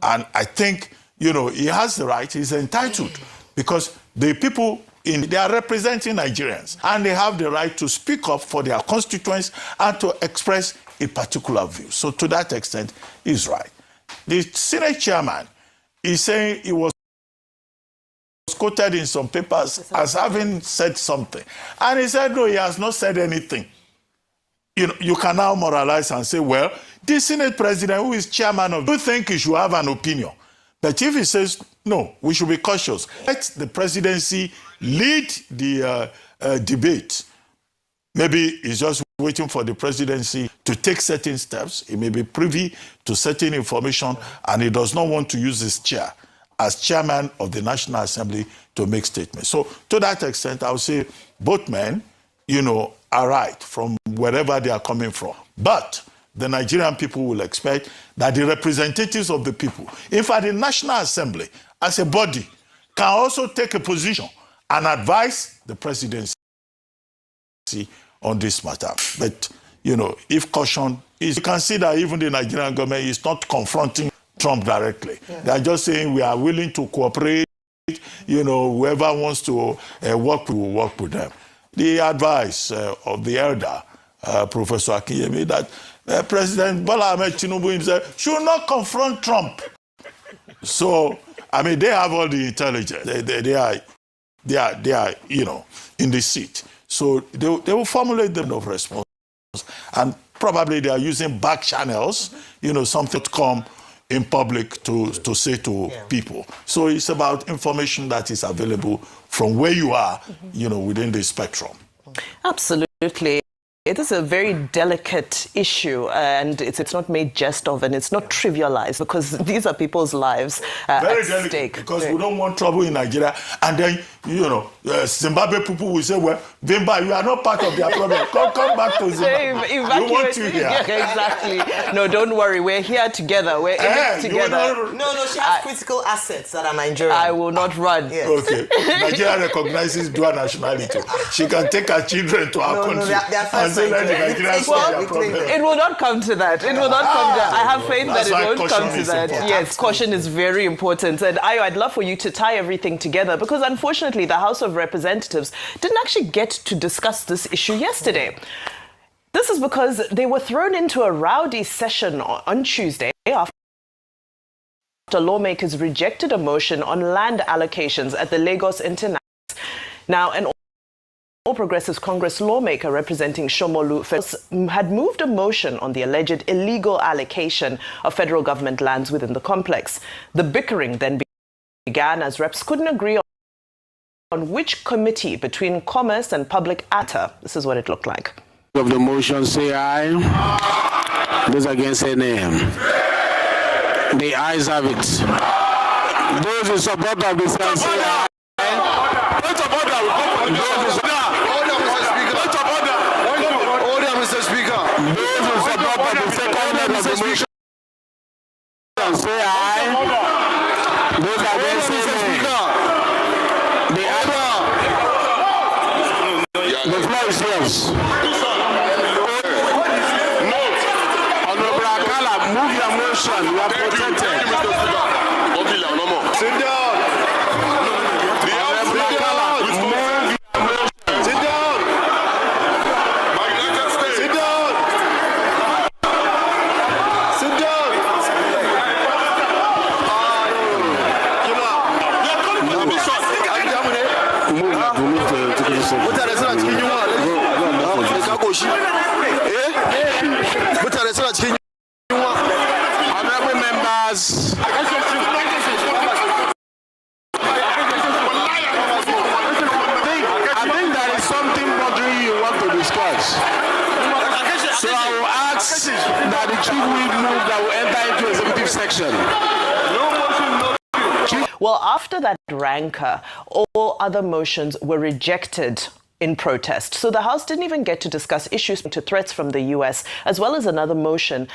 And I think, he has the right, he's entitled, because the people, they are representing Nigerians, and they have the right to speak up for their constituents and to express a particular view. So to that extent, he's right. The Senate chairman is saying he was quoted in some papers as having said something. And he said, no, he has not said anything. You can now moralize and say, well, the Senate president, who is chairman of, you think he should have an opinion. But if he says, no, we should be cautious. Let the presidency lead the debate. Maybe he's just waiting for the presidency to take certain steps. He may be privy to certain information, and he does not want to use his chair as chairman of the National Assembly to make statements. So to that extent, I would say both men, are right from wherever they are coming from. But the Nigerian people will expect that the representatives of the people, in fact, the National Assembly, as a body, can also take a position and advise the presidency on this matter. But, if caution is, you can see that even the Nigerian government is not confronting Trump directly. Yeah. They are just saying we are willing to cooperate. Whoever wants to work, we will work with them. The advice of the elder, Professor Akinyemi, that President Bola Ahmed Tinubu himself should not confront Trump. So, they have all the intelligence. They are, in the seat. So they will formulate them of response. And probably they are using back channels, something to come in public to say to people. So it's about information that is available from where you are, within the spectrum. Absolutely. It is a very delicate issue, and it's not made jest of, and it's not trivialized, because these are people's lives very at delicate, stake. Because we don't want trouble in Nigeria. And then, Zimbabwe people will say, well, Vimba, you are not part of their problem. Come back to Zimbabwe. We want you here. Exactly. No, don't worry. We're here together. We're in it together. No, she has critical assets that are Nigerian. I will not run. Yes. Okay. Nigeria recognizes dual nationality. She can take her children to our country. It will not come to that. It will not come to that. I have faith that it won't come to that. Yes, caution is very important. And I'd love for you to tie everything together, because unfortunately the House of Representatives didn't actually get to discuss this issue yesterday. This is because they were thrown into a rowdy session on Tuesday after lawmakers rejected a motion on land allocations at the Lagos International. Now, an All Progressives Congress lawmaker representing Shomolu had moved a motion on the alleged illegal allocation of federal government lands within the complex. The bickering then began as reps couldn't agree on which committee between Commerce and Public Atta. This is what it looked like. Of the motion, say aye. Those against, say nay. The ayes have it. Those in support of the stand, say aye. Mr. Speaker. Those in support of the second leg of the motion, say aye. Those against, say nay. The floor is yours. Honorable Akala, move your motion. You are protected. Sit down. Honorable Akala, move your motion. Sit down. Sit down. Sit down. Honorable members, I think there is something bothering you want to discuss. So I will ask that the chief whip move that will enter into executive section. Well, after that rancor, all other motions were rejected in protest. So the House didn't even get to discuss issues to threats from the US, as well as another motion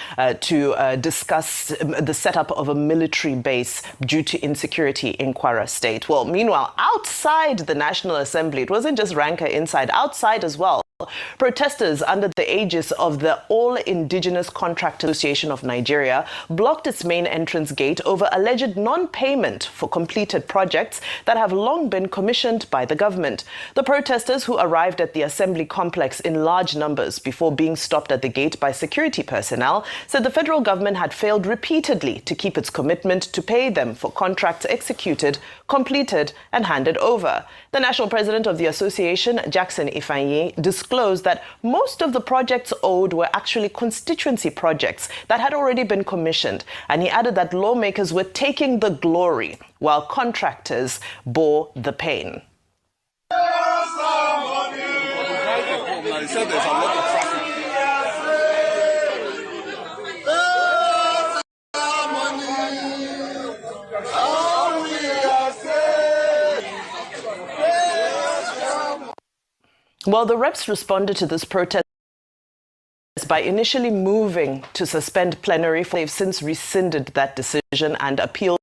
to discuss the setup of a military base due to insecurity in Kwara State. Well, meanwhile, outside the National Assembly, it wasn't just rancor inside, outside as well. Protesters under the aegis of the All Indigenous Contract Association of Nigeria blocked its main entrance gate over alleged non-payment for completed projects that have long been commissioned by the government. The protesters, who arrived at the assembly complex in large numbers before being stopped at the gate by security personnel, said the federal government had failed repeatedly to keep its commitment to pay them for contracts executed, completed, and handed over. The national president of the association, Jackson Ifeanyi, disclosed that most of the projects owed were actually constituency projects that had already been commissioned. And he added that lawmakers were taking the glory while contractors bore the pain. Well, the reps responded to this protest by initially moving to suspend plenary. They've since rescinded that decision and appealed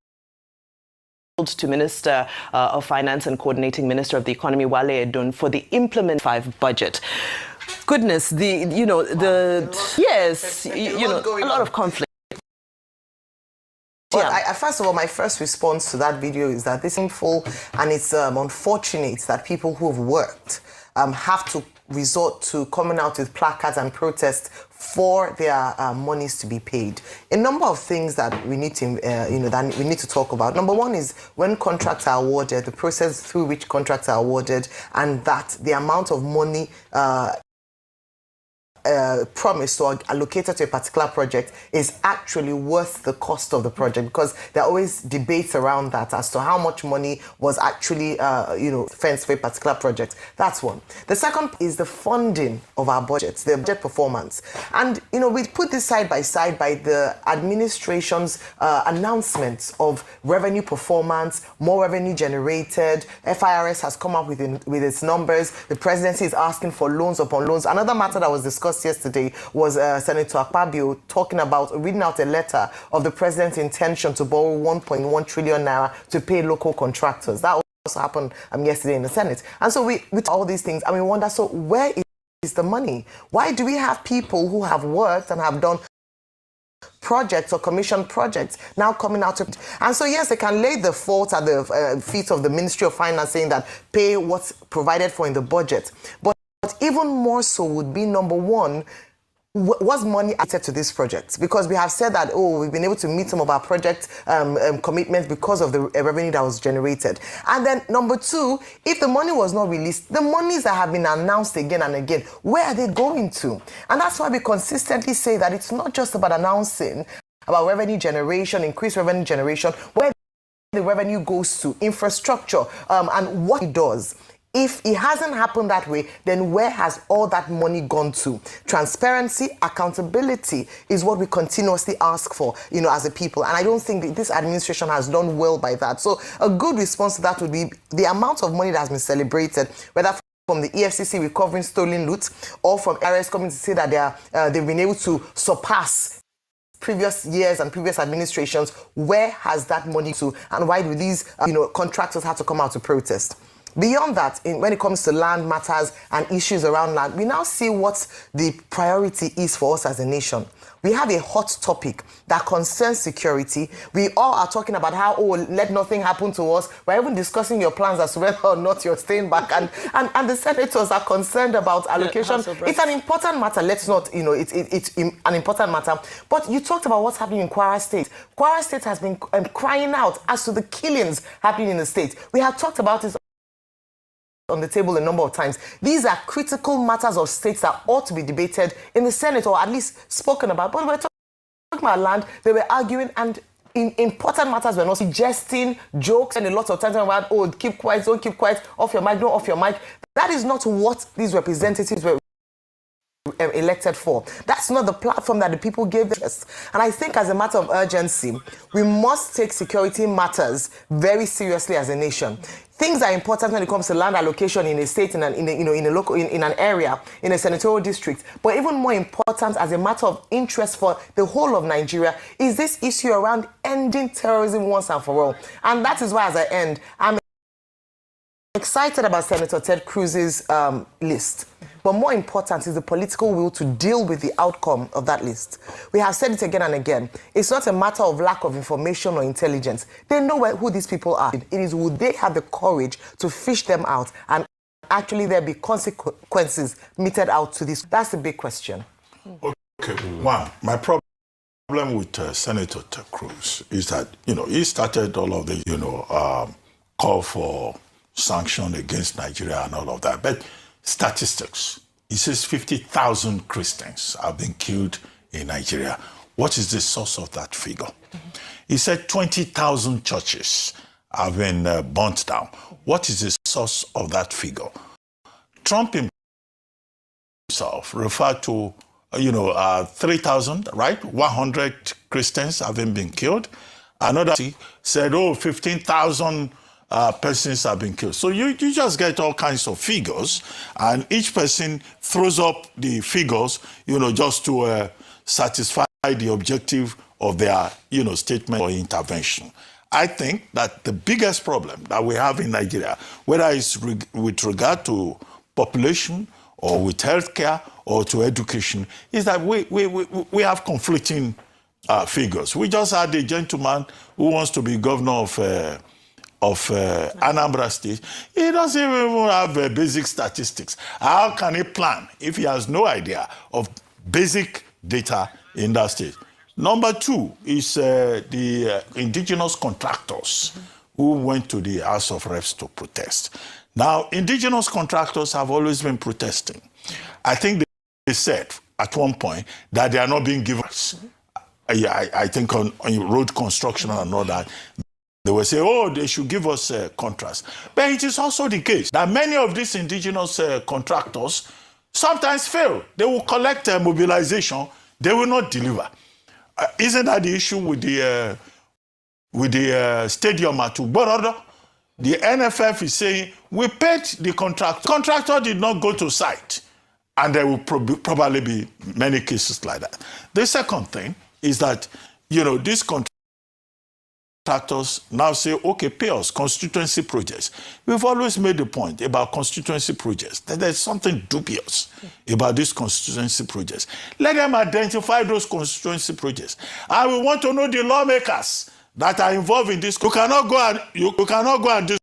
to Minister of Finance and Coordinating Minister of the Economy, Wale Edun, for the Implement 5 budget. Goodness, a lot of conflict. Well, first of all, my first response to that video is that this is painful and it's unfortunate that people who have worked have to resort to coming out with placards and protests for their monies to be paid. A number of things that we need to, that we need to talk about. Number one is when contracts are awarded, the process through which contracts are awarded, and that the amount of money promised or allocated to a particular project is actually worth the cost of the project, because there are always debates around that as to how much money was actually spent for a particular project. That's one. The second is the funding of our budgets, the budget performance. And we put this side by the administration's announcements of revenue performance, more revenue generated. FIRS has come up with its numbers. The presidency is asking for loans upon loans. Another matter that was discussed yesterday was Senator Akpabio reading out a letter of the president's intention to borrow 1.1 trillion naira to pay local contractors. That also happened yesterday in the Senate. And so we all these things and we wonder, so where is the money? Why do we have people who have worked and have done projects or commissioned projects now coming out of... And so yes, they can lay the fault at the feet of the Ministry of Finance, saying that pay what's provided for in the budget. But even more so would be, number one, was money added to this project? Because we have said that, we've been able to meet some of our project commitments because of the revenue that was generated. And then number two, if the money was not released, the monies that have been announced again and again, where are they going to? And that's why we consistently say that it's not just about announcing about revenue generation, increased revenue generation, where the revenue goes to, infrastructure, and what it does. If it hasn't happened that way, then where has all that money gone to? Transparency, accountability is what we continuously ask for, as a people. And I don't think that this administration has done well by that. So a good response to that would be the amount of money that has been celebrated, whether from the EFCC recovering stolen loot or from areas coming to say that they've been able to surpass previous years and previous administrations. Where has that money to, and why do these contractors have to come out to protest? Beyond that, when it comes to land matters and issues around land, we now see what the priority is for us as a nation. We have a hot topic that concerns security. We all are talking about how, let nothing happen to us. We're even discussing your plans as to whether or not you're staying back. And the senators are concerned about allocation. It's an important matter. Let's not, it's an important matter. But you talked about what's happening in Kwara State. Kwara State has been crying out as to the killings happening in the state. We have talked about this on the table a number of times. These are critical matters of states that ought to be debated in the Senate, or at least spoken about. But we're talking about land, they were arguing, and in important matters we're not suggesting jokes, and a lot of times about, keep quiet, don't keep quiet, off your mic, don't off your mic. That is not what these representatives were elected for. That's not the platform that the people gave us. And I think as a matter of urgency, we must take security matters very seriously as a nation. Things are important when it comes to land allocation in a state, in an area, in a senatorial district. But even more important, as a matter of interest for the whole of Nigeria, is this issue around ending terrorism once and for all. And that is why, as I end, I'm excited about Senator Ted Cruz's list. But more important is the political will to deal with the outcome of that list. We have said it again and again. It's not a matter of lack of information or intelligence. They know who these people are. It is, would they have the courage to fish them out and actually there be consequences meted out to this? That's the big question. Okay, one, my problem with Senator Ted Cruz is that, he started all of the, call for sanction against Nigeria and all of that. But statistics, he says 50,000 Christians have been killed in Nigeria. What is the source of that figure? Mm-hmm. He said 20,000 churches have been burnt down. What is the source of that figure? Trump himself referred to, 3,000, right? 100 Christians having been killed. Another said, 15,000 persons have been killed. So you just get all kinds of figures, and each person throws up the figures, just to satisfy the objective of their, statement or intervention. I think that the biggest problem that we have in Nigeria, whether it's with regard to population or with healthcare or to education, is that we have conflicting figures. We just had a gentleman who wants to be governor of Anambra State. He doesn't even have basic statistics. How can he plan if he has no idea of basic data in that state? Number two is the indigenous contractors who went to the House of Reps to protest. Now, indigenous contractors have always been protesting. I think they said at one point that they are not being given. I think on road construction and all that, they will say, oh, they should give us contracts. But it is also the case that many of these indigenous contractors sometimes fail. They will collect mobilization, they will not deliver. Isn't that the issue with the stadium at Ugborodo? The NFF is saying, we paid the contractor. The contractor did not go to site. And there will probably be many cases like that. The second thing is that, these contractors now say, okay, pay us constituency projects. We've always made the point about constituency projects, that there's something dubious about these constituency projects. Let them identify those constituency projects. And we want to know the lawmakers that are involved in this. You cannot go and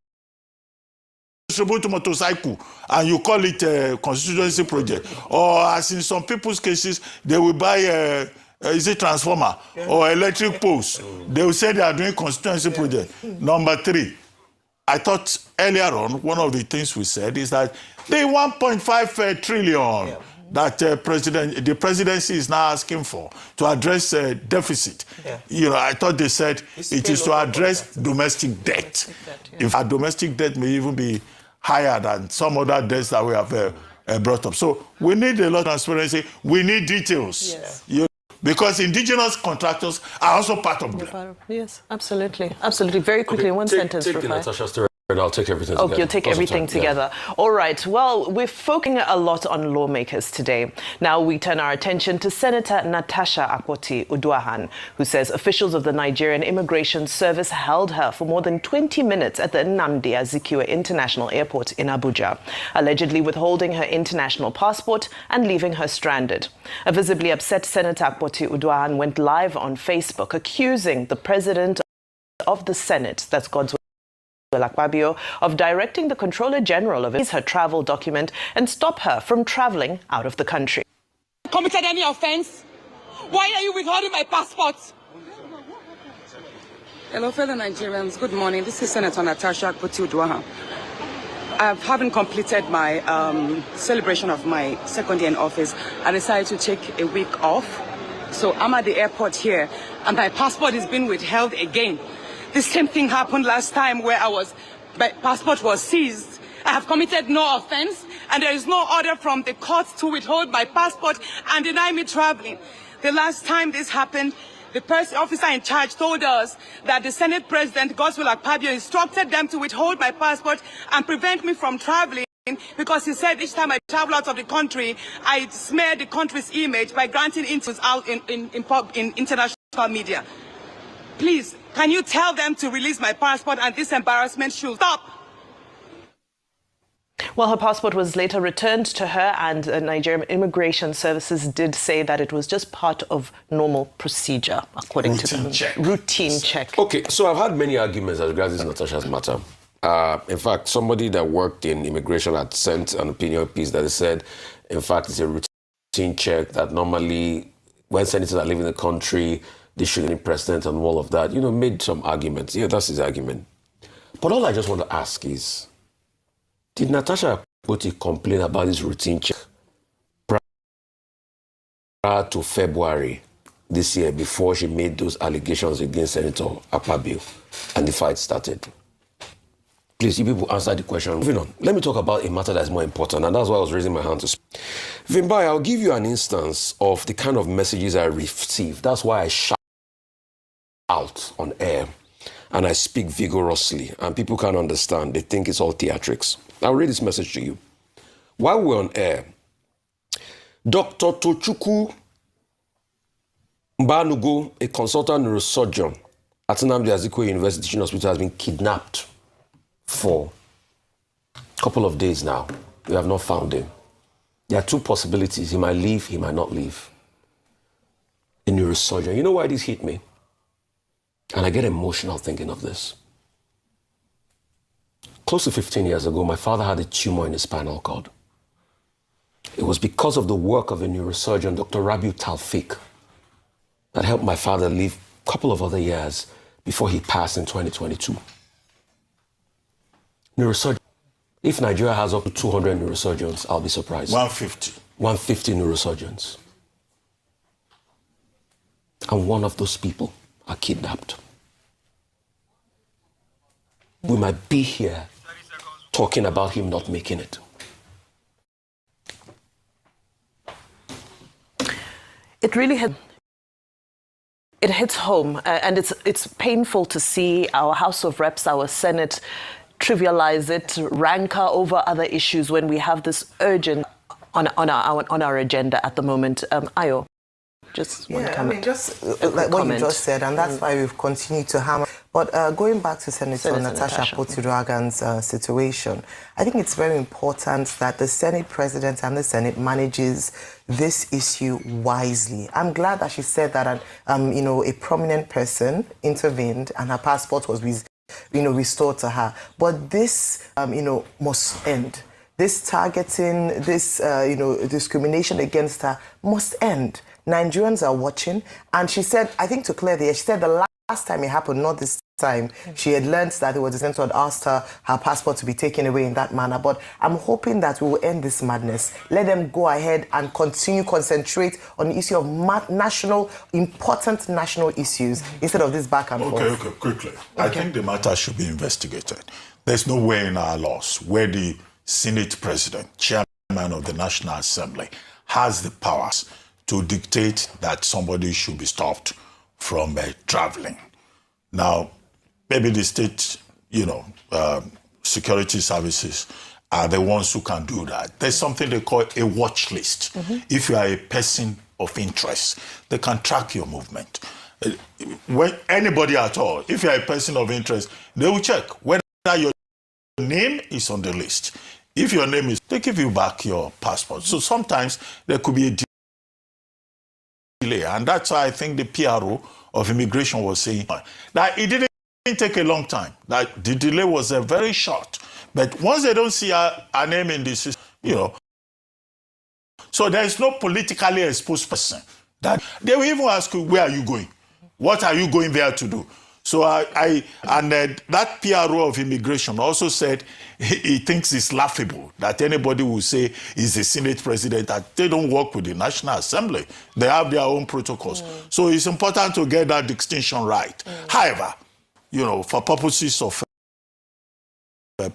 distribute motorcycle and you call it a constituency project. Or as in some people's cases, they will buy is it transformer or electric poles? They will say they are doing constituency project. Number three, I thought earlier on, one of the things we said is that the 1.5 trillion that the presidency is now asking for to address deficit. I thought they said it is to address domestic debt. If our domestic debt may even be higher than some other debts that we have brought up. So we need a lot of transparency. We need details. Because indigenous contractors are also part of them. Yes, absolutely. Absolutely. Very quickly, one sentence. Take Natasha's story and I'll take everything together. Okay, you'll take everything together. All right. Well, we're focusing a lot on lawmakers today. Now we turn our attention to Senator Natasha Akpoti-Uduaghan, who says officials of the Nigerian Immigration Service held her for more than 20 minutes at the Nnamdi Azikiwe International Airport in Abuja, allegedly withholding her international passport and leaving her stranded. A visibly upset Senator Akpoti-Uduaghan went live on Facebook, accusing the president of the Senate, that's God's Akpabio, of directing the Controller General of her travel document and stop her from traveling out of the country. Committed any offense? Why are you withholding my passport? Hello, fellow Nigerians. Good morning. This is Senator Natasha Akpoti-Uduaghan. I haven't completed my celebration of my second year in office. I decided to take a week off. So I'm at the airport here, and my passport is being withheld again. The same thing happened last time where my passport was seized. I have committed no offense, and there is no order from the court to withhold my passport and deny me traveling. The last time this happened, the officer in charge told us that the Senate President, Godswill Akpabio, instructed them to withhold my passport and prevent me from traveling because he said each time I travel out of the country, I smear the country's image by granting interviews out in international media. Please, can you tell them to release my passport and this embarrassment should stop? Well, her passport was later returned to her, and Nigerian Immigration Services did say that it was just part of normal procedure, according to them. Routine check. Okay, so I've had many arguments as regards this Natasha's matter. In fact, somebody that worked in immigration had sent an opinion piece that said, in fact, it's a routine check that normally, when senators are leaving the country, they should be president and all of that. Made some arguments. Yeah, that's his argument. But all I just want to ask is, did Natasha Akpoti complain about this routine check prior to February this year, before she made those allegations against Senator Akpabio and the fight started? Please, you people answer the question. Moving on, let me talk about a matter that's more important, and that's why I was raising my hand to speak. Vimbai, I'll give you an instance of the kind of messages I received. That's why I shout out on air. and I speak vigorously, and people can't understand. They think it's all theatrics. I'll read this message to you. While we're on air, Dr. Tochukwu Mbanugo, a consultant neurosurgeon at Nnamdi Azikiwe University Teaching Hospital, has been kidnapped for a couple of days now. We have not found him. There are two possibilities. He might leave, he might not leave. A neurosurgeon. You know why this hit me? And I get emotional thinking of this. Close to 15 years ago, my father had a tumor in his spinal cord. It was because of the work of a neurosurgeon, Dr. Rabiu Taufik, that helped my father live a couple of other years before he passed in 2022. Neurosurgeon. If Nigeria has up to 200 neurosurgeons, I'll be surprised. 150. 150 neurosurgeons. And one of those people are kidnapped. We might be here talking about him not making it. It really hits home, and it's painful to see our House of Reps, our Senate, trivialize it, rancor over other issues when we have this urgent on our agenda at the moment. Ayo, just one comment. I mean, just like what you just said, and that's why we've continued to hammer. But going back to Senator Natasha Akpoti-Uduaghan's situation, I think it's very important that the Senate President and the Senate manages this issue wisely. I'm glad that she said that, a prominent person intervened and her passport was restored to her. But this, must end. This targeting, this, discrimination against her must end. Nigerians are watching. And she said, I think to clear the air, she said the last time it happened, not this time, she had learned that it was the senator had asked her passport to be taken away in that manner. But I'm hoping that we will end this madness. Let them go ahead and concentrate on the issue of important national issues instead of this back and forth. Okay, quickly. I think the matter should be investigated. There's no way in our laws where the Senate President, Chairman of the National Assembly, has the powers to dictate that somebody should be stopped from traveling. Now, maybe the state, security services are the ones who can do that. There's something they call a watch list. Mm-hmm. If you are a person of interest, they can track your movement. When anybody at all, if you are a person of interest, they will check whether your name is on the list. If your name is, they give you back your passport. So sometimes there could be a delay. And that's why I think the PRO of immigration was saying that it didn't take a long time, that the delay was very short. But once they don't see our name in this system, so there is no politically exposed person that they will even ask you, where are you going? What are you going there to do? So that PRO of immigration also said he thinks it's laughable that anybody will say he's a Senate President, that they don't work with the National Assembly. They have their own protocols. So it's important to get that distinction right. However, for purposes of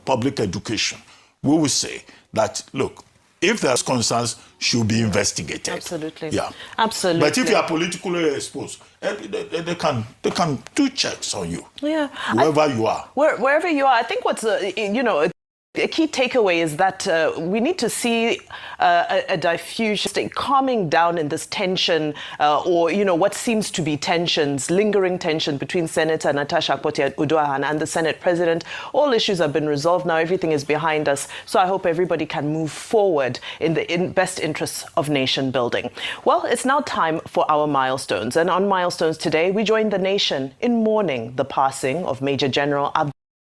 public education, we will say that, look, if there's concerns, should be investigated. Absolutely. Yeah. Absolutely. But if you are politically exposed, they can do checks on you. Yeah. Wherever you are. Wherever you are. I think what's a key takeaway is that we need to see a diffusion, a calming down in this tension, or what seems to be tensions, lingering tension between Senator Natasha Akpoti-Uduaghan and the Senate President. All issues have been resolved now. Everything is behind us. So I hope everybody can move forward in the best interests of nation building. Well, it's now time for our milestones. And on milestones today, we join the nation in mourning the passing of Major General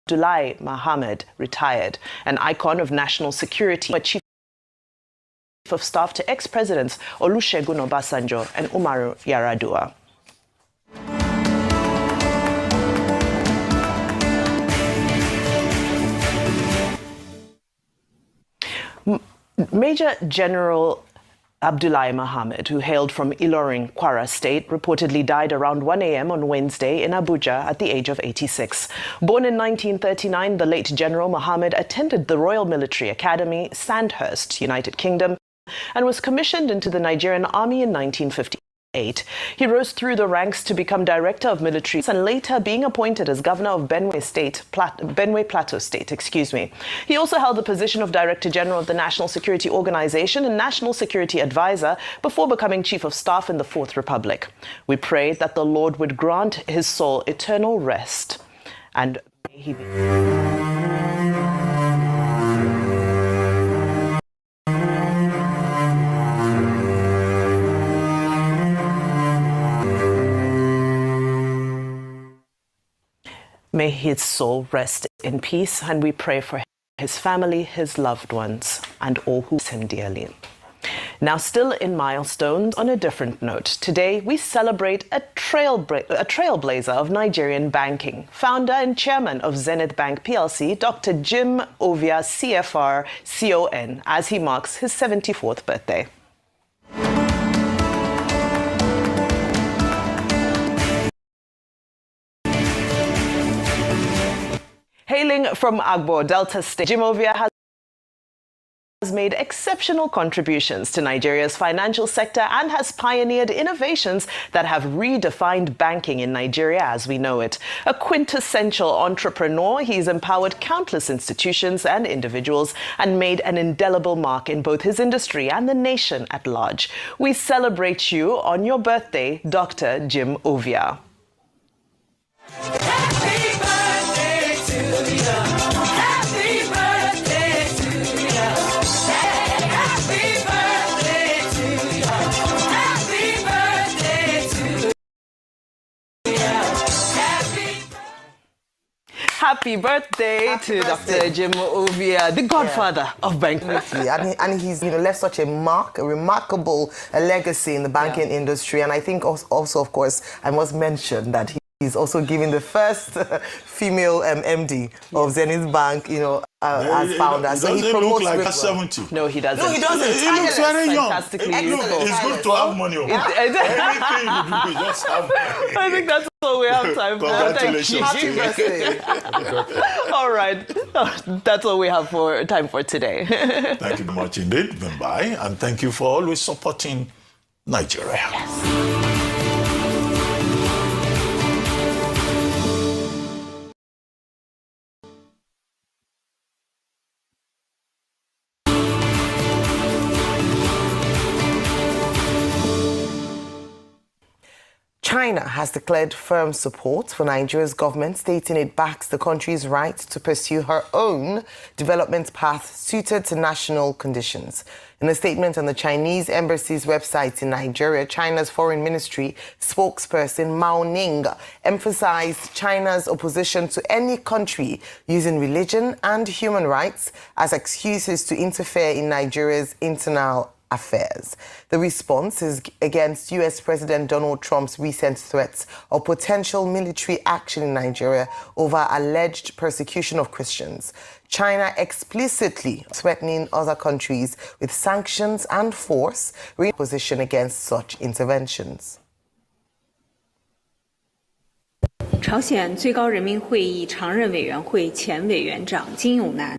Abdullahi Mohammed, retired, an icon of national security, a chief of staff to ex-presidents Olusegun Obasanjo and Umaru Yar'Adua. Major General Abdullahi Mohammed, who hailed from Ilorin, Kwara State, reportedly died around 1 a.m. on Wednesday in Abuja at the age of 86. Born in 1939, the late General Mohammed attended the Royal Military Academy, Sandhurst, United Kingdom, and was commissioned into the Nigerian Army in 1958. 2008. He rose through the ranks to become Director of Military and later being appointed as Governor of Benue Plateau State. He also held the position of Director General of the National Security Organization and National Security Advisor before becoming Chief of Staff in the Fourth Republic. We pray that the Lord would grant his soul eternal rest and may he be. May his soul rest in peace, and we pray for his family, his loved ones, and all who miss him dearly. Now, still in milestones, on a different note, today we celebrate a trailblazer of Nigerian banking, founder and chairman of Zenith Bank PLC, Dr. Jim Ovia, CFR, CON, as he marks his 74th birthday. Hailing from Agbo, Delta State, Jim Ovia has made exceptional contributions to Nigeria's financial sector and has pioneered innovations that have redefined banking in Nigeria as we know it. A quintessential entrepreneur, he's empowered countless institutions and individuals and made an indelible mark in both his industry and the nation at large. We celebrate you on your birthday, Dr. Jim Ovia. Happy birthday to Dr. Jim Ovia, the godfather of banking. And he's left such a remarkable legacy in the banking industry. And I think also, of course, I must mention that he's also giving the first female MD of Zenith Bank, as founder. So he promotes look like 70. No, he doesn't. No, he doesn't. He looks very young. Fantastically It's good to have money. Everything you do, just have money. I think that's all we have time for. Congratulations. Happy birthday. All right. That's all we have time for today. Thank you very much indeed. Bye. And thank you for always supporting Nigeria. Yes. China has declared firm support for Nigeria's government, stating it backs the country's right to pursue her own development path suited to national conditions. In a statement on the Chinese embassy's website in Nigeria, China's foreign ministry spokesperson Mao Ning emphasized China's opposition to any country using religion and human rights as excuses to interfere in Nigeria's internal affairs. The response is against US President Donald Trump's recent threats of potential military action in Nigeria over alleged persecution of Christians. China explicitly threatening other countries with sanctions and force, position against such interventions.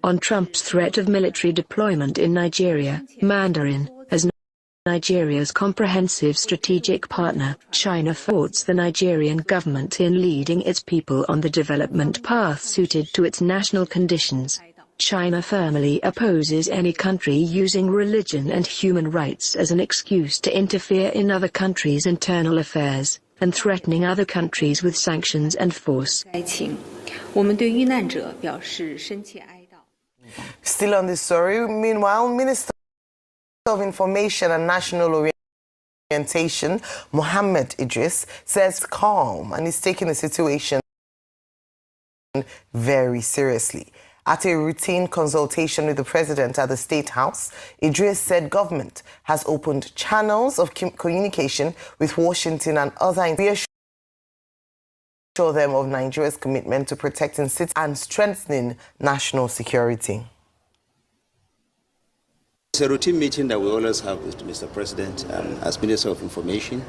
On Trump's threat of military deployment in Nigeria, Mandarin, as Nigeria's comprehensive strategic partner, China supports the Nigerian government in leading its people on the development path suited to its national conditions. China firmly opposes any country using religion and human rights as an excuse to interfere in other countries' internal affairs and threatening other countries with sanctions and force. Still on this story, meanwhile, Minister of Information and National Orientation, Mohammed Idris, says calm and is taking the situation very seriously. At a routine consultation with the president at the State House, Idris said government has opened channels of communication with Washington and other reassure them of Nigeria's commitment to protecting citizens and strengthening national security. It's a routine meeting that we always have with Mr. President as Minister of Information.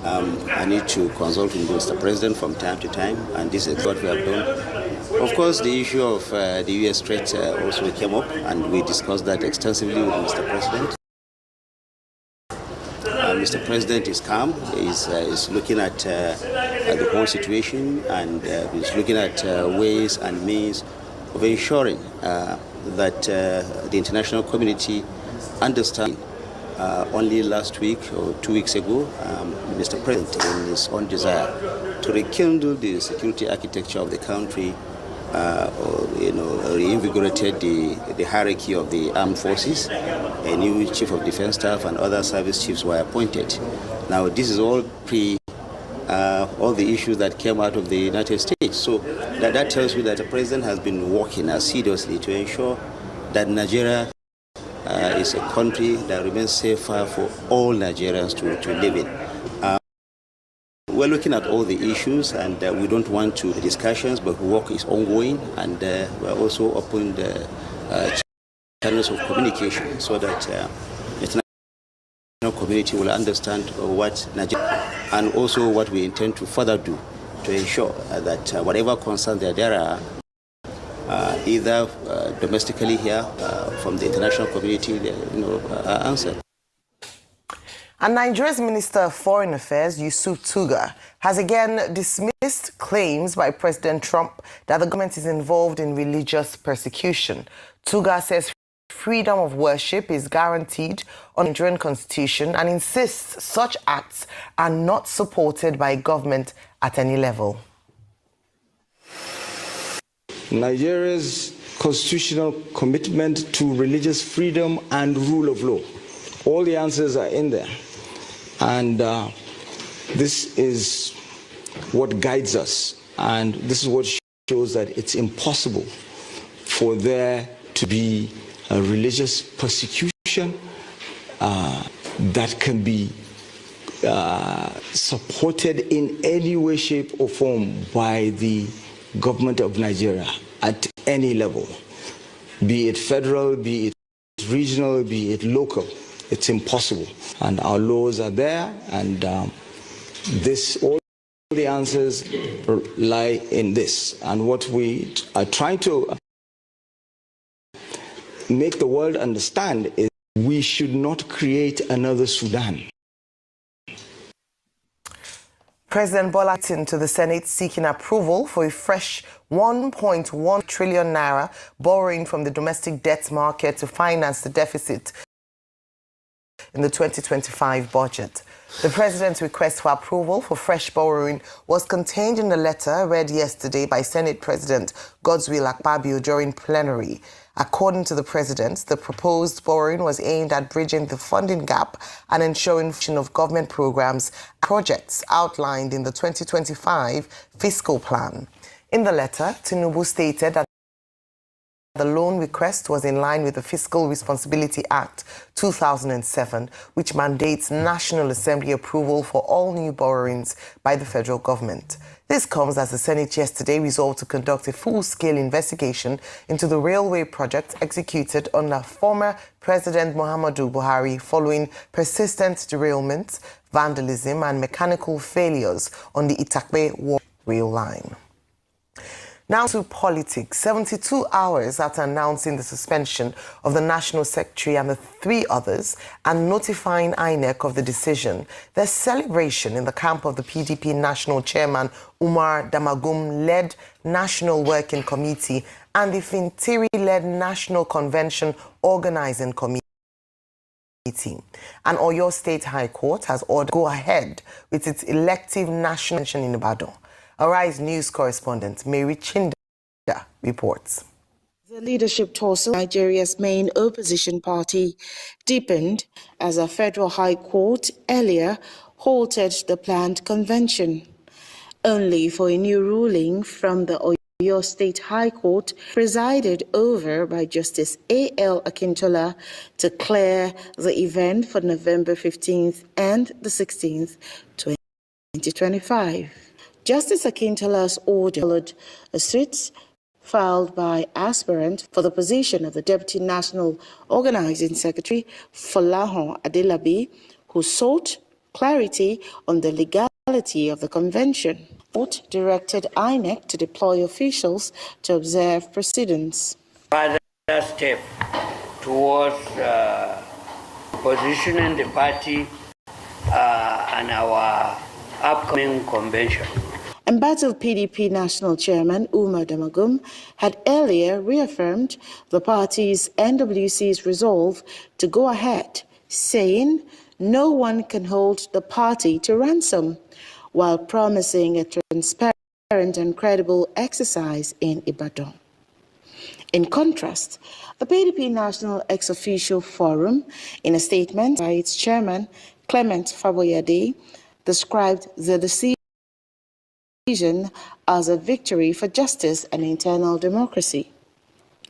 I need to consult with Mr. President from time to time, and this is what we have done. Of course, the issue of the U.S. threat also came up, and we discussed that extensively with Mr. President. Mr. President is calm, is looking at the whole situation, and is looking at ways and means of ensuring that the international community understands. Only last week or 2 weeks ago, Mr. President, in his own desire to rekindle the security architecture of the country, reinvigorated the hierarchy of the armed forces. A new chief of defense staff and other service chiefs were appointed. Now, this is all all the issues that came out of the United States. So that tells you that the president has been working assiduously to ensure that Nigeria is a country that remains safer for all Nigerians to live in. We're looking at all the issues, and we don't want to discussions, but work is ongoing, and we're also open the channels of communication so that the international community will understand what Nigeria and also what we intend to further do to ensure that whatever concerns there are, either domestically here from the international community, are answered. And Nigeria's Minister of Foreign Affairs, Yusuf Tuga, has again dismissed claims by President Trump that the government is involved in religious persecution. Tuga says freedom of worship is guaranteed on the Nigerian Constitution and insists such acts are not supported by government at any level. Nigeria's constitutional commitment to religious freedom and rule of law. All the answers are in there. And this is what guides us. And this is what shows that it's impossible for there to be a religious persecution that can be supported in any way, shape, or form by the government of Nigeria at any level, be it federal, be it regional, be it local. It's impossible. And our laws are there, and all the answers lie in this. And what we are trying to make the world understand is we should not create another Sudan. President Bola Tinubu to the Senate seeking approval for a fresh 1.1 trillion naira borrowing from the domestic debt market to finance the deficit in the 2025 budget. The president's request for approval for fresh borrowing was contained in a letter read yesterday by Senate President Godswill Akpabio during plenary. According to the president, the proposed borrowing was aimed at bridging the funding gap and ensuring function of government programs and projects outlined in the 2025 fiscal plan. In the letter, Tinubu stated that the loan request was in line with the Fiscal Responsibility Act 2007, which mandates National Assembly approval for all new borrowings by the federal government. This comes as the Senate yesterday resolved to conduct a full-scale investigation into the railway project executed under former President Muhammadu Buhari following persistent derailments, vandalism and mechanical failures on the Itakpe rail line. Now to politics. 72 hours after announcing the suspension of the National Secretary and the 3 others and notifying INEC of the decision, there's celebration in the camp of the PDP National Chairman Umar Damagum-led National Working Committee and the Fintiri-led National Convention Organizing Committee. And Oyo State High Court has ordered to go ahead with its elective national convention in Ibadan. Arise News correspondent Mary Chinda reports. The leadership tussle, Nigeria's main opposition party, deepened as a federal high court earlier halted the planned convention, only for a new ruling from the Oyo State High Court, presided over by Justice A.L. Akintola, to clear the event for November 15th and the 16th, 2025. Justice Akintola's order followed a suit filed by aspirant for the position of the Deputy National Organizing Secretary, Folahan Adelabi, who sought clarity on the legality of the convention. The court directed INEC to deploy officials to observe proceedings. Further step towards positioning the party and our upcoming convention. Embattled PDP National Chairman Umar Damagum had earlier reaffirmed the party's NWC's resolve to go ahead, saying no one can hold the party to ransom, while promising a transparent and credible exercise in Ibadan. In contrast, the PDP National Ex-Official Forum, in a statement by its chairman, Clement Faboyade, described the decision as a victory for justice and internal democracy.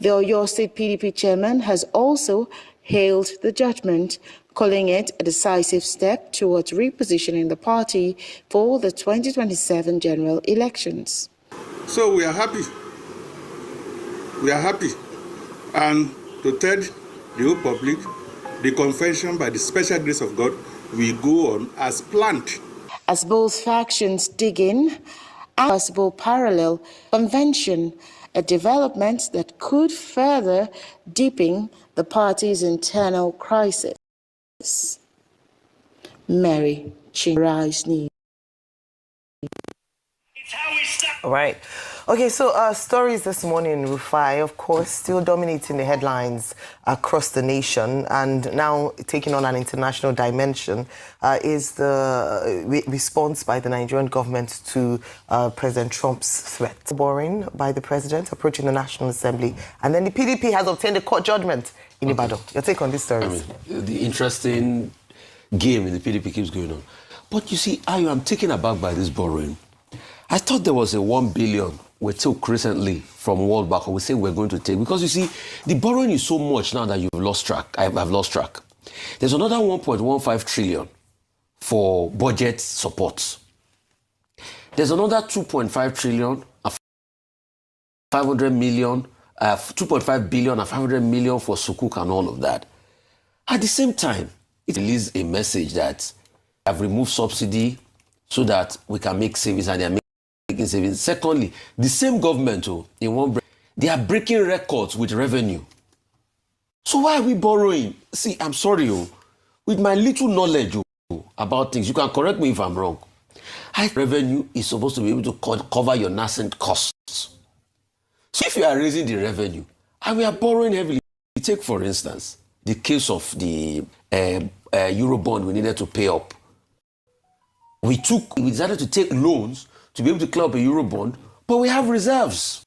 The Oyo State PDP chairman has also hailed the judgment, calling it a decisive step towards repositioning the party for the 2027 general elections. So we are happy. We are happy. And to tell the whole public, the convention, by the special grace of God, will go on as planned. As both factions dig in, a possible parallel convention, a development that could further deepen the party's internal crisis. Mary Chinrai's News. All right. Okay, so stories this morning in Rufai, of course, still dominating the headlines across the nation, and now taking on an international dimension is the response by the Nigerian government to President Trump's threat. Boring by the president approaching the National Assembly, and then the PDP has obtained a court judgment in Ibadan. Your take on this story? I mean, the interesting game in the PDP keeps going on. But you see, I'm taken aback by this borrowing. I thought there was a 1 billion we took recently from World Bank, we say we're going to take, because you see, the borrowing is so much now that you've lost track. I've lost track. There's another 1.15 trillion for budget support. There's another 2.5 trillion, 500 million, 2.5 billion and 500 million for Sukuk and all of that. At the same time, it released a message that I've removed subsidy so that we can make savings, and they're making savings. Secondly, the same government, in one break, they are breaking records with revenue. So why are we borrowing? See, I'm sorry, with my little knowledge about things, you can correct me if I'm wrong. High revenue is supposed to be able to cover your nascent costs. So if you are raising the revenue and we are borrowing heavily, take for instance the case of the Eurobond we needed to pay up. We decided to take loans to be able to clear up a Eurobond, but we have reserves.